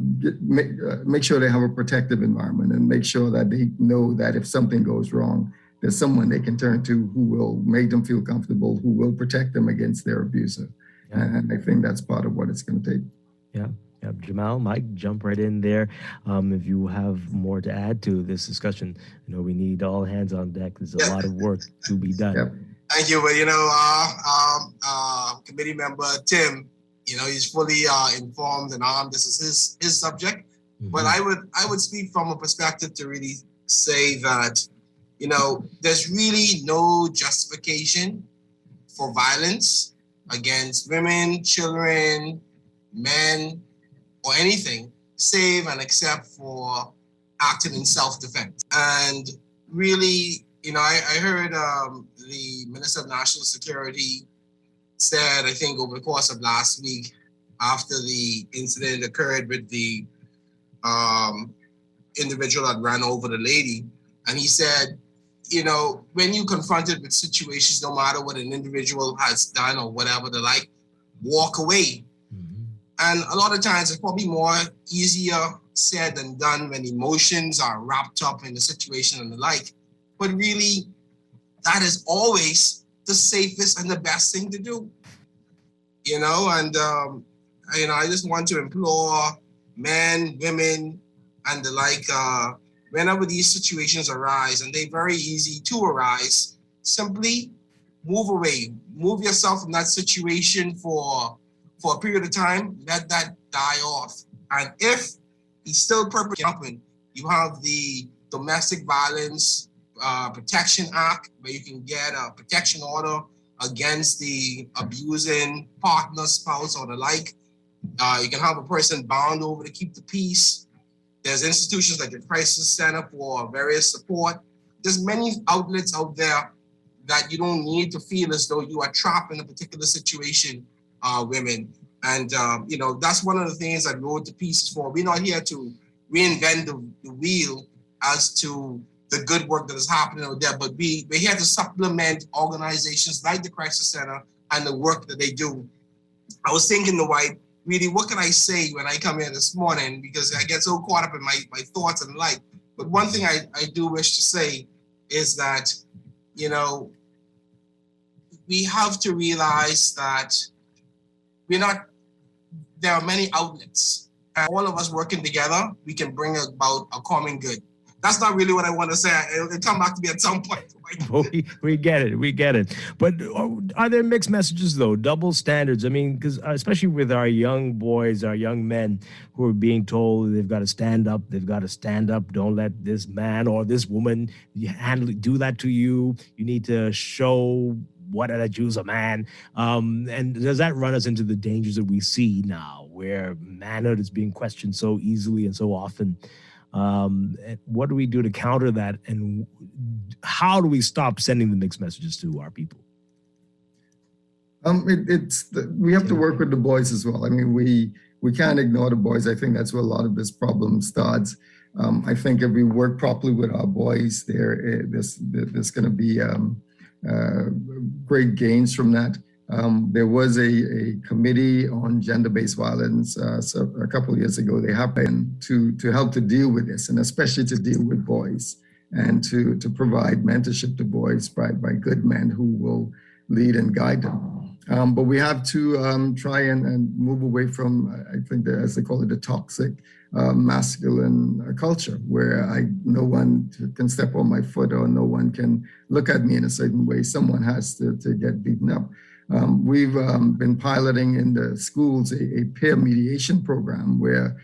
make sure they have a protective environment and make sure that they know that if something goes wrong, there's someone they can turn to who will make them feel comfortable, who will protect them against their abuser. Yeah. And I think that's part of what it's going to take. Yeah. Jamal, Mike, jump right in there. If you have more to add to this discussion, we need all hands on deck. There's a lot of work to be done. Yep. Thank you. But, committee member Tim, he's fully informed and armed. This is his subject. Mm-hmm. But I would speak from a perspective to really say that, there's really no justification for violence against women, children, men, or anything, save and except for acting in self-defense. And really, I heard the Minister of National Security said, I think over the course of last week, after the incident occurred with the individual that ran over the lady, and he said, when you confronted with situations, no matter what an individual has done or whatever the like, walk away. Mm-hmm. And a lot of times it's probably more easier said than done when emotions are wrapped up in the situation and the like. But really, that is always the safest and the best thing to do. I just want to implore men, women, and the like, whenever these situations arise, and they're very easy to arise, simply move away. Move yourself from that situation for a period of time, let that die off. And if it's still perpetrating happen, you have the Domestic Violence Protection Act, where you can get a protection order against the abusing partner, spouse, or the like. You can have a person bound over to keep the peace. There's institutions like the Crisis Center for various support. There's many outlets out there that you don't need to feel as though you are trapped in a particular situation, women. And, that's one of the things that Road to Peace is for. We're not here to reinvent the wheel as to the good work that is happening out there, but we're here to supplement organizations like the Crisis Center and the work that they do. I was thinking, Dwight, really, what can I say when I come here this morning? Because I get so caught up in my thoughts and life. But one thing I do wish to say is that, we have to realize that there are many outlets. And all of us working together, we can bring about a common good. that's not really what I want to say. It'll come back to me at some point. we get it. But are there mixed messages, though? Double standards? I mean, because especially with our young boys, our young men who are being told they've got to stand up, don't let this man or this woman do that to you. You need to show that you's a man. And does that run us into the dangers that we see now, where manhood is being questioned so easily and so often? What do we do to counter that, and how do we stop sending the mixed messages to our people? We have to work with the boys as well. I mean, we can't ignore the boys. I think that's where a lot of this problem starts. I think if we work properly with our boys, there's going to be great gains from that. There was a committee on gender-based violence a couple of years ago. They happened to help to deal with this, and especially to deal with boys, and to provide mentorship to boys by good men who will lead and guide them. But we have to try and move away from, I think, as they call it, the toxic masculine culture, where no one can step on my foot or no one can look at me in a certain way. Someone has to get beaten up. We've been piloting in the schools a peer mediation program where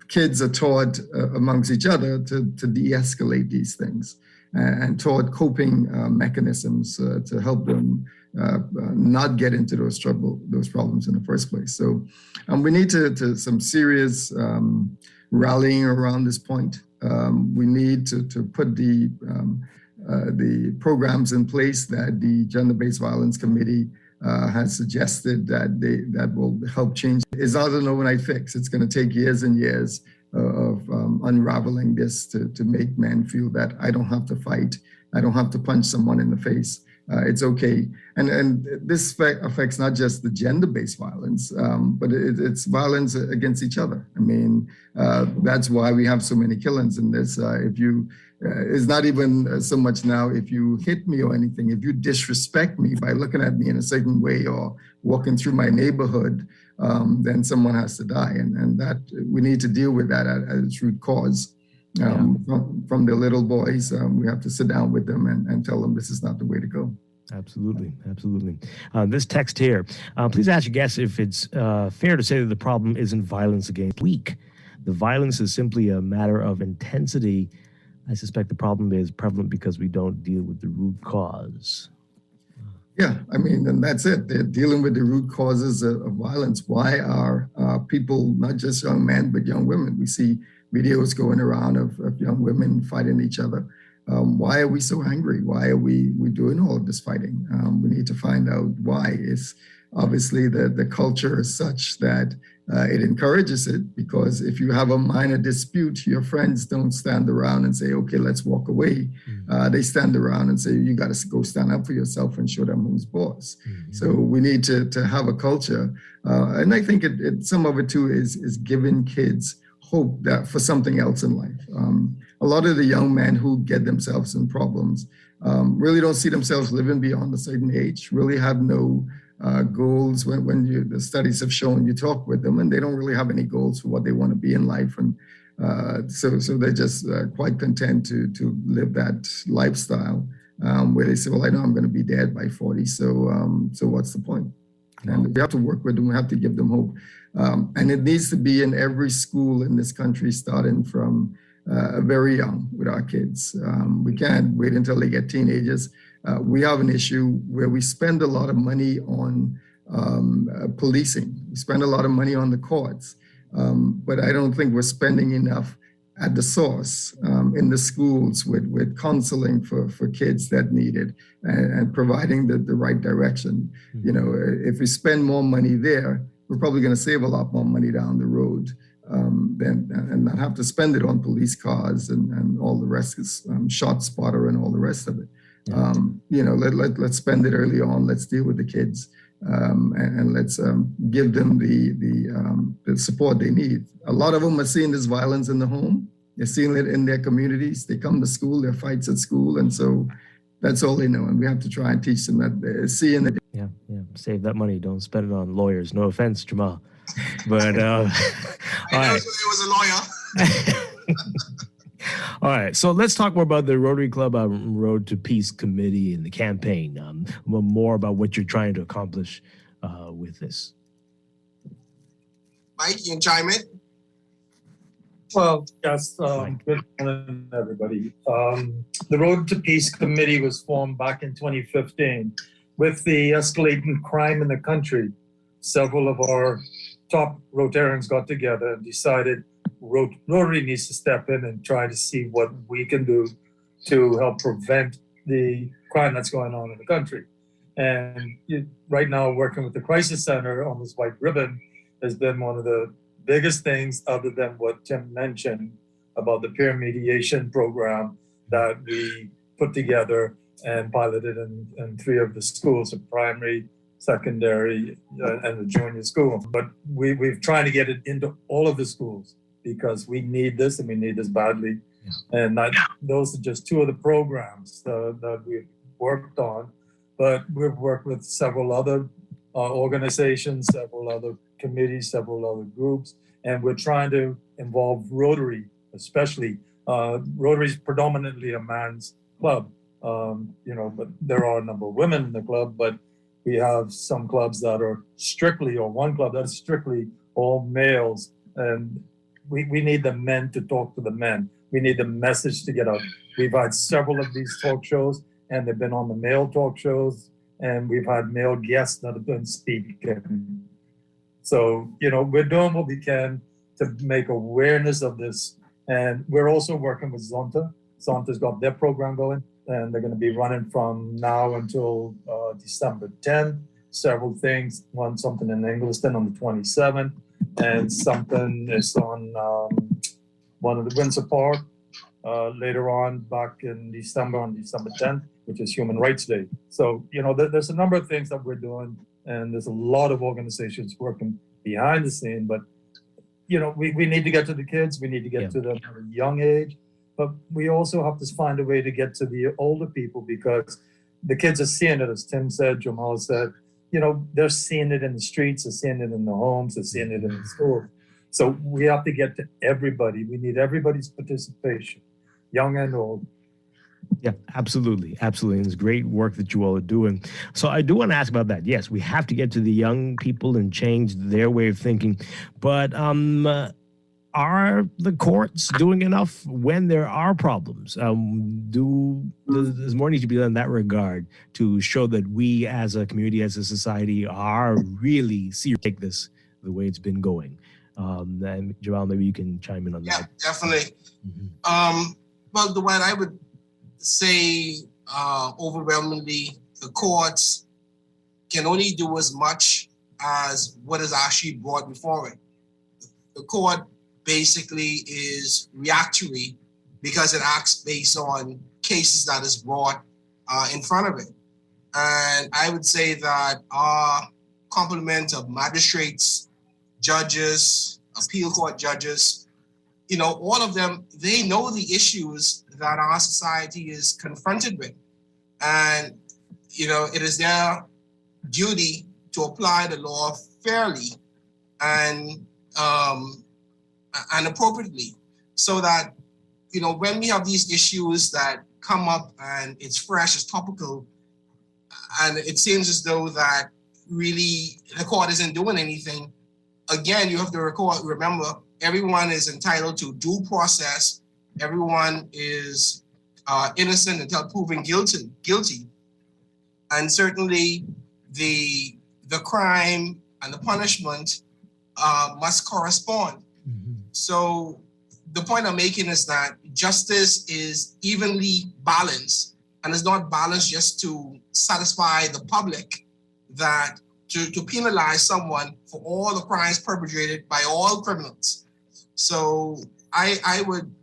kids are taught amongst each other to de-escalate these things and taught coping mechanisms to help them not get into those problems in the first place. So we need to some serious rallying around this point. We need to put the programs in place that the Gender-Based Violence Committee has suggested that will help change. It's not an overnight fix. It's going to take years and years of unraveling this to make men feel that I don't have to fight. I don't have to punch someone in the face. It's okay. And this affects not just the gender-based violence, but it's violence against each other. I mean, that's why we have so many killings in this. It's not even so much now if you hit me or anything. If you disrespect me by looking at me in a certain way or walking through my neighborhood, then someone has to die. And that we need to deal with that at its root cause. From the little boys, we have to sit down with them and tell them this is not the way to go. Absolutely. This text here, please ask your guests if it's fair to say that the problem isn't violence against weak. The violence is simply a matter of intensity. I suspect the problem is prevalent because we don't deal with the root cause. Yeah, I mean, and that's it. They're dealing with the root causes of violence. Why are people, not just young men, but young women? We see videos going around of young women fighting each other. Why are we so angry? Why are we doing all of this fighting? We need to find out why. It's obviously the culture is such that it encourages it, because if you have a minor dispute, your friends don't stand around and say, okay, let's walk away. They stand around and say, you got to go stand up for yourself and show them who's boss. So we need to have a culture. And I think some of it too is giving kids hope that for something else in life. A lot of the young men who get themselves in problems really don't see themselves living beyond a certain age, really have no goals. When the studies have shown, you talk with them and they don't really have any goals for what they want to be in life. And so they're just quite content to live that lifestyle where they say, well, I know I'm going to be dead by 40. So what's the point? And we have to work with them. We have to give them hope. And it needs to be in every school in this country, starting from very young with our kids. We can't wait until they get teenagers. We have an issue where we spend a lot of money on policing. We spend a lot of money on the courts. But I don't think we're spending enough at the source in the schools with counseling for kids that need it and providing the right direction. You know, if we spend more money there, we're probably going to save a lot more money down the road and not have to spend it on police cars and all the rest is shot spotter and all the rest of it. You know, let's spend it early on. Let's deal with the kids and let's give them the support they need. A lot of them are seeing this violence in the home. They're seeing it in their communities. They come to school, there are fights at school, and so that's all they know. And we have to try and teach them that they're seeing it. Yeah. Save that money. Don't spend it on lawyers. No offense, Jamal. But I know he was a lawyer. All right, so let's talk more about the Rotary Club Road to Peace Committee and the campaign. More about what you're trying to accomplish with this. Mike, you can chime in. Well, yes, good morning, everybody. The Road to Peace Committee was formed back in 2015. With the escalating crime in the country, several of our top Rotarians got together and decided Rotary needs to step in and try to see what we can do to help prevent the crime that's going on in the country. And right now, working with the Crisis Center on this white ribbon has been one of the biggest things, other than what Tim mentioned about the peer mediation program that we put together and piloted in 3 of the schools, the primary, secondary, and the junior school. But we've tried to get it into all of the schools because we need this and we need this badly. Yeah. And those are just 2 of the programs that we've worked on. But we've worked with several other organizations, several other committees, several other groups, and we're trying to involve Rotary, especially. Rotary is predominantly a man's club, but there are a number of women in the club, but we have some clubs that are strictly, or one club that's strictly all males, and we need the men to talk to the men. We need the message to get out. We've had several of these talk shows, and they've been on the male talk shows, and we've had male guests that have been speaking. So, we're doing what we can to make awareness of this. And we're also working with Zonta. Zonta's got their program going, and they're going to be running from now until December 10th. Several things, something in Ingliston on the 27th, and something is on one of the Windsor Park later on back in December, on December 10th, which is Human Rights Day. So, there's a number of things that we're doing, and there's a lot of organizations working behind the scene, but we need to get to the kids. We need to get to them at a young age, but we also have to find a way to get to the older people, because the kids are seeing it, as Tim said, Jamal said, they're seeing it in the streets, they're seeing it in the homes, they're seeing it in the schools. So we have to get to everybody. We need everybody's participation, young and old. Yeah, absolutely. Absolutely. And it's great work that you all are doing. So I do want to ask about that. Yes, we have to get to the young people and change their way of thinking. But are the courts doing enough when there are problems? There's more need to be done in that regard to show that we as a community, as a society, are really take this the way it's been going. And Jamal, maybe you can chime in on that. Yeah, definitely. Mm-hmm. Well, Dwight, I would say overwhelmingly the courts can only do as much as what is actually brought before it. The court basically is reactory because it acts based on cases that is brought in front of it. And I would say that our complement of magistrates, judges, appeal court judges, all of them, they know the issues that our society is confronted with. And, it is their duty to apply the law fairly and appropriately, so that, when we have these issues that come up and it's fresh, it's topical, and it seems as though that really the court isn't doing anything, again, you have to remember, everyone is entitled to due process. Everyone is innocent until proven guilty. And certainly the crime and the punishment must correspond. Mm-hmm. So the point I'm making is that justice is evenly balanced, and it's not balanced just to satisfy the public, that to penalize someone for all the crimes perpetrated by all criminals. So I would,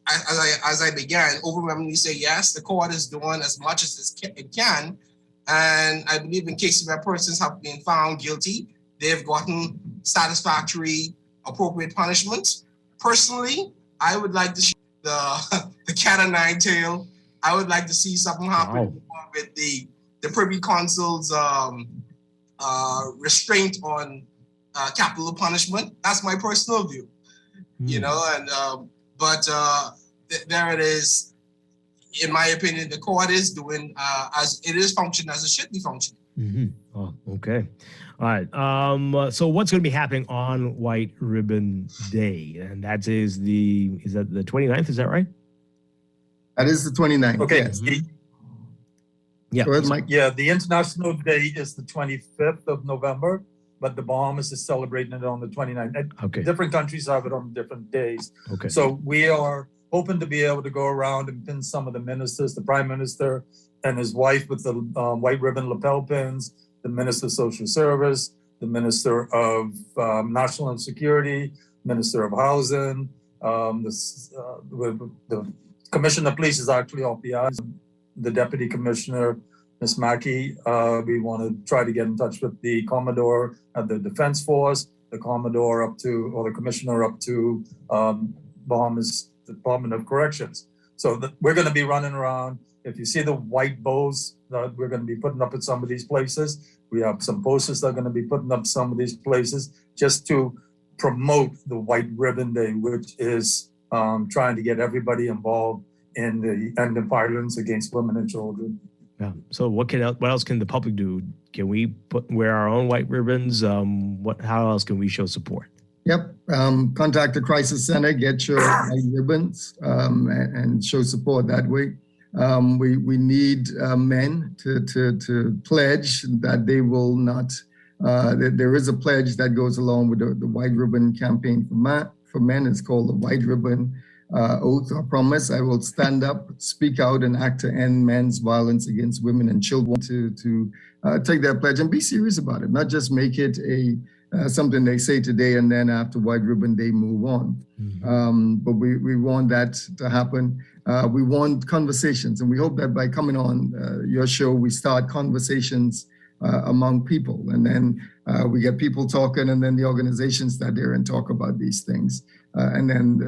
as I began, overwhelmingly say yes, the court is doing as much as it can. And I believe in cases where persons have been found guilty, they've gotten satisfactory, appropriate punishments. Personally, I would like to see the cat o' nine tail. I would like to see something happen with the Privy Council's restraint on capital punishment. That's my personal view. But there it is. In my opinion, the court is doing as it is functioning as it should be functioning. Mm-hmm. Oh, okay. All right. So what's going to be happening on White Ribbon Day? And that is the 29th? Is that right? That is the 29th. Okay. Yes. Yeah. Go ahead, Mike. Yeah, the International Day is the 25th of November, but the Bahamas is celebrating it on the 29th. Okay. Different countries have it on different days. Okay. So we are hoping to be able to go around and pin some of the ministers, the Prime Minister and his wife with the white ribbon lapel pins, the Minister of Social Service, the Minister of National Security, Minister of Housing, the Commissioner of Police is actually off the eyes. The Deputy Commissioner, Ms. Mackey, we want to try to get in touch with the Commodore of the Defense Force, the Commodore or the Commissioner up to Bahamas Department of Corrections. So we're going to be running around. If you see the white bows that we're going to be putting up at some of these places, we have some posters that are going to be putting up some of these places just to promote the White Ribbon Day, which is trying to get everybody involved in the end of violence against women and children. Yeah. So what else can the public do? Can we wear our own white ribbons? How else can we show support? Yep. Contact the Crisis Center, get your white ribbons, and show support that way. We need men to pledge that they will not. There is a pledge that goes along with the White Ribbon Campaign for men. It's called the White Ribbon Oath or Promise. I will stand up, speak out, and act to end men's violence against women and children. To take that pledge and be serious about it, not just make it something they say today and then after White Ribbon Day move on. Mm-hmm. But we want that to happen. We want conversations, and we hope that by coming on your show, we start conversations among people, and then we get people talking, and then the organizations that they're in talk about these things, and then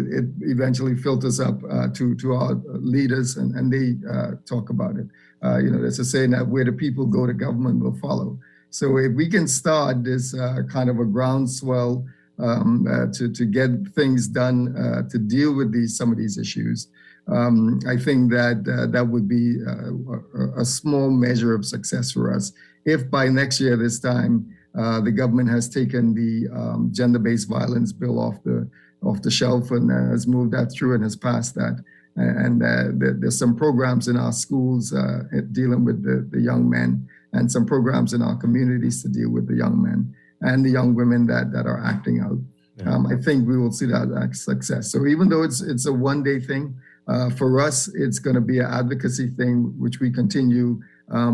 it eventually filters up to our leaders, and they talk about it. There's a saying that where the people go, the government will follow. So if we can start this kind of a groundswell to get things done to deal with some of these issues, I think that would be a small measure of success for us. If by next year this time the government has taken the gender-based violence bill off the shelf and has moved that through and has passed that, and there's some programs in our schools dealing with the young men, and some programs in our communities to deal with the young men and the young women that are acting out. Yeah. I think we will see that success. So even though it's a one-day thing, for us, it's going to be an advocacy thing, which we continue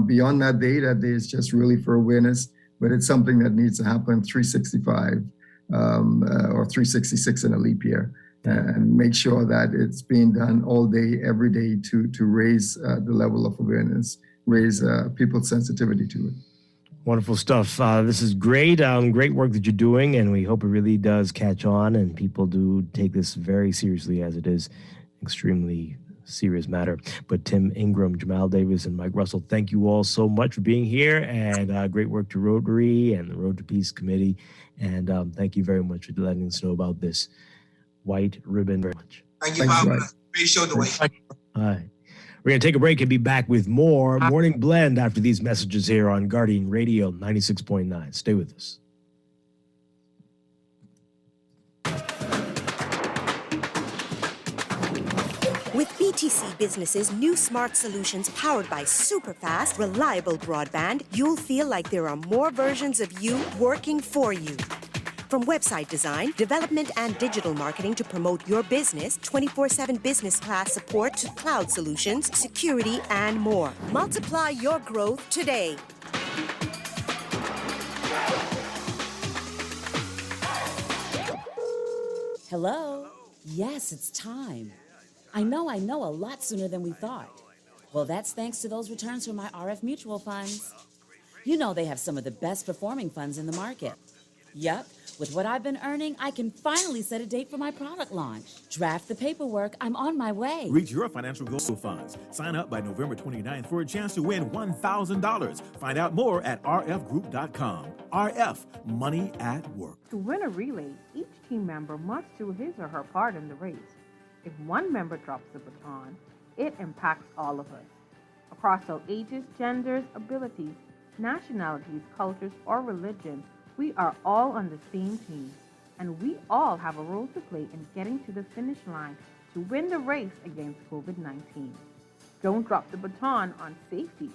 beyond that day. That day is just really for awareness, but it's something that needs to happen 365 or 366 in a leap year, and make sure that it's being done all day, every day to raise the level of awareness, raise people's sensitivity to it. Wonderful stuff. This is great. Great work that you're doing, and we hope it really does catch on and people do take this very seriously, as it is extremely serious matter. But Tim Ingram, Jamal Davis, and Mike Russell, thank you all so much for being here, and great work to Rotary and the Road to Peace Committee. And thank you very much for letting us know about this White Ribbon. Very much. Thank you, Bob. Great show, Dwight. All right. We're going to take a break and be back with more Morning Blend after these messages here on Guardian Radio 96.9. Stay with us. With BTC Business's new smart solutions powered by super fast, reliable broadband, you'll feel like there are more versions of you working for you. From website design, development, and digital marketing to promote your business, 24/7 business class support to cloud solutions, security, and more. Multiply your growth today. Hello? Yes, it's time. I know, a lot sooner than we thought. Well, that's thanks to those returns from my RF mutual funds. You know they have some of the best performing funds in the market. Yep, with what I've been earning, I can finally set a date for my product launch. Draft the paperwork, I'm on my way. Reach your financial goals with funds. Sign up by November 29th for a chance to win $1,000. Find out more at rfgroup.com. RF, money at work. To win a relay, each team member must do his or her part in the race. If one member drops the baton, it impacts all of us. Across all ages, genders, abilities, nationalities, cultures, or religions, we are all on the same team, and we all have a role to play in getting to the finish line to win the race against COVID-19. Don't drop the baton on safety.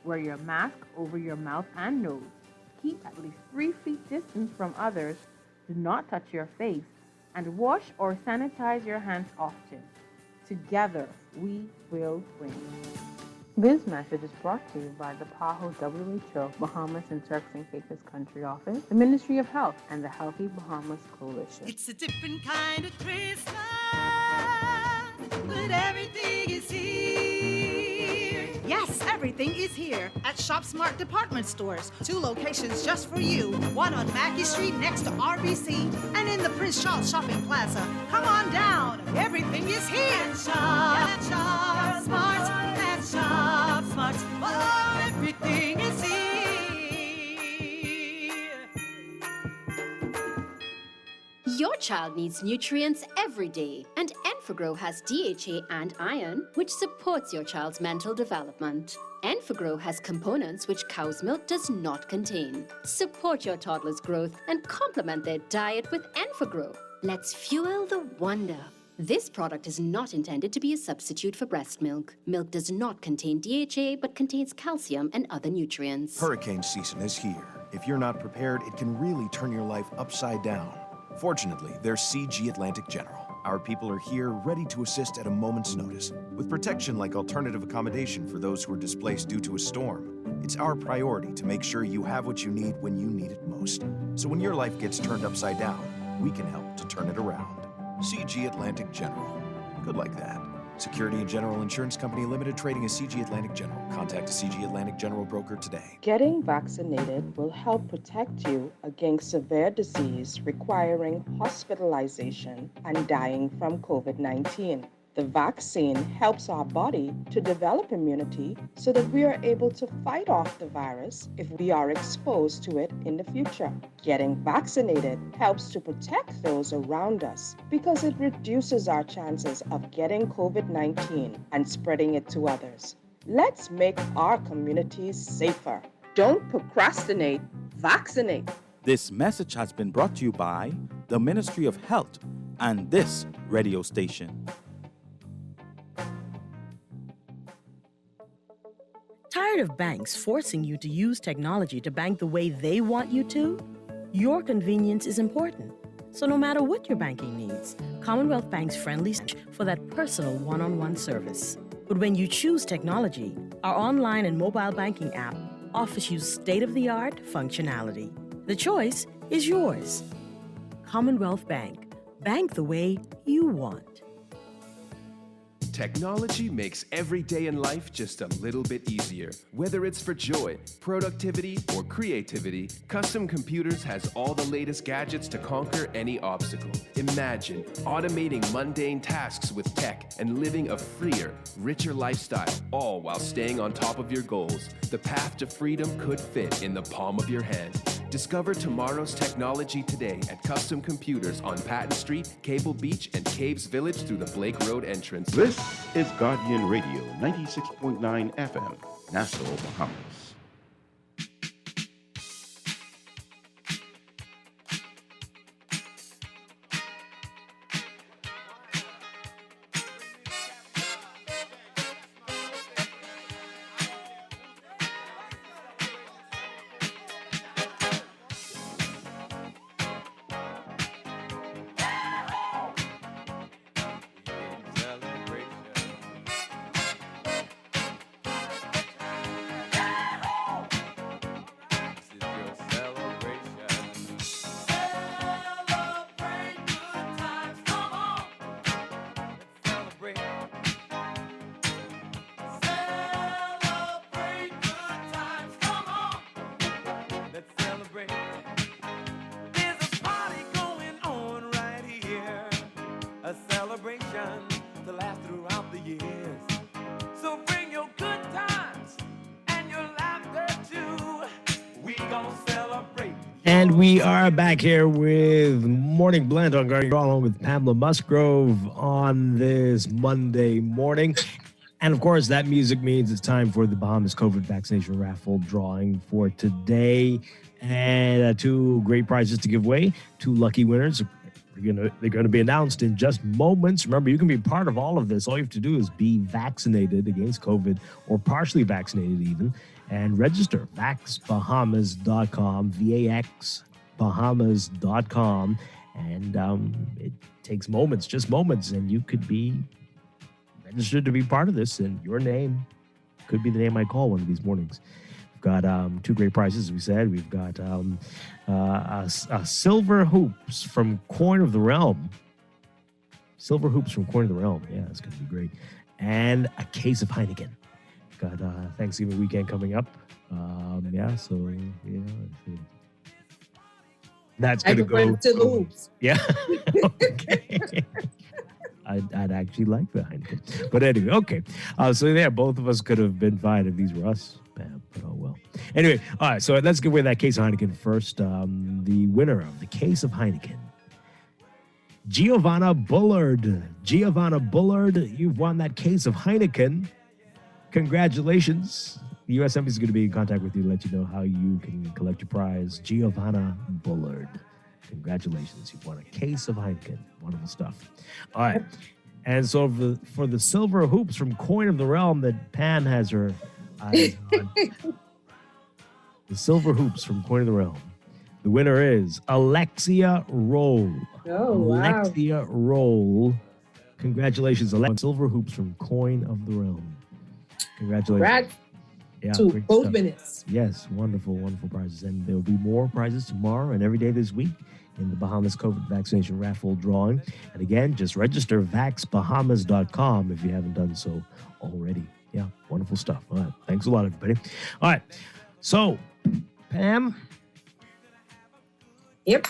Wear your mask over your mouth and nose. Keep at least 3 feet distance from others. Do not touch your face. And wash or sanitize your hands often. Together, we will win. This message is brought to you by the PAHO WHO Bahamas and Turks and Caicos Country Office, the Ministry of Health, and the Healthy Bahamas Coalition. It's a different kind of Christmas, but everything is here. Yes, everything is here at Shop Smart Department Stores. 2 locations just for you. One on Mackey Street next to RBC, and in the Prince Charles Shopping Plaza. Come on down. Everything is here. At Shop Smart. At Shop Smart. Oh, everything is here. Your child needs nutrients every day, and Enfagrow has DHA and iron, which supports your child's mental development. Enfagrow has components which cow's milk does not contain. Support your toddler's growth and complement their diet with Enfagrow. Let's fuel the wonder. This product is not intended to be a substitute for breast milk. Milk does not contain DHA, but contains calcium and other nutrients. Hurricane season is here. If you're not prepared, it can really turn your life upside down. Fortunately, there's CG Atlantic General. Our people are here, ready to assist at a moment's notice. With protection like alternative accommodation for those who are displaced due to a storm, it's our priority to make sure you have what you need when you need it most. So when your life gets turned upside down, we can help to turn it around. CG Atlantic General. Good like that. Security and General Insurance Company Limited, trading as CG Atlantic General. Contact a CG Atlantic General broker today. Getting vaccinated will help protect you against severe disease requiring hospitalization and dying from COVID-19. The vaccine helps our body to develop immunity so that we are able to fight off the virus if we are exposed to it in the future. Getting vaccinated helps to protect those around us because it reduces our chances of getting COVID-19 and spreading it to others. Let's make our communities safer. Don't procrastinate, vaccinate. This message has been brought to you by the Ministry of Health and this radio station. Tired of banks forcing you to use technology to bank the way they want you to? Your convenience is important. So no matter what your banking needs, Commonwealth Bank's friendly for that personal one-on-one service. But when you choose technology, our online and mobile banking app offers you state-of-the-art functionality. The choice is yours. Commonwealth Bank. Bank the way you want. Technology makes every day in life just a little bit easier. Whether it's for joy, productivity, or creativity, Custom Computers has all the latest gadgets to conquer any obstacle. Imagine automating mundane tasks with tech and living a freer, richer lifestyle, all while staying on top of your goals. The path to freedom could fit in the palm of your hand. Discover tomorrow's technology today at Custom Computers on Patton Street, Cable Beach, and Caves Village through the Blake Road entrance. This is Guardian Radio 96.9 FM, Nassau, Bahamas. And we are back here with Morning Blend on Garden along with Pamela Musgrove on this Monday morning. And of course, that music means it's time for the Bahamas COVID vaccination raffle drawing for today. And 2 great prizes to give away. 2 lucky winners. They're going to be announced in just moments. Remember, you can be part of all of this. All you have to do is be vaccinated against COVID or partially vaccinated even. And register, vaxbahamas.com, vaxbahamas.com. And it takes moments, just moments, and you could be registered to be part of this, and your name could be the name I call one of these mornings. We've got 2 great prizes, as we said. We've got a silver hoops from Coin of the Realm. Silver hoops from Coin of the Realm. Yeah, it's going to be great. And a case of Heineken. Got Thanksgiving weekend coming up. That's going to go to the hoops. Yeah. Okay. I'd actually like the Heineken. But anyway, okay. So yeah, both of us could have been fine if these were us. But oh well. Anyway, all right. So let's give away that case of Heineken first. The winner of the case of Heineken, Giovanna Bullard. Giovanna Bullard, you've won that case of Heineken. Congratulations. The U.S. Embassy is going to be in contact with you to let you know how you can collect your prize. Giovanna Bullard. Congratulations. You've won a case of Heineken. Wonderful stuff. All right. And so for the silver hoops from Coin of the Realm that Pam has her eyes on, the silver hoops from Coin of the Realm, the winner is Alexia Roll. Oh, wow. Alexia Roll. Congratulations, Alexia. Silver hoops from Coin of the Realm. Congratulations. To both winners. Yes, wonderful, wonderful prizes. And there will be more prizes tomorrow and every day this week in the Bahamas COVID vaccination raffle drawing. And again, just register vaxbahamas.com if you haven't done so already. Yeah, wonderful stuff. All right. Thanks a lot, everybody. All right. So, Pam. Yep.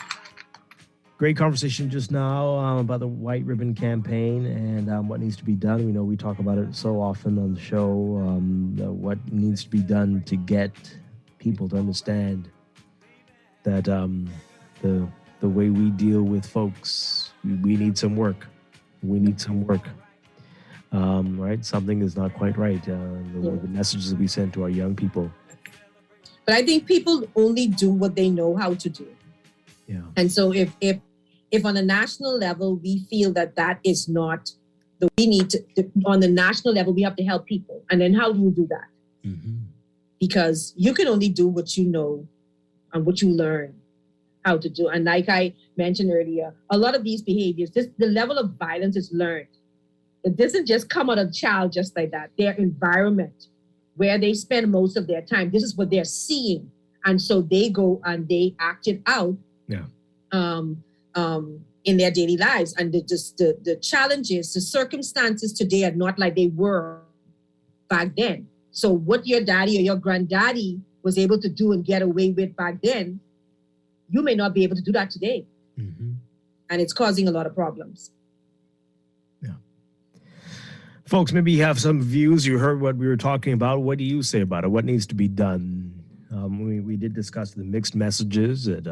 Great conversation just now about the White Ribbon Campaign and what needs to be done. We know we talk about it so often on the show, what needs to be done to get people to understand that the way we deal with folks, we need some work. We need some work, right? Something is not quite right. The messages that we send to our young people. But I think people only do what they know how to do. Yeah. And so if on a national level, we feel that is not we need to, on the national level, we have to help people. And then how do you do that? Mm-hmm. Because you can only do what you know and what you learn how to do. And like I mentioned earlier, a lot of these behaviors, the level of violence is learned. It doesn't just come out of a child just like that. Their environment, where they spend most of their time, this is what they're seeing. And so they go and they act it out. Yeah. In their daily lives. And the challenges, the circumstances today are not like they were back then. So what your daddy or your granddaddy was able to do and get away with back then, you may not be able to do that today. Mm-hmm. And it's causing a lot of problems. Yeah. Folks, maybe you have some views. You heard what we were talking about. What do you say about it? What needs to be done? We did discuss the mixed messages that,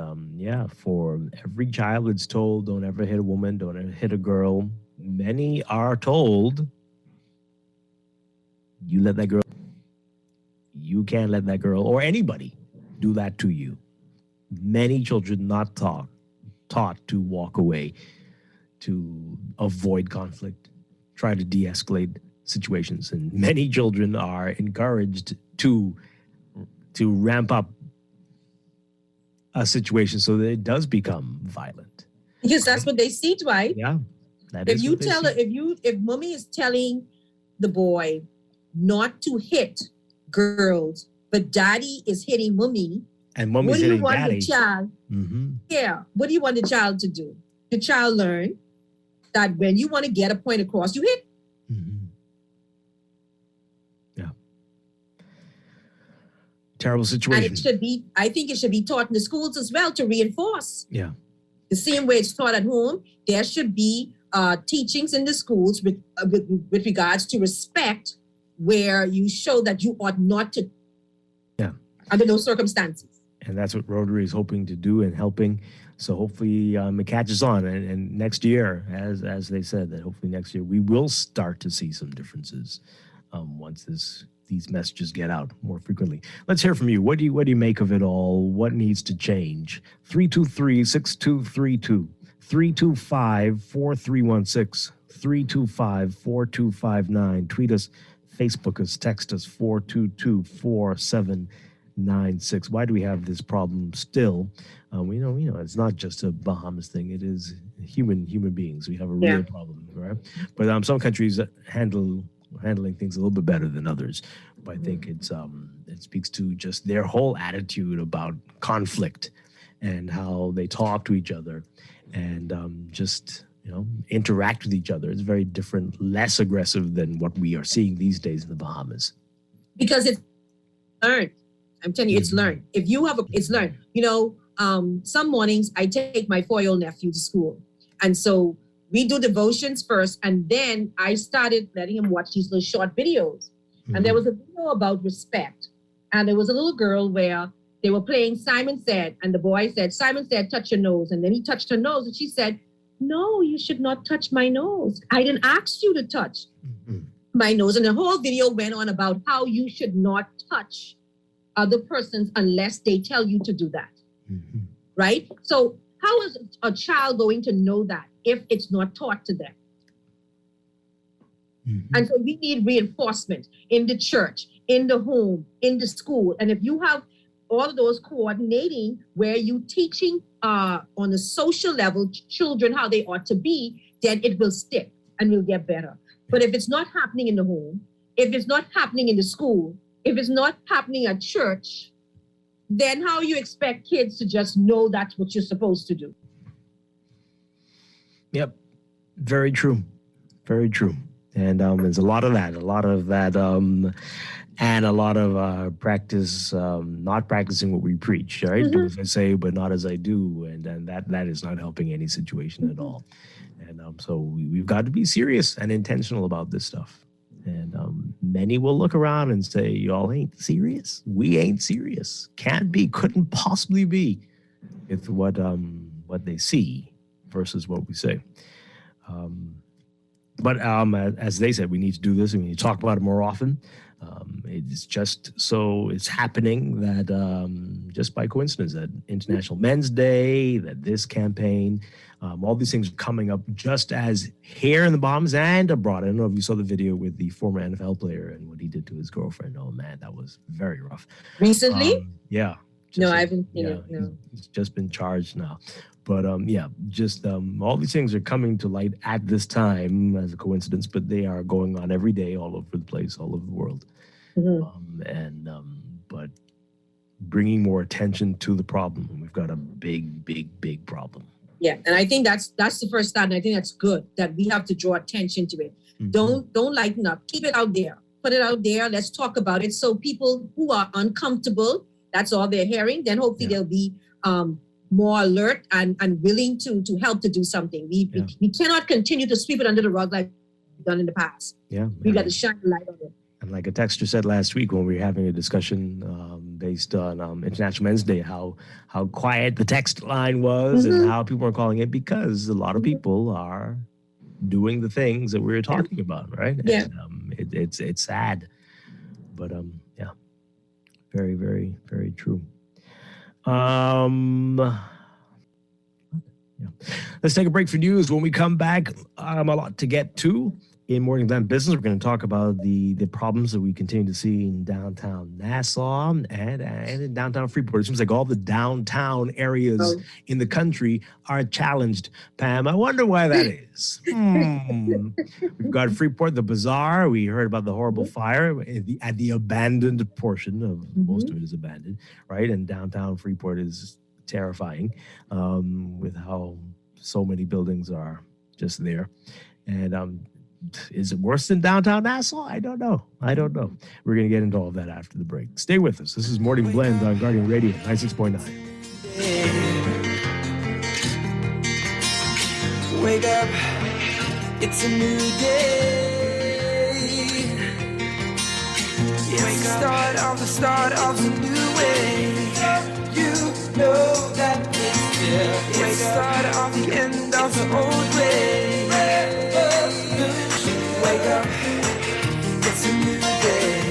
for every child it's told, don't ever hit a woman, don't ever hit a girl. Many are told, you let that girl, you can't let that girl or anybody do that to you. Many children not taught to walk away, to avoid conflict, try to de-escalate situations. And many children are encouraged to ramp up a situation so that it does become violent. Because that's what they see, Dwight. Yeah. If mommy is telling the boy not to hit girls, but daddy is hitting mommy, and mommy's hitting daddy. What do you want the child to do? The child learn that when you want to get a point across, you hit. Mm-hmm. Yeah. Terrible situation. And I think it should be taught in the schools as well to reinforce. Yeah. The same way it's taught at home, there should be teachings in the schools with regards to respect, where you show that you ought not to. Yeah. Under those circumstances. And that's what Rotary is hoping to do and helping. So hopefully it catches on. And next year, as they said, that hopefully next year we will start to see some differences once these messages get out more frequently. Let's hear from you. What do you make of it all? What needs to change? 323-6232, 325-4316, 325-4259. Tweet us, Facebook us, text us 422-4796. Why do we have this problem still? We know it's not just a Bahamas thing. It is human beings. We have a real problem, right? But some countries handling things a little bit better than others. But I think it speaks to just their whole attitude about conflict and how they talk to each other and interact with each other. It's very different, less aggressive than what we are seeing these days in the Bahamas. Because it's learned. I'm telling you, it's learned. If you have it's learned. Some mornings I take my 4-year-old nephew to school. And so we do devotions first, and then I started letting him watch these little short videos. Mm-hmm. And there was a video about respect. And there was a little girl where they were playing Simon Said, and the boy said, Simon Said, touch your nose. And then he touched her nose, and she said, no, you should not touch my nose. I didn't ask you to touch my nose. And the whole video went on about how you should not touch other persons unless they tell you to do that. Mm-hmm. Right? So how is a child going to know that if it's not taught to them? Mm-hmm. And so we need reinforcement in the church, in the home, in the school. And if you have all of those coordinating where you teaching on a social level children how they ought to be, then it will stick and will get better. But if it's not happening in the home, if it's not happening in the school, if it's not happening at church, then how you expect kids to just know that's what you're supposed to do? Yep. Very true. Very true. And there's a lot of that, and a lot of practice, not practicing what we preach, right? Mm-hmm. Do as I say, but not as I do. And that is not helping any situation at all. And so we've got to be serious and intentional about this stuff. And many will look around and say, y'all ain't serious. We ain't serious. Can't be, couldn't possibly be with what they see versus what we say. But as they said, we need to do this and we need to talk about it more often. It's just so it's happening that just by coincidence that International Men's Day, that this campaign, all these things are coming up just as here in the Bahamas and abroad. I don't know if you saw the video with the former NFL player and what he did to his girlfriend. Oh, man, that was very rough. Recently? Yeah. No, I haven't seen it. No. He's just been charged now. But all these things are coming to light at this time as a coincidence, but they are going on every day all over the place, all over the world. Mm-hmm. But bringing more attention to the problem. We've got a big, big, big problem. Yeah, and I think that's the first start, and I think that's good that we have to draw attention to it. Mm-hmm. Don't lighten up. Keep it out there. Put it out there. Let's talk about it. So people who are uncomfortable, that's all they're hearing, then hopefully they'll be more alert and willing to help to do something. We cannot continue to sweep it under the rug like we've done in the past. Yeah, we got to shine the light on it. And like a texter said last week when we were having a discussion based on International Men's Day, how quiet the text line was and how people are calling it because a lot of people are doing the things that we were talking about, right? Yeah. And, it's sad, but very, very, very true. Let's take a break for news. When we come back, a lot to get to. In Morning Glen Business, we're going to talk about the problems that we continue to see in downtown Nassau and in downtown Freeport. It seems like all the downtown areas in the country are challenged. Pam, I wonder why that is. We've got Freeport, the bazaar. We heard about the horrible fire at the abandoned portion of most of it is abandoned, right? And downtown Freeport is terrifying with how so many buildings are just there. And is it worse than downtown Nassau? I don't know. We're going to get into all of that after the break. Stay with us. This is Morning Blend on Guardian Radio 96.9. Wake up, it's a new day. It's the start of a new way. You know that this year it's start off the end of the old way. Wake up, it's a new day.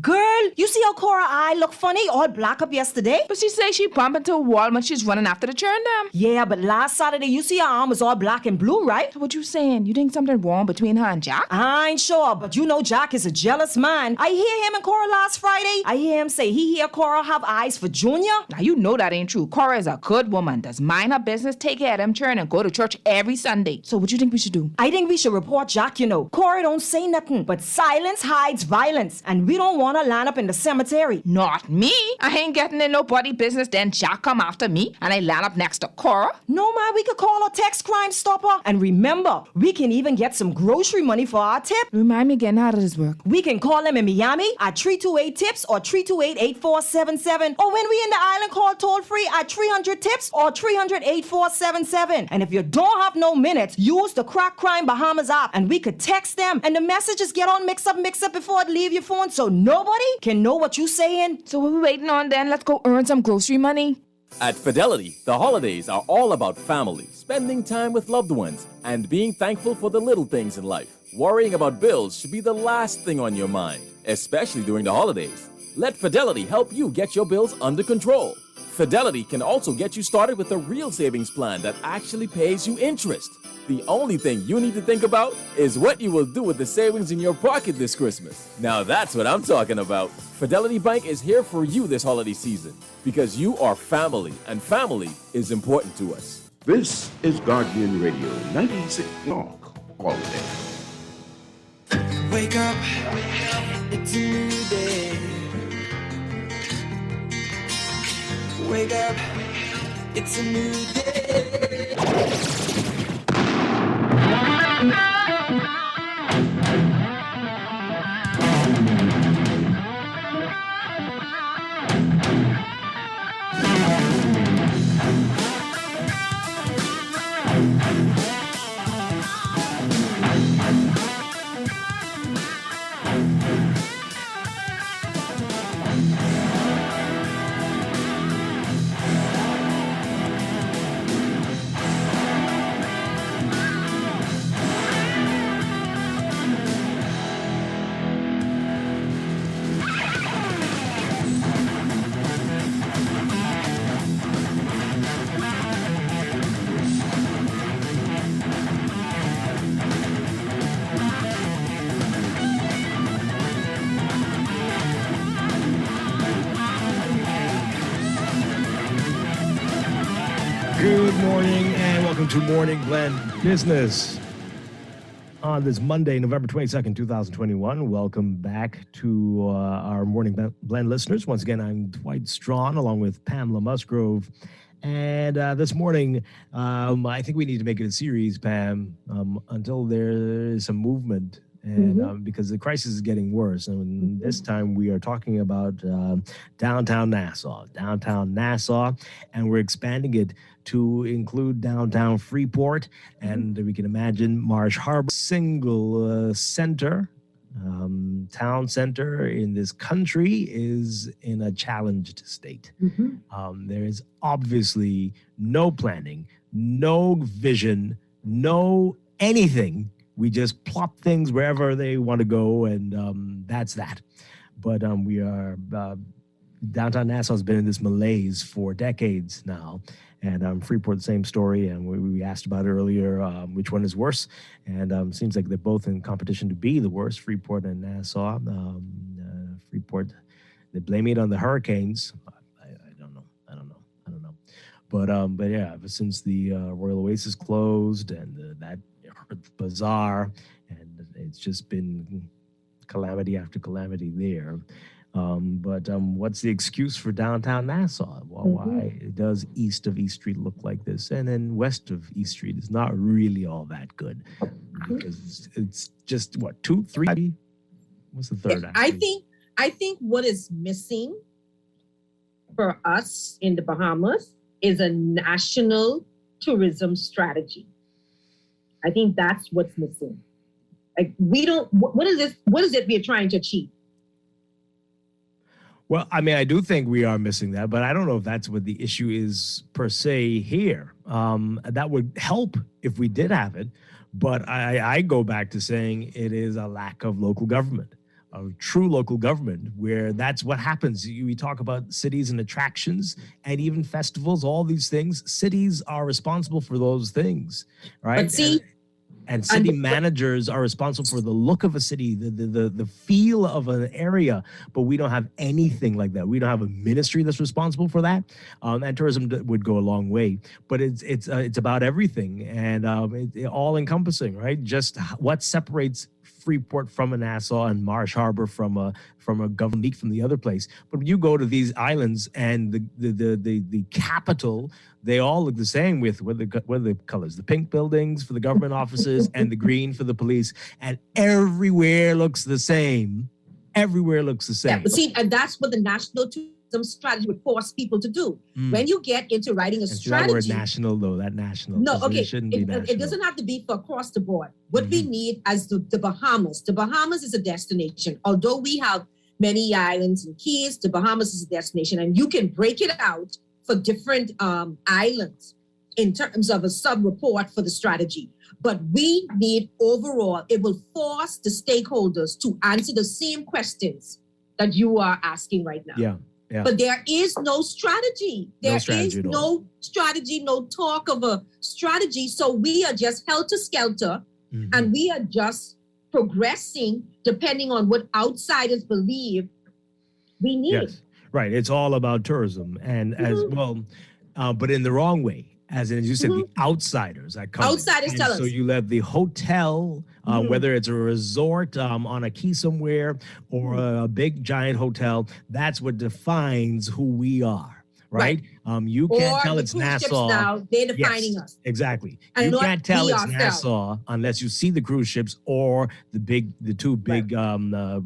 Girl, you see how Cora eye look funny, all black up yesterday? But she say she bump into a wall when she's running after the churn dam. Yeah, but last Saturday, you see her arm was all black and blue, right? What you saying? You think something wrong between her and Jack? I ain't sure, but you know Jack is a jealous man. I hear him and Cora last Friday. I hear him say he hear Cora have eyes for Junior. Now you know that ain't true. Cora is a good woman, does mind her business, take care of them churn, and go to church every Sunday. So what you think we should do? I think we should report Jack, you know. Cora don't say nothing, but silence hides violence, and we don't want to line up in the cemetery. Not me. I ain't getting in nobody business, then Jack come after me, and I land up next to Cora. No, man, we could call a text Crime Stopper. And remember, we can even get some grocery money for our tip. Remind me again, how does this work? We can call them in Miami at 328-TIPS or 328-8477. Or when we in the island, call toll-free at 300-TIPS or 300-8477. And if you don't have no minutes, use the Crack Crime Bahamas app, and we could text them, and the messages get on mix up before it leave your phone, so nobody can know what you saying. So what we waiting on then? Let's go earn some grocery money. At Fidelity, the holidays are all about family, spending time with loved ones, and being thankful for the little things in life. Worrying about bills should be the last thing on your mind, especially during the holidays. Let Fidelity help you get your bills under control. Fidelity can also get you started with a real savings plan that actually pays you interest. The only thing you need to think about is what you will do with the savings in your pocket this Christmas. Now that's what I'm talking about. Fidelity Bank is here for you this holiday season because you are family, and family is important to us. This is Guardian Radio 96 Talk all day. Wake up, it's a new day. Wake up, it's a new day. Good morning and welcome to Morning Blend Business. On this Monday, November 22nd, 2021, welcome back to our Morning Blend listeners. Once again, I'm Dwight Strachan along with Pamela Musgrove. And this morning, I think we need to make it a series, Pam, until there is some movement. And because the crisis is getting worse. And this time we are talking about downtown Nassau, and we're expanding it to include downtown Freeport. And we can imagine Marsh Harbor, single center, town center in this country is in a challenged state. There is obviously no planning, no vision, no anything. We just plop things wherever they want to go, and that's that. But we are, downtown Nassau has been in this malaise for decades now. And Freeport, the same story. And we asked about it earlier, which one is worse. And seems like they're both in competition to be the worst, Freeport and Nassau. Freeport, they blame it on the hurricanes. I don't know. But yeah, ever since the Royal Oasis closed and that bazaar, and it's just been calamity after calamity there. But what's the excuse for downtown Nassau? Well, why does east of East Street look like this? And then west of East Street is not really all that good because it's just what, 2, 3? What's the third? I think what is missing for us in the Bahamas is a national tourism strategy. I think that's what's missing. Like, we don't, what is this? What is it we're trying to achieve? Well, I mean, I do think we are missing that, but I don't know if that's what the issue is per se here. That would help if we did have it, but I go back to saying it is a lack of local government, of true local government, where that's what happens. We talk about cities and attractions and even festivals, all these things. Cities are responsible for those things, right? But see, and city managers are responsible for the look of a city, the feel of an area, but we don't have anything like that. We don't have a ministry that's responsible for that, and tourism would go a long way. But it's about everything and it all encompassing, right? Just what separates Freeport from a Nassau and Marsh Harbor from a Government from the other place. But when you go to these islands and the capital, they all look the same with what are the colors? The pink buildings for the government offices and the green for the police, and everywhere looks the same. Everywhere looks the same. Yeah, but see, and that's what the national tourism strategy would force people to do. When you get into writing a strategy, that word national though, that national. No, okay, it shouldn't be national. It doesn't have to be for across the board. What we need as the Bahamas. The Bahamas is a destination. Although we have many islands and keys, the Bahamas is a destination, and you can break it out for different islands in terms of a sub-report for the strategy. But we need overall, it will force the stakeholders to answer the same questions that you are asking right now. Yeah. But there is no strategy. There is no strategy, no talk of a strategy. So we are just helter-skelter, and we are just progressing depending on what outsiders believe we need. Yes, right. It's all about tourism, and as well, but in the wrong way. As you said, the outsiders that come. Outsiders tell us. So you let the hotel, whether it's a resort on a key somewhere or a big giant hotel, that's what defines who we are. Right? You can't tell it's Nassau. Now, they're defining us. Exactly. And you can't tell it's ourselves. Nassau unless you see the cruise ships or the two big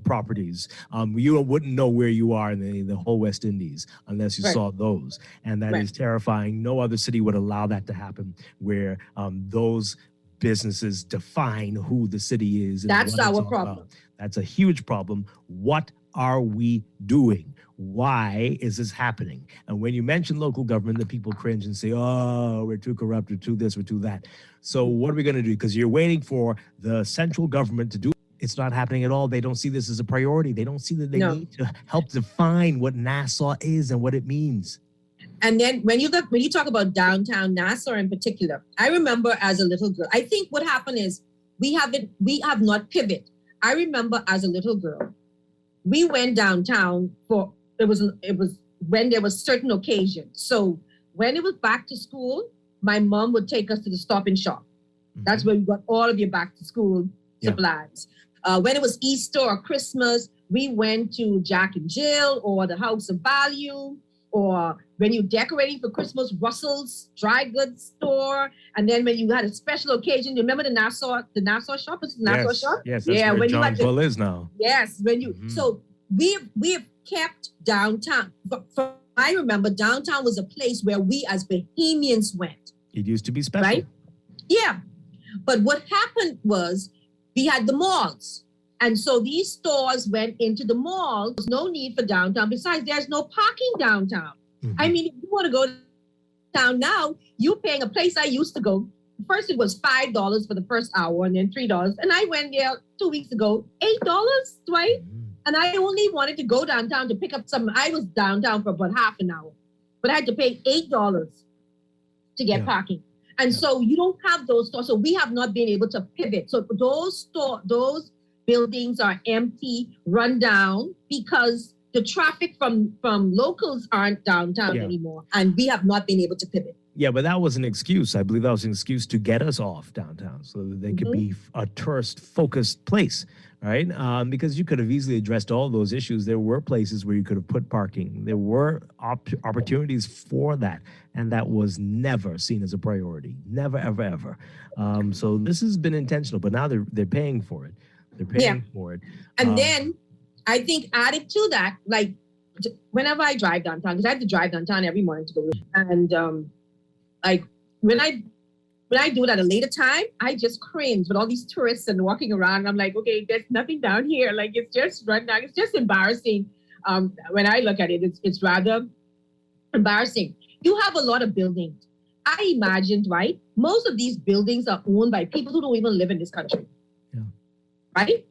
properties. You wouldn't know where you are in the whole West Indies unless you saw those. And that is terrifying. No other city would allow that to happen, where those businesses define who the city is. And that's what it's our all problem. about. That's a huge problem. What are we doing? Why is this happening? And when you mention local government, the people cringe and say, oh, we're too corrupt, we're too this, we're too that. So what are we going to do? Because you're waiting for the central government to do it. It's not happening at all. They don't see this as a priority. They don't see that they need to help define what Nassau is and what it means. And then when you talk about downtown Nassau in particular, I remember as a little girl, I think what happened is we have not pivoted. I remember as a little girl, we went downtown it was when there was certain occasions. So when it was back to school, my mom would take us to the Stop and Shop. That's where we got all of your back to school supplies. When it was Easter or Christmas, we went to Jack and Jill or the House of Value, or when you're decorating for Christmas, Russell's dry goods store. And then when you had a special occasion, you remember the Nassau shop? Is the Nassau shop? Yes, that's where John Bull is now. Yes, so we've kept downtown. From I remember, downtown was a place where we as Bahamians went. It used to be special. Right? Yeah. But what happened was we had the malls. And so these stores went into the mall. There's no need for downtown. Besides, there's no parking downtown. I mean, if you want to go down now, you're paying a place I used to go. First, it was $5 for the first hour and then $3. And I went there 2 weeks ago, $8, Dwight. And I only wanted to go downtown to pick up something. I was downtown for about half an hour, but I had to pay $8 to get parking. And so you don't have those stores. So we have not been able to pivot. So those buildings are empty, run down, because the traffic from locals aren't downtown anymore. And we have not been able to pivot. Yeah, but that was an excuse. I believe that was an excuse to get us off downtown so that they could be a tourist-focused place, right? Because you could have easily addressed all those issues. There were places where you could have put parking. There were opportunities for that, and that was never seen as a priority. Never, ever, ever. So this has been intentional, but now they're paying for it. They're paying for it. And then I think added to that, like whenever I drive downtown, because I have to drive downtown every morning to go, and like when I do it at a later time, I just cringe with all these tourists and walking around. I'm like, okay, there's nothing down here. Like it's just run down. It's just embarrassing. when I look at it, it's rather embarrassing. You have a lot of buildings. I imagine, Dwight, most of these buildings are owned by people who don't even live in this country. Yeah. Right?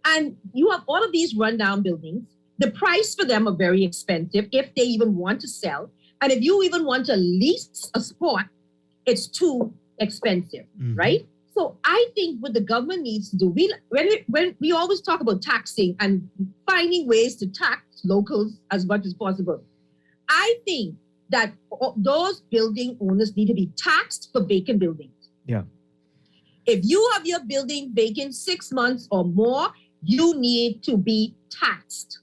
And you have all of these rundown buildings. The price for them are very expensive if they even want to sell. And if you even want to lease a spot, it's too expensive, right? So I think what the government needs to do, when we always talk about taxing and finding ways to tax locals as much as possible, I think that those building owners need to be taxed for vacant buildings. Yeah. If you have your building vacant 6 months or more, you need to be taxed.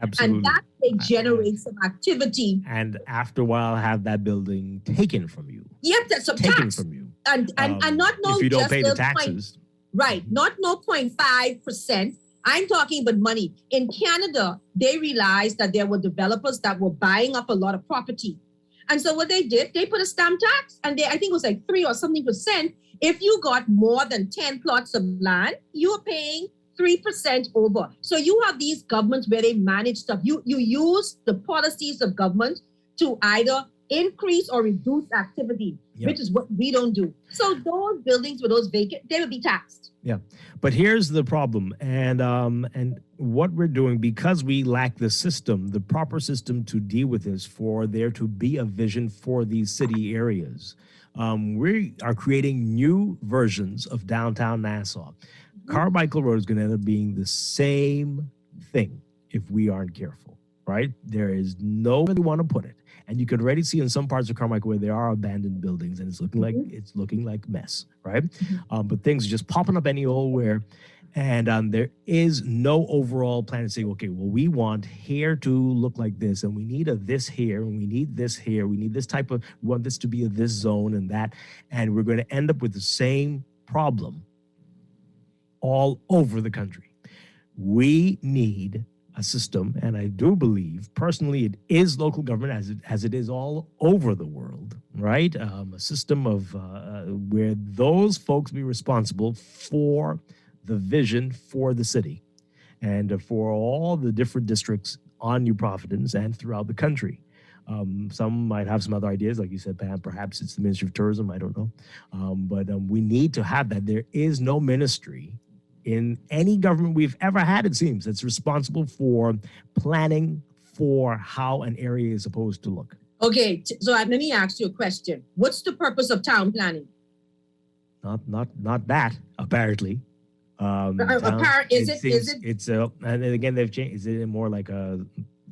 Absolutely. And that may generate some activity. And after a while, have that building taken from you. Yep, that's a taken tax. from you. And not no if you don't just pay the taxes. Right, not no 0.5%. I'm talking about money. In Canada, they realized that there were developers that were buying up a lot of property. And so what they did, they put a stamp tax, and I think it was like 3 or something %. If you got more than 10 plots of land, you were paying 3% over. So you have these governments where they manage stuff. You use the policies of government to either increase or reduce activity, which is what we don't do. So those buildings with those vacant, they will be taxed. Yeah, but here's the problem, and what we're doing, because we lack the system, the proper system to deal with this, for there to be a vision for these city areas. We are creating new versions of downtown Nassau. Carmichael Road is going to end up being the same thing if we aren't careful, right? There is nowhere they want to put it. And you can already see in some parts of Carmichael where there are abandoned buildings, and it's looking like mess, right? But things are just popping up any old where, and there is no overall plan to say, okay, well, we want here to look like this, and we need a this here, and we need this here, we need this type of, we want this to be a this zone and that, and we're going to end up with the same problem all over the country. We need a system, and I do believe personally it is local government as it is all over the world, right? A system of where those folks be responsible for the vision for the city and for all the different districts on New Providence and throughout the country. Some might have some other ideas, like you said, Pam, perhaps it's the Ministry of Tourism, I don't know. But we need to have that. There is no ministry in any government we've ever had, it seems, that's responsible for planning for how an area is supposed to look. Okay, so let me ask you a question. What's the purpose of town planning? Not that, apparently. Is it? It's and again they've changed. Is it more like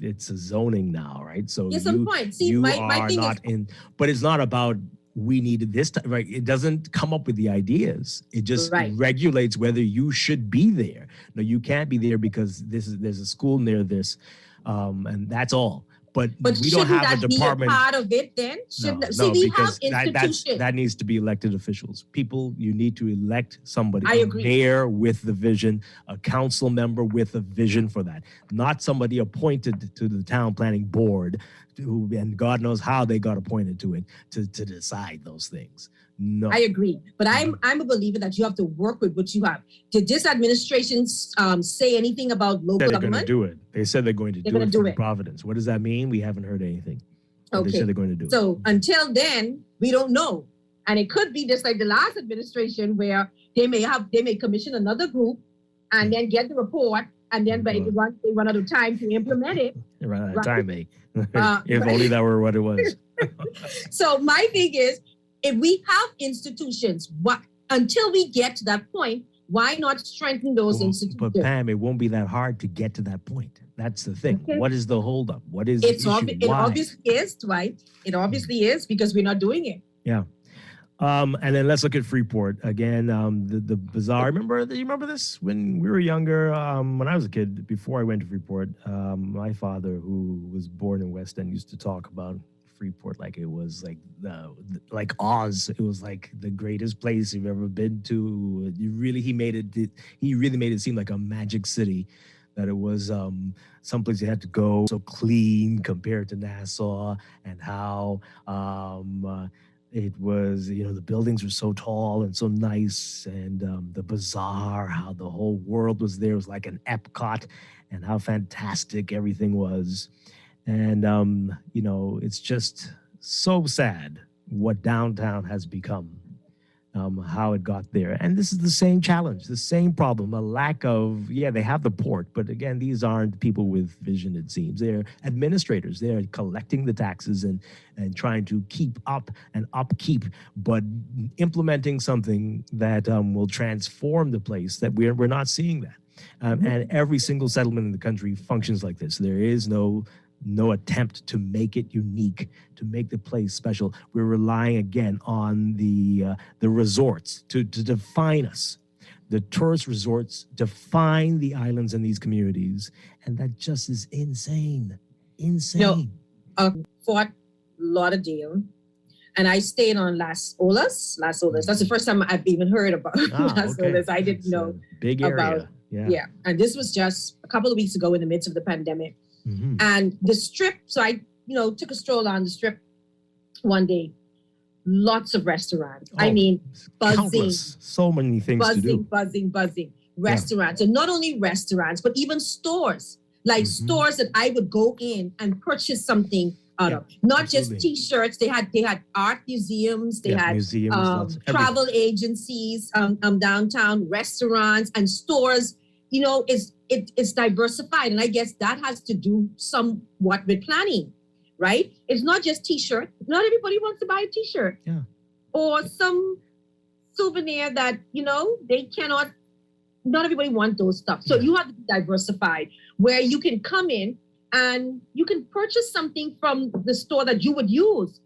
it's a zoning now, right? So yes, some point. See, my thing not in, but it's not about we needed this time, right? It doesn't come up with the ideas. It just regulates whether you should be there. No, you can't be there because there's a school near this, and that's all. But we don't have a department. Be a part of it then? We have institutions. That needs to be elected officials. People, you need to elect somebody. I agree. A mayor with the vision, a council member with a vision for that. Not somebody appointed to the town planning board, and God knows how they got appointed to it, to decide those things. No. I agree. But I'm a believer that you have to work with what you have. Did this administration say anything about local government? They're going to do it. They said they're going to do it for Providence. What does that mean? We haven't heard anything. Okay. They said they're going to do it. So until then, we don't know. And it could be just like the last administration where they may commission another group and then get the report, and then they run out of time to implement it. They run out of time, eh? If only that were what it was. So my thing is, if we have institutions, until we get to that point, why not strengthen those institutions? But Pam, it won't be that hard to get to that point. That's the thing. Okay. What is the holdup? What is the issue? It obviously is, Dwight. It obviously is because we're not doing it. Yeah. And then let's look at Freeport again. The bizarre. Do you remember this when we were younger? When I was a kid, before I went to Freeport, my father, who was born in West End, used to talk about Freeport like it was like Oz. It was like the greatest place you've ever been to. He really made it seem like a magic city. That it was someplace you had to go, so clean compared to Nassau, and how It was, the buildings were so tall and so nice, and the bazaar, how the whole world was there. It was like an Epcot, and how fantastic everything was. And, it's just so sad what downtown has become, how it got there. And this is the same challenge, the same problem, a lack of, they have the port, but again, these aren't people with vision, it seems. They're administrators. They're collecting the taxes and trying to keep up and upkeep, but implementing something that will transform the place, that we're not seeing that. And every single settlement in the country functions like this. There is no attempt to make it unique, to make the place special. We're relying again on the resorts to define us. The tourist resorts define the islands and these communities, and that just is insane. Insane. Fort Lauderdale, and I stayed on Las Olas. That's the first time I've even heard about Las Olas. I didn't know big area. About. Yeah, and this was just a couple of weeks ago in the midst of the pandemic. Mm-hmm. And the Strip, so I, took a stroll on the Strip one day. Lots of restaurants. I mean, buzzing. Countless. So many things to do. Buzzing. Restaurants. And not only restaurants, but even stores. Like stores that I would go in and purchase something out of. Not just T-shirts. They had art museums. They had museums, travel agencies downtown, restaurants and stores. It's diversified. And I guess that has to do somewhat with planning, right? It's not just T-shirt. Not everybody wants to buy a T-shirt. Yeah. Or some souvenir that, they cannot, not everybody wants those stuff. So you have to be diversified where you can come in and you can purchase something from the store that you would use.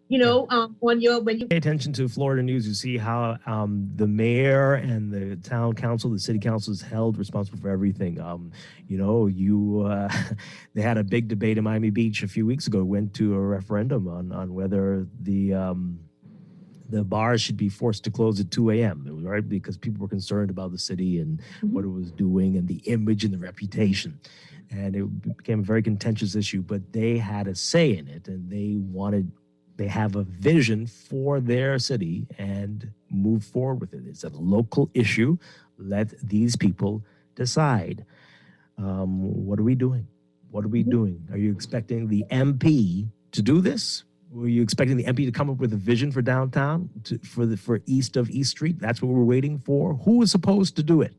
When you pay attention to Florida news, you see how the mayor and the town council, the city council is held responsible for everything. They had a big debate in Miami Beach a few weeks ago. Went to a referendum on whether the bars should be forced to close at 2 a.m. Right, because people were concerned about the city and what it was doing and the image and the reputation. And it became a very contentious issue. But they had a say in it, and they have a vision for their city and move forward with it. It's a local issue. Let these people decide. What are we doing? Are you expecting the MP to do this? Were you expecting the MP to come up with a vision for downtown, for east of East Street? That's what we're waiting for. Who is supposed to do it?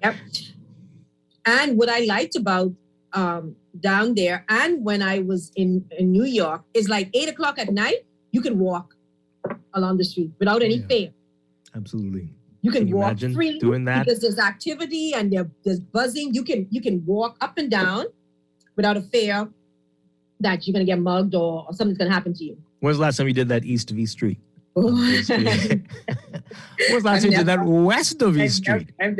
Yep. And what I liked about down there, and when I was in New York, is like 8:00 at night, you can walk along the street without any fare. Absolutely. You can walk freely doing that? Because there's activity and there's buzzing. You can walk up and down without a fare that you're gonna get mugged or something's gonna happen to you. When's the last time you did that east of East Street? When's the last time you did that west of East Street? I've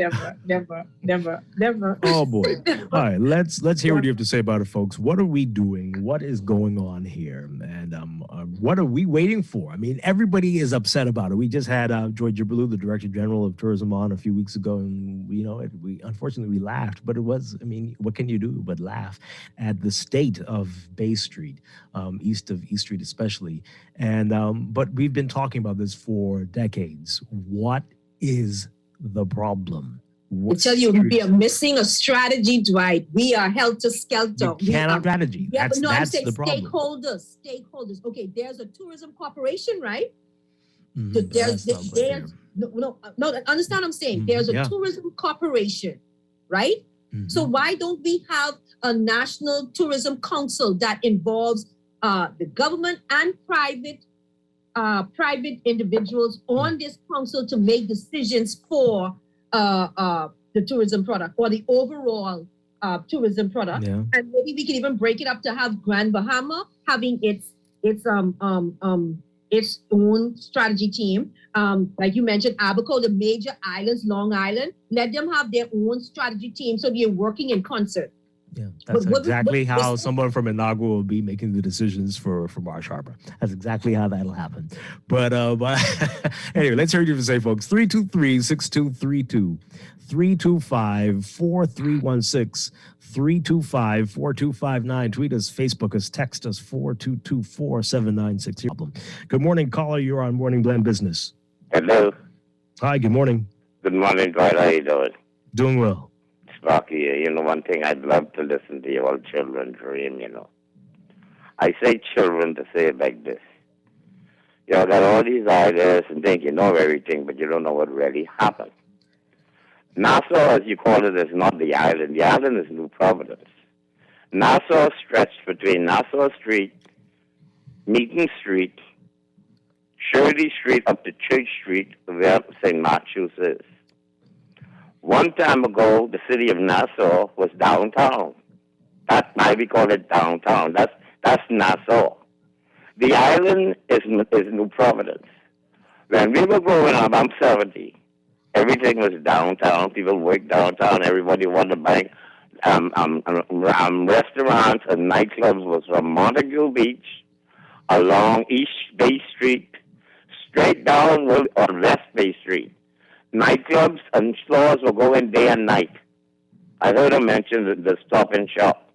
never. Oh boy! All right, let's hear what you have to say about it, folks. What are we doing? What is going on here? And what are we waiting for? I mean, everybody is upset about it. We just had Joy Gibberlew, the Director General of Tourism, on a few weeks ago, and we unfortunately we laughed. But it was, I mean, what can you do but laugh at the state of Bay Street, east of East Street especially? And but we've been talking about this for decades. What is the problem? I tell you, we are missing a strategy, Dwight. We are helter-skelter. We cannot strategy. Yeah, that's I'm saying the problem. Stakeholders. Okay, there's a tourism corporation, right? No, understand what I'm saying? There's a tourism corporation, right? So why don't we have a national tourism council that involves the government and private individuals on this council to make decisions for the tourism product or the overall tourism product? And maybe we can even break it up to have Grand Bahama having its own strategy team. Like you mentioned, Abaco, the major islands, Long Island, let them have their own strategy team so they're working in concert. Yeah, that's exactly how someone from Inagua will be making the decisions for Marsh Harbor. That's exactly how that'll happen. But anyway, let's hear you say, folks. 323-6232, 325-4316, 325-4259. Tweet us, Facebook us, text us, 422-4796. Good morning, caller. You're on Morning Blend Business. Hello. Hi, good morning. Good morning, Dwight. How you doing? Doing well. Rocky, you know, one thing I'd love to listen to you all children dream, you know. I say children to say it like this. You all got all these ideas and think you know everything, but you don't know what really happened. Nassau, as you call it, is not the island. The island is New Providence. Nassau stretched between Nassau Street, Meeting Street, Shirley Street up to Church Street, where St. Matthew's is. One time ago, the city of Nassau was downtown. That's why we call it downtown. That's Nassau. The island is New Providence. When we were growing up, I'm 70. Everything was downtown. People worked downtown. Everybody wanted to buy restaurants and nightclubs was from Montague Beach along East Bay Street, straight down on West Bay Street. Nightclubs and stores were going day and night. I heard him mention the Stop and Shop.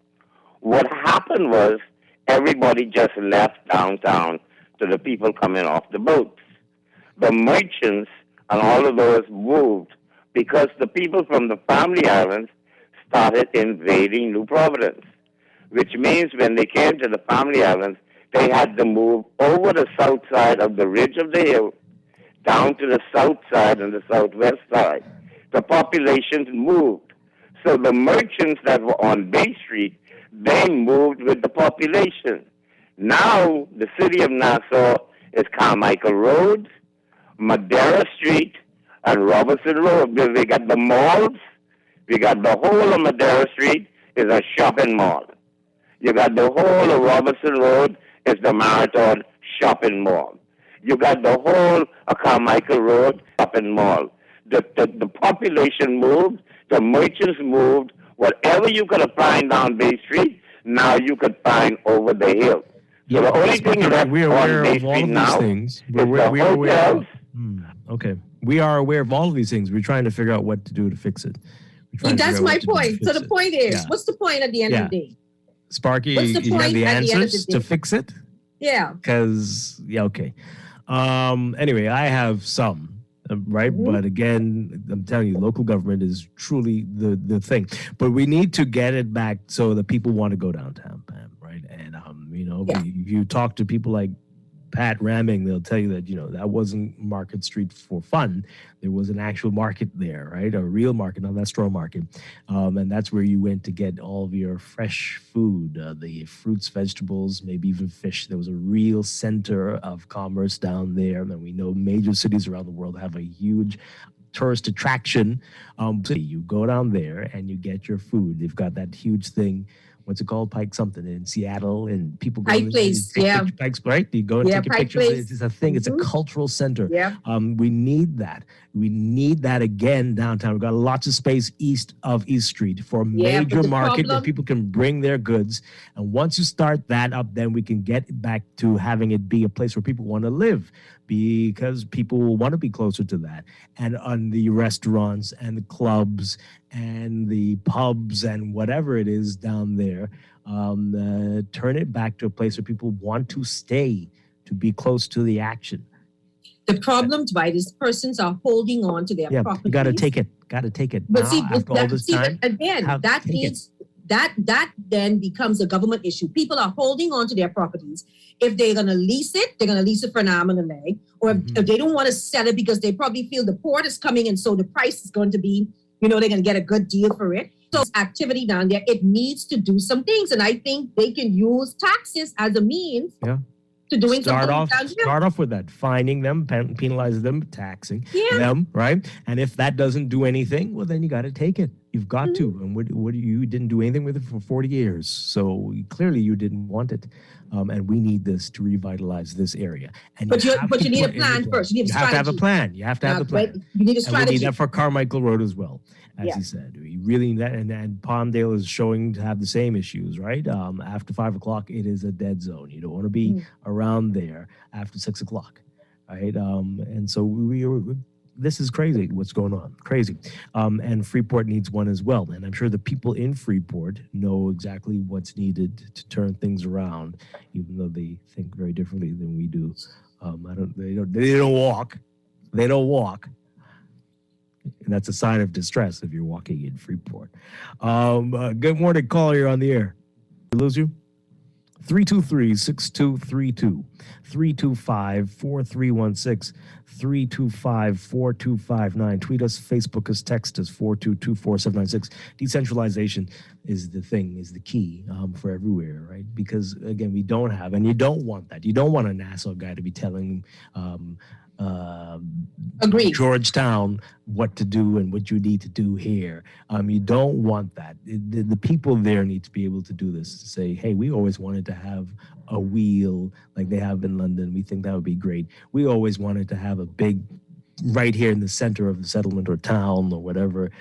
What happened was everybody just left downtown to the people coming off the boats. The merchants and all of those moved because the people from the Family Islands started invading New Providence, which means when they came to the Family Islands, they had to move over the south side of the ridge of the hill down to the south side and the southwest side. The populations moved. So the merchants that were on Bay Street, they moved with the population. Now, the city of Nassau is Carmichael Road, Madera Street, and Robertson Road. We got the malls. We got the whole of Madera Street is a shopping mall. You got the whole of Robertson Road is the Marathon shopping mall. You got the whole of Carmichael Road shopping mall. The population moved, the merchants moved. Whatever you could find down Bay Street, now you could find over the hill. So the only thing left on Bay Street now is the hotels. Okay. We are aware of all of these things. We're trying to figure out what to do to fix it. That's my point. So the point is, what's the point at the end of the day? Sparky, you have the answers to fix it? Yeah. Because, okay. Anyway, I have some, right? Mm-hmm. But again, I'm telling you, local government is truly the thing. But we need to get it back so that people want to go downtown, Pam, right? And, if you talk to people like Pat Ramming, they'll tell you that, that wasn't Market Street for fun. There was an actual market there, right? A real market, not that straw market. And that's where you went to get all of your fresh food, the fruits, vegetables, maybe even fish. There was a real center of commerce down there. And we know major cities around the world have a huge tourist attraction. You go down there and you get your food. They've got that huge thing. What's it called? Pike something in Seattle, and people go Pike Place, Pike's, right? You go and take a picture. It's a thing. Mm-hmm. It's a cultural center. Yeah. We need that. We need that again downtown. We've got lots of space east of East Street for a major market where people can bring their goods. And once you start that up, then we can get back to having it be a place where people want to live, because people want to be closer to that. And on the restaurants and the clubs and the pubs and whatever it is down there, turn it back to a place where people want to stay, to be close to the action. The problem, Dwight, is persons are holding on to their properties. You got to take it. But now, see, after all this time, again, that means that then becomes a government issue. People are holding on to their properties. If they're going to lease it, they're going to lease it for an arm and a leg. Or if they don't want to sell it because they probably feel the port is coming and so the price is going to be, they're going to get a good deal for it. So activity down there, it needs to do some things. And I think they can use taxes as a means to doing start something. Start off with that, fining them, penalize them, taxing them, right? And if that doesn't do anything, well, then you got to take it. You've got to. And what you didn't do anything with it for 40 years. So clearly you didn't want it. And we need this to revitalize this area. And But you need a plan first. You need a strategy. have to have a plan. You have to have a plan. You need a strategy. And we need that for Carmichael Road as well, as Yeah. he said. We really need that. And Palmdale is showing to have the same issues, right? After 5 o'clock, it is a dead zone. You don't want to be around there after 6 o'clock, right? And so this is crazy what's going on. Crazy. And Freeport needs one as well. And I'm sure the people in Freeport know exactly what's needed to turn things around, even though they think very differently than we do. They don't walk. They don't walk. And that's a sign of distress if you're walking in Freeport. Good morning, caller. You're on the air. Did we lose you? 323-6232, 325-4316, 325-4259. Tweet us, Facebook us, text us, 422-4796. Decentralization is the thing, is the key for everywhere, right? Because, again, we don't have, and you don't want that. You don't want a Nassau guy to be telling Georgetown what to do and what you need to do here. You don't want that. The people there need to be able to do this, to say, hey, we always wanted to have a wheel like they have in London. We think that would be great. We always wanted to have a big right here in the center of the settlement or town or whatever,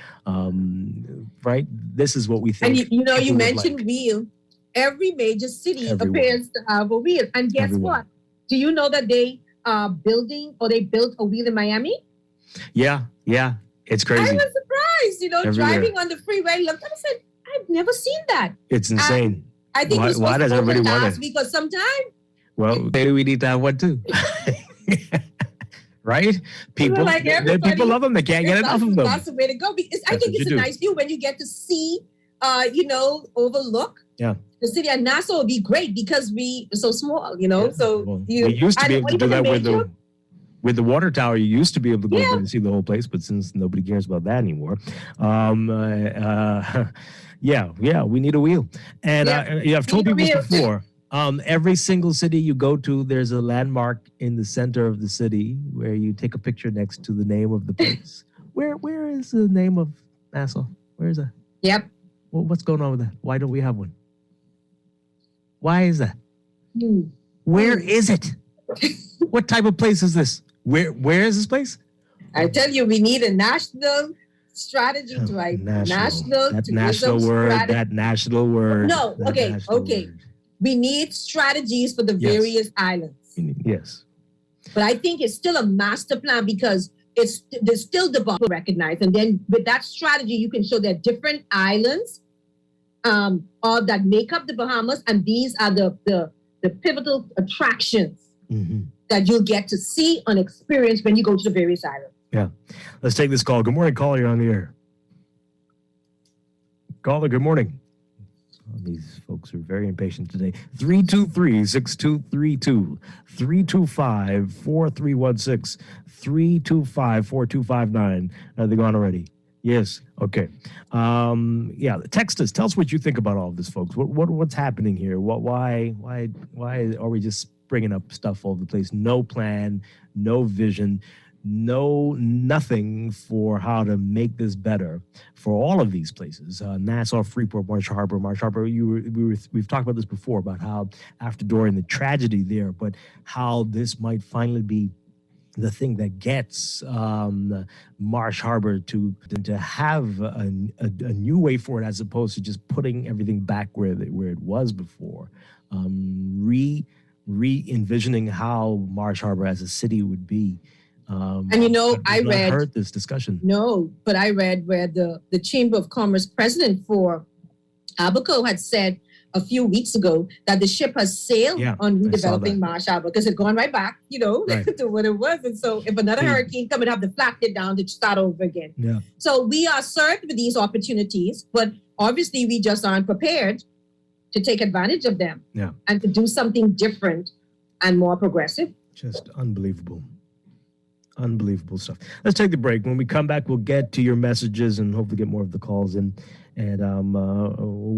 right? This is what we think. And you mentioned wheel. Every major city appears to have a wheel. And guess what? Do you know that they built a wheel in Miami? Yeah, it's crazy. I was surprised, driving on the freeway. Looked and I said, I've never seen that. It's insane. I think why does everybody want it? Because sometimes. Well, maybe we need to have one too. Right? People love them. They can't get enough of them. That's the way to go. Because I think it's a nice view when you get to see, overlook. Yeah. The city of Nassau would be great because we are so small, So we used to be able to do that with the water tower. You used to be able to go there and see the whole place, but since nobody cares about that anymore, we need a wheel. And I've told people this before. Every single city you go to, there's a landmark in the center of the city where you take a picture next to the name of the place. Where is the name of Nassau? Where is that? Yep. Well, what's going on with that? Why don't we have one? Why is that? Where is it? What type of place is this? Where is this place? I tell you, we need a national strategy, Dwight. National. That national word. Strategy. That national word. No. Okay. Word. We need strategies for the various islands. Yes. But I think it's still a master plan because there's still the Bahamas recognized, and then with that strategy, you can show there are different islands that make up the Bahamas, and these are the pivotal attractions that you'll get to see and experience when you go to the various islands. Yeah. Let's take this call. Good morning, caller. You're on the air. Caller, good morning. These folks are very impatient today. 323-6232, 325-4316, 325-4259. Are they gone already? Yes. Okay. Text us. Tell us what you think about all of this, folks. What's happening here? Why are we just bringing up stuff all over the place? No plan, no vision, nothing for how to make this better for all of these places. Nassau, Freeport, Marsh Harbor. We've talked about this before about how after Dorian, the tragedy there, but how this might finally be the thing that gets Marsh Harbor to have a new way for it, as opposed to just putting everything back where it was before. Re-envisioning how Marsh Harbor as a city would be. I heard this discussion. No, but I read where the Chamber of Commerce president for Abaco had said a few weeks ago that the ship has sailed on redeveloping Marsh Harbor because it's gone right back, to what it was. And so if another hurricane come, it'd have to flat it down to start over again. Yeah. So we are served with these opportunities, but obviously we just aren't prepared to take advantage of them and to do something different and more progressive. Just unbelievable. Unbelievable stuff. Let's take the break. When we come back, we'll get to your messages and hopefully get more of the calls in. And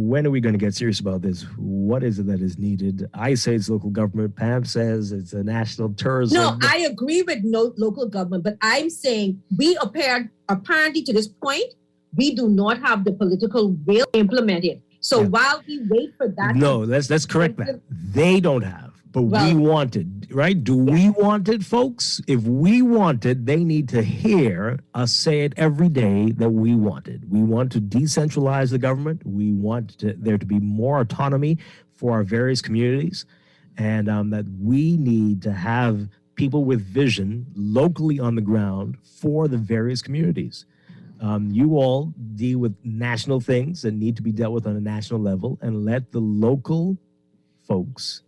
when are we going to get serious about this? What is it that is needed? I say it's local government. Pam says it's a national tourism. No, I agree with local government, but I'm saying we apparently to this point, we do not have the political will to implement it. So while we wait for that, no, let's correct that. They don't have, but we want it, right? Do we want it, folks? If we want it, they need to hear us say it every day that we want it. We want to decentralize the government. We want there to be more autonomy for our various communities, and that we need to have people with vision locally on the ground for the various communities. You all deal with national things that need to be dealt with on a national level, and let the local folks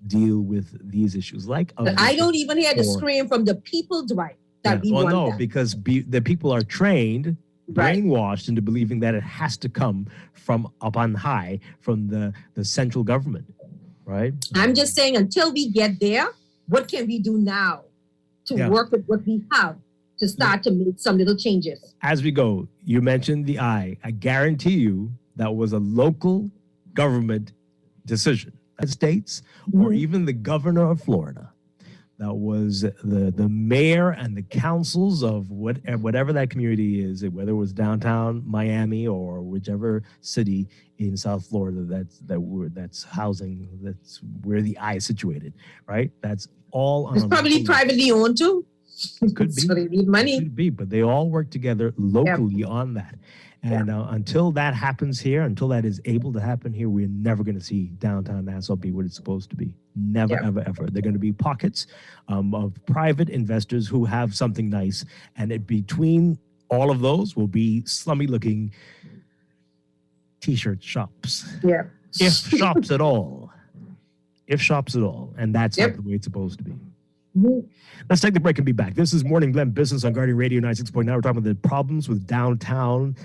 deal with these issues. Like I don't even hear the scream from the people, Dwight, that we want that. Because the people are trained, brainwashed into believing that it has to come from up on high, from the central government, right? I'm just saying, until we get there, what can we do now to work with what we have to start to make some little changes? As we go, you mentioned the I guarantee you that was a local government decision. States, or even the governor of Florida. That was the mayor and the councils of whatever that community is, whether it was downtown Miami or whichever city in South Florida that's housing, that's where the I is situated, right? That's all on it's probably privately owned too. Could be. So they need money. Could be, but they all work together locally on that. And until that happens here, until that is able to happen here, we're never going to see downtown Nassau be what it's supposed to be. Never, ever, ever. They're going to be pockets of private investors who have something nice. And between all of those will be slummy-looking T-shirt shops. Yeah. If shops at all. If shops at all. And that's not the way it's supposed to be. Let's take the break and be back. This is Morning Blend Business on Guardian Radio 96.9. We're talking about the problems with downtown,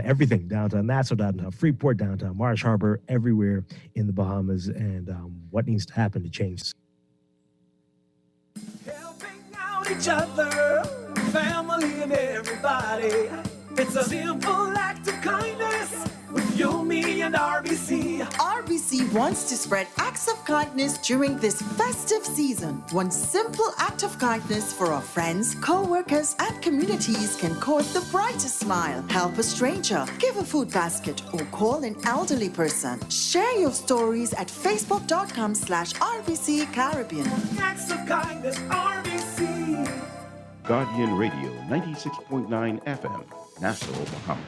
everything downtown Nassau, downtown Freeport, downtown Marsh Harbor, everywhere in the Bahamas, and what needs to happen to change this. Helping out each other, family and everybody. It's a simple act of kindness with you, me, and RBC. RBC wants to spread acts of kindness during this festive season. One simple act of kindness for our friends, co-workers, and communities can cause the brightest smile. Help a stranger, give a food basket, or call an elderly person. Share your stories at facebook.com/RBC Caribbean. Acts of kindness, RBC. Guardian Radio 96.9 FM, Nassau, Bahamas.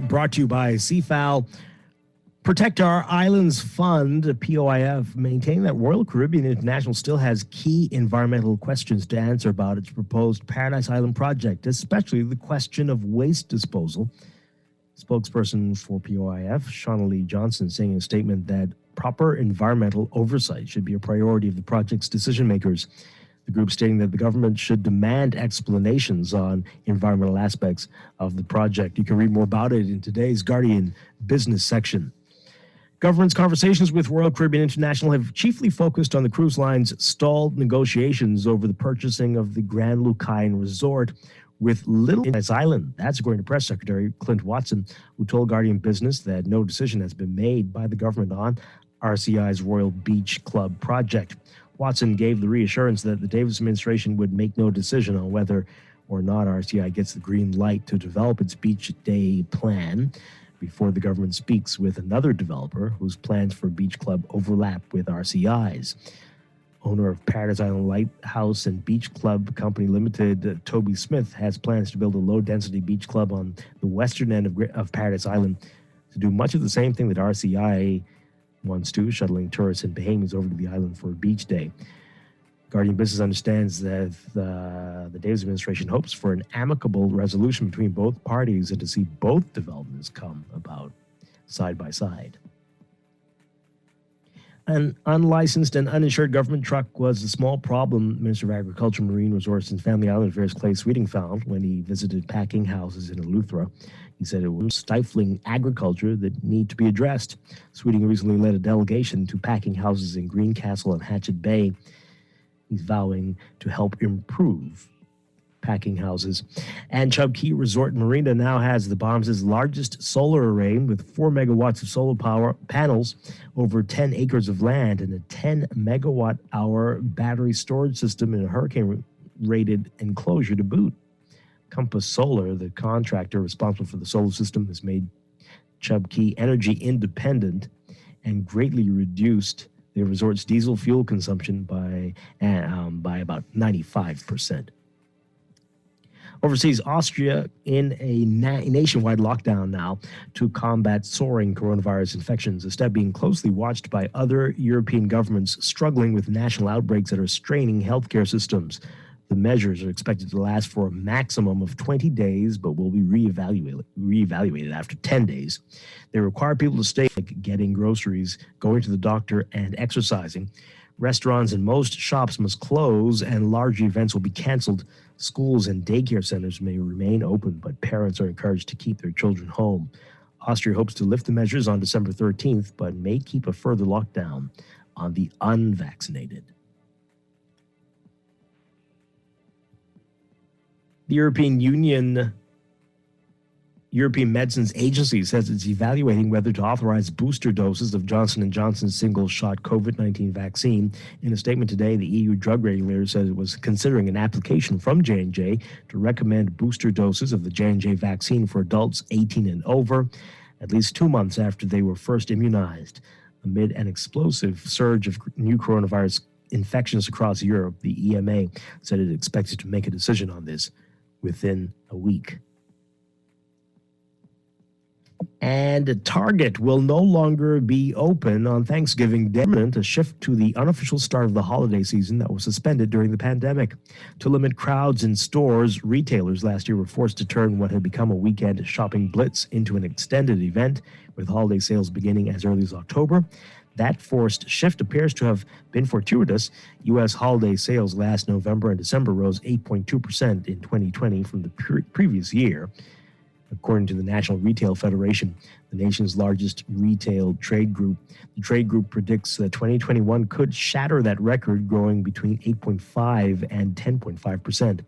Brought to you by CFAL. Protect Our Islands Fund, POIF, maintaining that Royal Caribbean International still has key environmental questions to answer about its proposed Paradise Island project, especially the question of waste disposal. Spokesperson for POIF, Shauna Lee Johnson, saying in a statement that proper environmental oversight should be a priority of the project's decision makers. The group stating that the government should demand explanations on environmental aspects of the project. You can read more about it in today's Guardian business section. Government's conversations with Royal Caribbean International have chiefly focused on the cruise line's stalled negotiations over the purchasing of the Grand Lucaine Resort with Little Island. That's according to Press Secretary Clint Watson, who told Guardian Business that no decision has been made by the government on RCI's Royal Beach Club project. Watson gave the reassurance that the Davis administration would make no decision on whether or not RCI gets the green light to develop its beach day plan before the government speaks with another developer whose plans for Beach Club overlap with RCI's. Owner of Paradise Island Lighthouse and Beach Club Company Limited, Toby Smith, has plans to build a low-density beach club on the western end of Paradise Island to do much of the same thing that RCI wants to, shuttling tourists and Bahamians over to the island for a beach day. Guardian Business understands that the Davis administration hopes for an amicable resolution between both parties and to see both developments come about side by side. An unlicensed and uninsured government truck was a small problem Minister of Agriculture, Marine Resources, and Family Island Affairs Clay Sweeting found when he visited packing houses in Eleuthera. He said it was stifling agriculture that need to be addressed. Sweeting recently led a delegation to packing houses in Greencastle and Hatchet Bay. He's vowing to help improve packing houses. And Chub Key Resort Marina now has the Bahamas' largest solar array with 4 megawatts of solar power panels over 10 acres of land and a 10 megawatt hour battery storage system in a hurricane-rated enclosure to boot. Compass Solar, the contractor responsible for the solar system, has made Chub Key energy independent and greatly reduced the resort's diesel fuel consumption by about 95%. Overseas, Austria in a nationwide lockdown now to combat soaring coronavirus infections, a step being closely watched by other European governments struggling with national outbreaks that are straining healthcare systems. The measures are expected to last for a maximum of 20 days, but will be reevaluated after 10 days. They require people to stay, like getting groceries, going to the doctor, and exercising. Restaurants and most shops must close, and large events will be canceled. Schools and daycare centers may remain open, but parents are encouraged to keep their children home. Austria hopes to lift the measures on December 13th, but may keep a further lockdown on the unvaccinated. The European Medicines Agency says it's evaluating whether to authorize booster doses of Johnson & Johnson's single-shot COVID-19 vaccine. In a statement today, the EU drug regulator said it was considering an application from J&J to recommend booster doses of the J&J vaccine for adults 18 and over, at least 2 months after they were first immunized. Amid an explosive surge of new coronavirus infections across Europe, the EMA said it expected to make a decision on this within a week. And Target will no longer be open on Thanksgiving Day, a shift to the unofficial start of the holiday season that was suspended during the pandemic. To limit crowds in stores, retailers last year were forced to turn what had become a weekend shopping blitz into an extended event, with holiday sales beginning as early as October. That forced shift appears to have been fortuitous. U.S. holiday sales last November and December rose 8.2% in 2020 from the previous year. According to the National Retail Federation, the nation's largest retail trade group, the trade group predicts that 2021 could shatter that record, growing between 8.5 and 10.5%.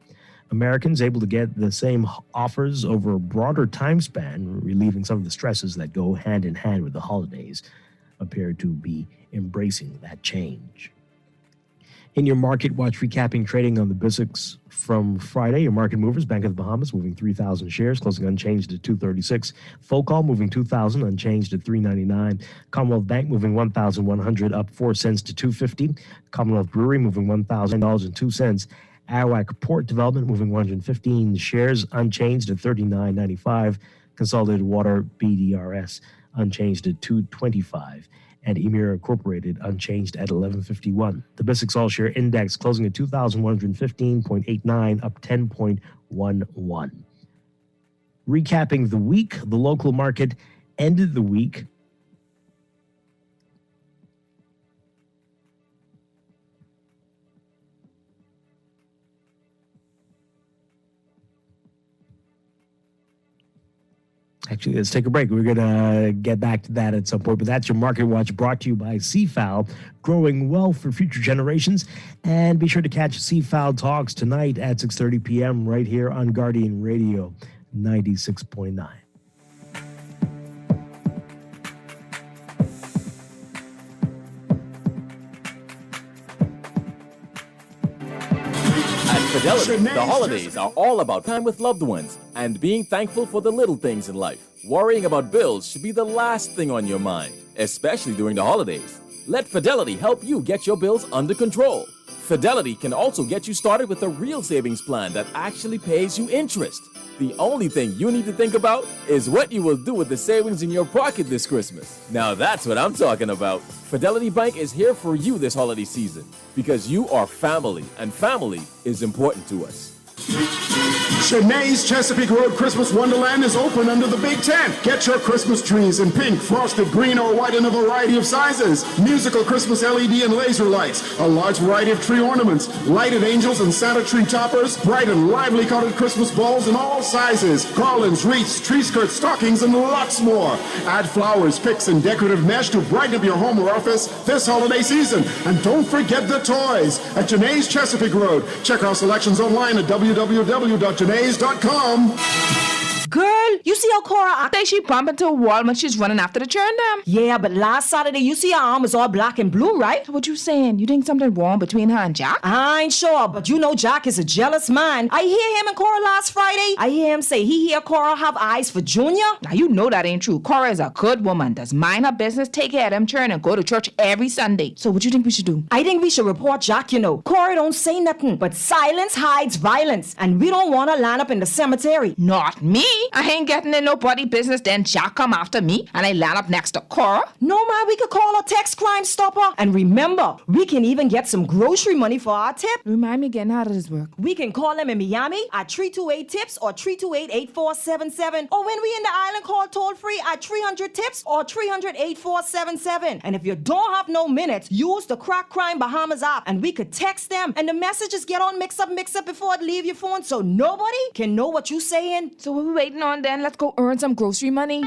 Americans able to get the same offers over a broader time span, relieving some of the stresses that go hand in hand with the holidays, appear to be embracing that change. In your market watch, recapping trading on the BISX from Friday, your market movers, Bank of the Bahamas moving 3,000 shares, closing unchanged at 236. Focall moving 2,000, unchanged at 399. Commonwealth Bank moving 1,100, up 4 cents to 250. Commonwealth Brewery moving $1,000.02. Arawak Port Development moving 115 shares, unchanged at 39.95. Consolidated Water BDRS unchanged at 225. And Emir Incorporated unchanged at 1151. The BISX All-Share Index closing at 2,115.89, up 10.11. Recapping the week, the local market ended the week Actually, let's take a break. We're going to get back to that at some point. But that's your Market Watch, brought to you by CFAL, growing wealth for future generations. And be sure to catch CFAL Talks tonight at 6:30 p.m. right here on Guardian Radio 96.9. Fidelity, the holidays are all about time with loved ones and being thankful for the little things in life. Worrying about bills should be the last thing on your mind, especially during the holidays. Let Fidelity help you get your bills under control. Fidelity can also get you started with a real savings plan that actually pays you interest. The only thing you need to think about is what you will do with the savings in your pocket this Christmas. Now that's what I'm talking about. Fidelity Bank is here for you this holiday season because you are family, and family is important to us. Cheney's Chesapeake Road Christmas Wonderland is open under the Big Tent. Get your Christmas trees in pink, frosted, green, or white in a variety of sizes. Musical Christmas LED and laser lights, a large variety of tree ornaments, lighted angels and Santa tree toppers, bright and lively colored Christmas balls in all sizes, garlands, wreaths, tree skirts, stockings, and lots more. Add flowers, picks, and decorative mesh to brighten up your home or office this holiday season. And don't forget the toys at Cheney's Chesapeake Road. Check our selections online at www.cheney's.com. www.janays.com. Girl, you see how Cora I think she bumped into a wall when she's running after the churn dam. Yeah, but last Saturday you see her arm was all black and blue, right? What you saying? You think something wrong between her and Jack? I ain't sure, but you know Jack is a jealous man. I hear him and Cora last Friday. I hear him say he hear Cora have eyes for Junior. Now you know that ain't true. Cora is a good woman, does mind her business, take care of them churn and go to church every Sunday. So what you think we should do? I think we should report Jack, you know. Cora don't say nothing, but silence hides violence, and we don't want to line up in the cemetery. Not me. I ain't getting in nobody business, then Jack come after me and I land up next to Cora. No, man, we could call a text Crime Stopper. And remember, we can even get some grocery money for our tip. Remind me again, how does this work? We can call them in Miami at 328-TIPS or 328-8477. Or when we in the island, call toll-free at 300-TIPS or 300-8477. And if you don't have no minutes, use the Crack Crime Bahamas app and we could text them and the messages get on mix up before it leave your phone so nobody can know what you saying. So what we waiting on then? Let's go earn some grocery money.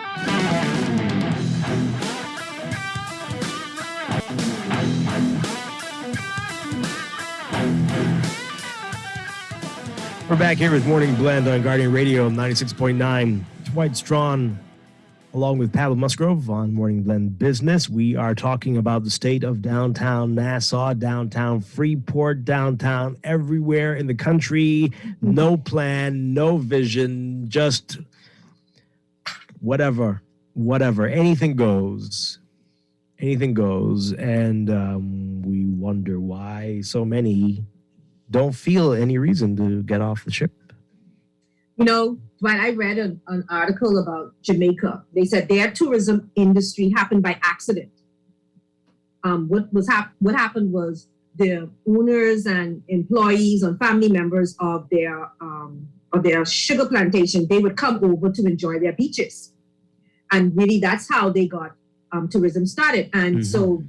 We're back here with Morning Blend on Guardian Radio 96.9. Dwight Strachan, along with Pavel Musgrove on Morning Blend Business. We are talking about the state of downtown Nassau, downtown Freeport, downtown everywhere in the country. No plan, no vision, just whatever, anything goes. And we wonder why so many don't feel any reason to get off the ship. You know, when I read an article about Jamaica, they said their tourism industry happened by accident. What happened was the owners and employees and family members of their sugar plantation, they would come over to enjoy their beaches. And really, that's how they got tourism started. And so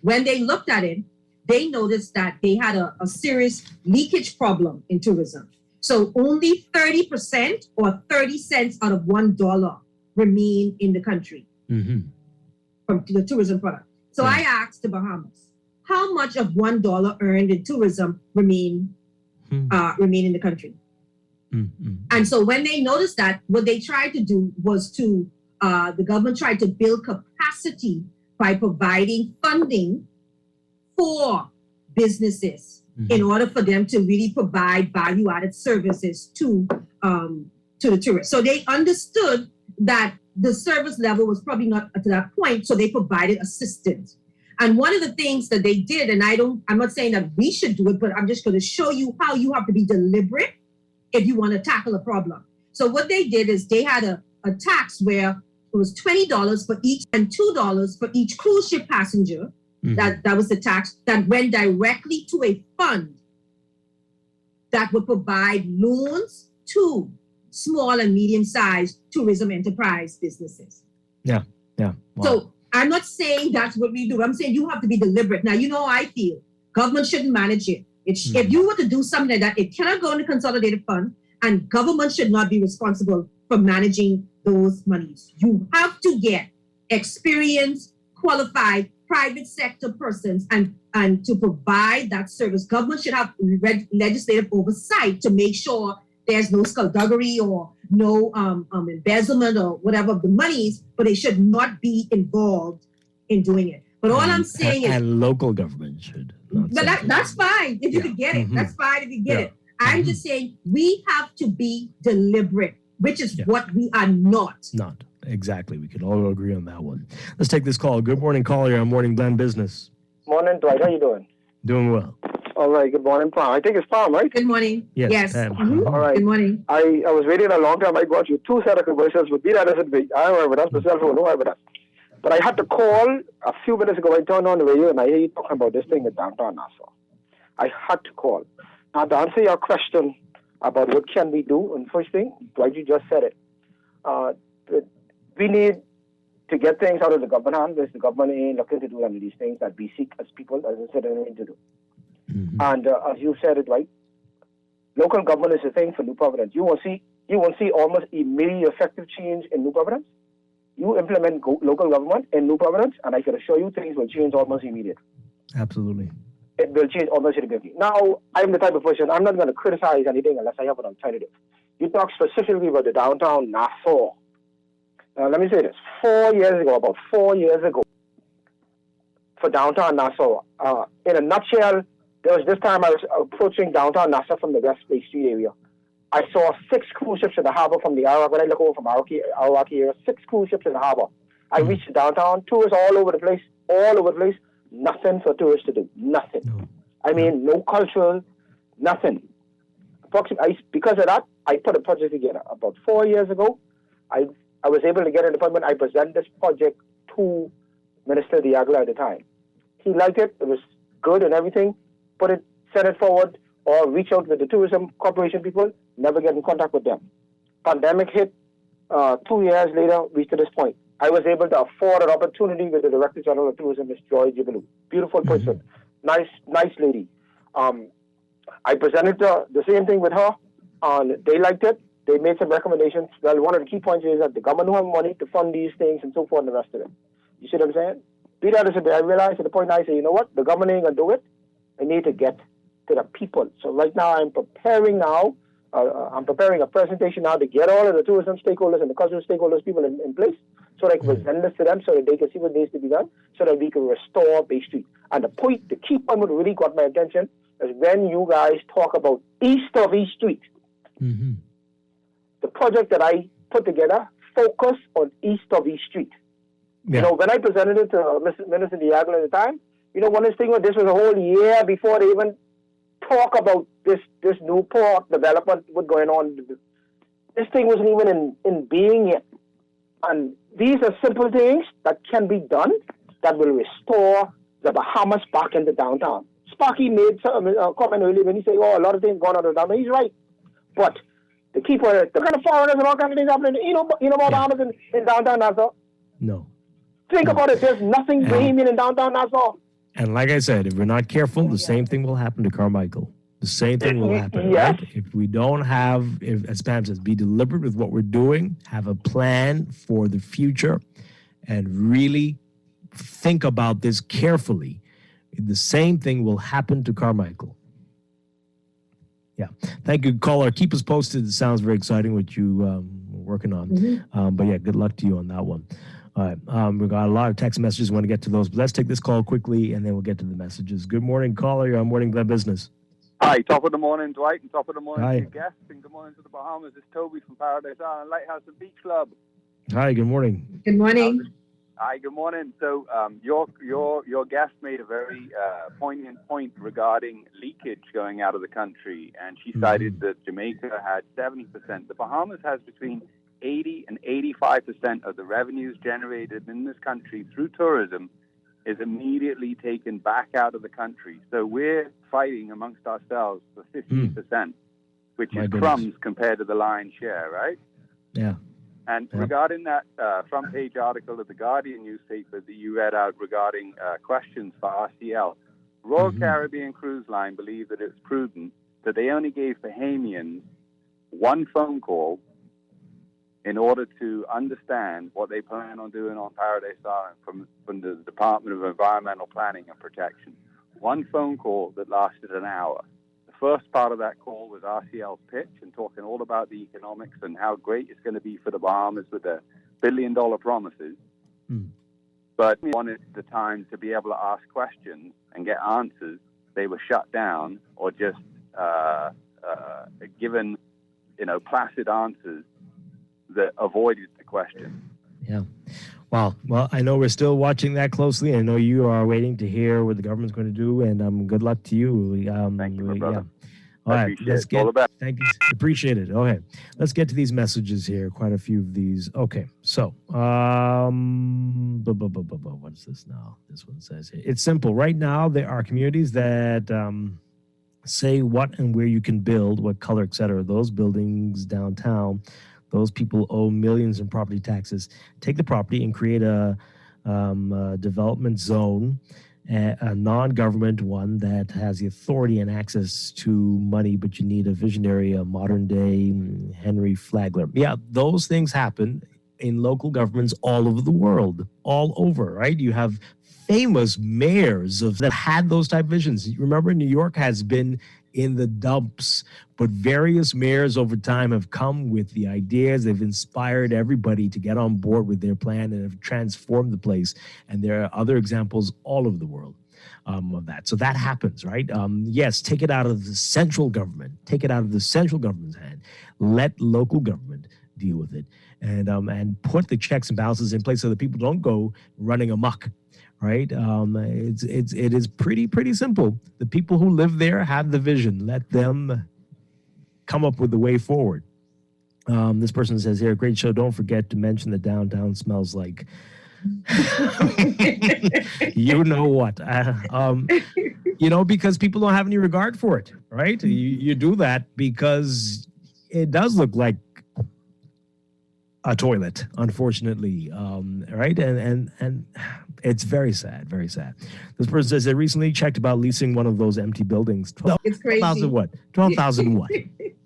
when they looked at it, they noticed that they had a serious leakage problem in tourism. So only 30% or 30 cents out of $1 remain in the country from the tourism product. So I asked the Bahamas, how much of $1 earned in tourism remain in the country? And so when they noticed that, what they tried to do was the government tried to build capacity by providing funding for businesses in order for them to really provide value-added services to the tourists. So they understood that the service level was probably not to that point, so they provided assistance. And one of the things that they did, and I'm not saying that we should do it, but I'm just going to show you how you have to be deliberate if you want to tackle a problem. So what they did is they had a tax where it was $20 for each and $2 for each cruise ship passenger. That was the tax that went directly to a fund that would provide loans to small and medium-sized tourism enterprise businesses. Yeah. Wow. So I'm not saying that's what we do. I'm saying you have to be deliberate. Now, you know how I feel. Government shouldn't manage it. If you were to do something like that, it cannot go in a consolidated fund, and government should not be responsible for managing those monies. You have to get experienced, qualified, private sector persons and to provide that service. Government should have legislative oversight to make sure there's no skullduggery or no embezzlement or whatever of the monies, but they should not be involved in doing it. But all I'm saying is... And local government should. But that's fine if you could get it. That's fine if you get it. I'm just saying we have to be deliberate, which is what we are not. Not. Exactly. We can all agree on that one. Let's take this call. Good morning, caller. You're on Morning Blend Business. Morning, Dwight. How you doing? Doing well. All right. Good morning, Pam. I think it's Pam, right? Good morning. Yes. All right. Good morning. I was waiting a long time. I got you two set of conversations, but be that as it be. I don't worry about that. My cell phone, don't worry about that. But I had to call a few minutes ago. I turned on the radio and I hear you talking about this thing in downtown Nassau. I had to call. Now, to answer your question about what can we do, and first thing, Dwight, you just said it. We need to get things out of the government hand, because the government ain't looking to do any of these things that we seek as people, as a citizen, to do. And as you said it, right, local government is a thing for New Providence. You won't see almost immediate effective change in New Providence. You implement local government in New Providence, and I can assure you things will change almost immediately. Absolutely. it will change almost immediately. Now, I'm the type of person, I'm not going to criticize anything unless I have an alternative. You talk specifically about the downtown Nassau. Now, let me say this. About 4 years ago, for downtown Nassau, in a nutshell, there was this time I was approaching downtown Nassau from the West Bay Street area. I saw 6 cruise ships in the harbor from the Arawak. When I look over from Arawak area, 6 cruise ships in the harbor. I reached downtown, tourists all over the place, nothing for tourists to do, nothing. No. I mean, no cultural, nothing. Because of that, I put a project together. About 4 years ago, I was able to get an appointment. I presented this project to Minister Diagla at the time. He liked it. It was good and everything. Sent it forward or reach out with the tourism corporation people, never get in contact with them. Pandemic hit. 2 years later, reached to this point. I was able to afford an opportunity with the Director General of Tourism, Ms. Joy Jibalu. Beautiful person. Nice lady. I presented the same thing with her. They liked it. They made some recommendations. Well, one of the key points is that the government don't have money to fund these things and so forth and the rest of it. You see what I'm saying? Be that as it may, I realized at the point I say, you know what? The government ain't going to do it. I need to get to the people. So right now I'm preparing a presentation now to get all of the tourism stakeholders and the cultural stakeholders people in place so that I can present this to them so that they can see what needs to be done so that we can restore Bay Street. And the key point that really got my attention is when you guys talk about east of East Street. Mm-hmm. The project that I put together focused on east of East Street. Yeah. You know, when I presented it to Minister Diagla at the time, you know, one of the things was this was a whole year before they even talk about this new port development was going on. This thing wasn't even in being yet. And these are simple things that can be done that will restore the Bahamas back into downtown. Sparky made a comment earlier when he said, a lot of things going on in downtown. He's right. But the key point is, the kind of foreigners and all kinds of things happening. You know about Bahamas in downtown Nassau? No. Think about it. There's nothing bohemian in downtown Nassau. And like I said, if we're not careful, the same thing will happen to Carmichael. The same thing will happen. Yes. Right? If we don't have, as Pam says, be deliberate with what we're doing, have a plan for the future, and really think about this carefully, the same thing will happen to Carmichael. Yeah. Thank you, caller. Keep us posted. It sounds very exciting what you are working on. Mm-hmm. But yeah, good luck to you on that one. All right. We've got a lot of text messages. We want to get to those. But let's take this call quickly, and then we'll get to the messages. Good morning, caller. You're on Morning Glen Business. Hi. Top of the morning, Dwight, and top of the morning Hi. to your guests, and good morning to the Bahamas. It's Toby from Paradise Island Lighthouse and Beach Club. Hi. Good morning. Good morning. Hi. Good morning. So your guest made a very poignant point regarding leakage going out of the country, and she cited that Jamaica had 70%. The Bahamas has between 80 and 85% of the revenues generated in this country through tourism is immediately taken back out of the country. So we're fighting amongst ourselves for 15%, which is crumbs compared to the lion's share, right? Yeah. And regarding that front page article of the Guardian newspaper that you read out regarding questions for RCL, Royal Caribbean Cruise Line believed that it's prudent that they only gave Bahamians one phone call in order to understand what they plan on doing on Paradise Island from the Department of Environmental Planning and Protection. One phone call that lasted an hour. The first part of that call was RCL's pitch and talking all about the economics and how great it's going to be for the Bahamas with their billion-dollar promises. But wanted the time to be able to ask questions and get answers. They were shut down or just given, placid answers that avoided the question. Yeah. Wow. Well, I know we're still watching that closely. I know you are waiting to hear what the government's going to do, and good luck to you. Thank you, my brother. All right. Let's get. Thank you. Appreciate it. Okay. Let's get to these messages here. Quite a few of these. Okay. So, what is this now? This one says here. It's simple. Right now, there are communities that say what and where you can build, what color, etc. Those buildings downtown. Those people owe millions in property taxes. Take the property and create a development zone, a non-government one that has the authority and access to money, but you need a visionary, a modern-day Henry Flagler. Yeah, those things happen in local governments all over the world, all over, right? You have famous mayors that had those type of visions. You remember, New York has been in the dumps, but various mayors over time have come with the ideas. They've inspired everybody to get on board with their plan and have transformed the place. And there are other examples all over the world of that. So that happens, right? Yes, take it out of the central government. Take it out of the central government's hand. Let local government deal with it, and put the checks and balances in place so that people don't go running amok. Right? It is pretty simple. The people who live there have the vision. Let them come up with the way forward. This person says here, great show. Don't forget to mention the downtown smells like you know what. Because people don't have any regard for it, right? You do that because it does look like a toilet, unfortunately, right? And it's very sad, very sad. This person says they recently checked about leasing one of those empty buildings. It's crazy. 12,000 what? 12,000 what?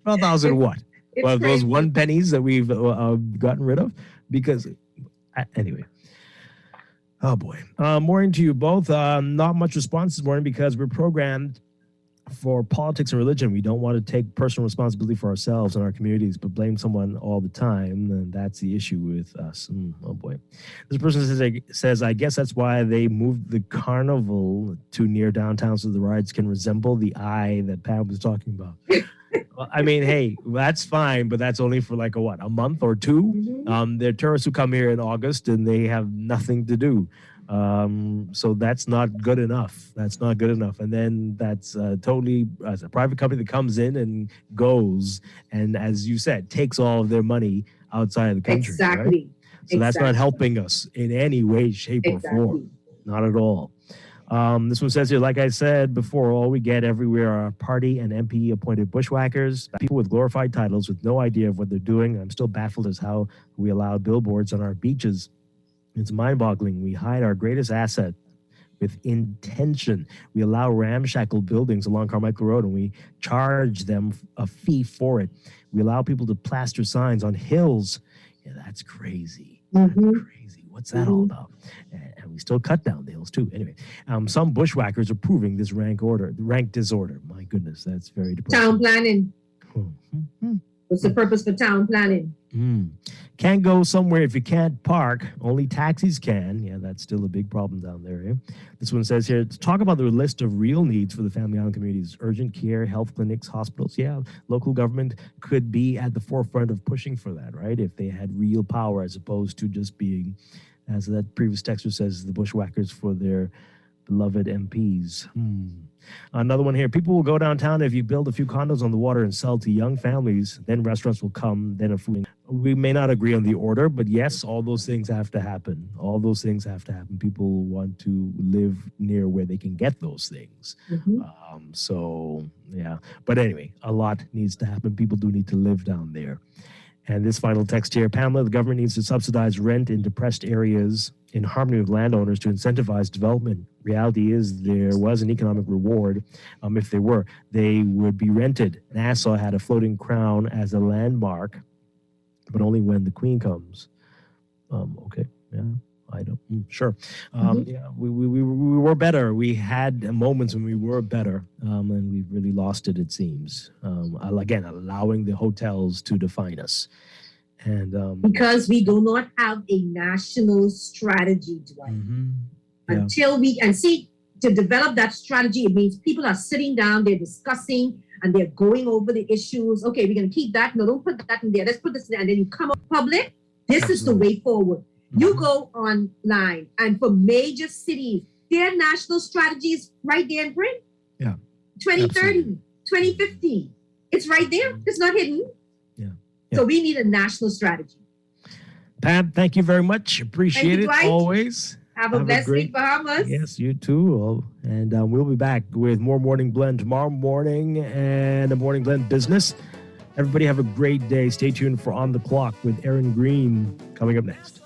12,000 what? Well, those 1 pennies that we've gotten rid of? Because, anyway. Oh, boy. Morning to you both. Not much response this morning because we're programmed for politics and religion. We don't want to take personal responsibility for ourselves and our communities, but blame someone all the time. And that's the issue with us. Oh boy. This person says, I guess that's why they moved the carnival to near downtown so the rides can resemble the eye that Pam was talking about. Well, I mean, hey, that's fine, but that's only for like a month or two. Mm-hmm. There are tourists who come here in August and they have nothing to do. So that's not good enough. That's not good enough. And then that's totally as a private company that comes in and goes, and as you said, takes all of their money outside of the country. Exactly. Right? So that's not helping us in any way, shape, or form. Not at all. This one says here, like I said before, all we get everywhere are party and MP appointed bushwhackers, people with glorified titles with no idea of what they're doing. I'm still baffled as how we allow billboards on our beaches. It's mind-boggling. We hide our greatest asset with intention. We allow ramshackle buildings along Carmichael Road, and we charge them a fee for it. We allow people to plaster signs on hills. Yeah, that's crazy. Mm-hmm. That's crazy. What's that all about? And we still cut down the hills, too. Anyway, some bushwhackers are proving this rank disorder. My goodness, that's very depressing. Town planning. Mm-hmm. What's the purpose for town planning? Can't go somewhere if you can't park. Only taxis can. Yeah, that's still a big problem down there. Eh? This one says here, talk about the list of real needs for the family island communities. Urgent care, health clinics, hospitals. Yeah, local government could be at the forefront of pushing for that, right? If they had real power as opposed to just being, as that previous texter says, the bushwhackers for their beloved MPs. Another one here. People will go downtown if you build a few condos on the water and sell to young families. Then restaurants will come. Then a food. We may not agree on the order, but yes, all those things have to happen. All those things have to happen. People want to live near where they can get those things. Mm-hmm. So, yeah. But anyway, a lot needs to happen. People do need to live down there. And this final text here, Pamela, the government needs to subsidize rent in depressed areas in harmony with landowners to incentivize development. Reality is there was an economic reward. If they would be rented. Nassau had a floating crown as a landmark, but only when the Queen comes. Okay, yeah, I don't, sure. Yeah, we were better. We had moments when we were better, and we've really lost it seems. Again, allowing the hotels to define us. And because we do not have a national strategy, Dwight. Until we to develop that strategy, it means people are sitting down, they're discussing, and they're going over the issues. Okay, we're going to keep that. No, don't put that in there. Let's put this in there. And then you come up public. This is the way forward. You go online, and for major cities, their national strategies right there in print. Yeah. 2030, 2050. It's right there. It's not hidden. Yeah. So we need a national strategy. Pam, thank you very much. Appreciate it Dwight. Always. Have a blessed week, Bahamas. Yes, you too. And we'll be back with more Morning Blend tomorrow morning and a Morning Blend business. Everybody have a great day. Stay tuned for On the Clock with Aaron Green coming up next.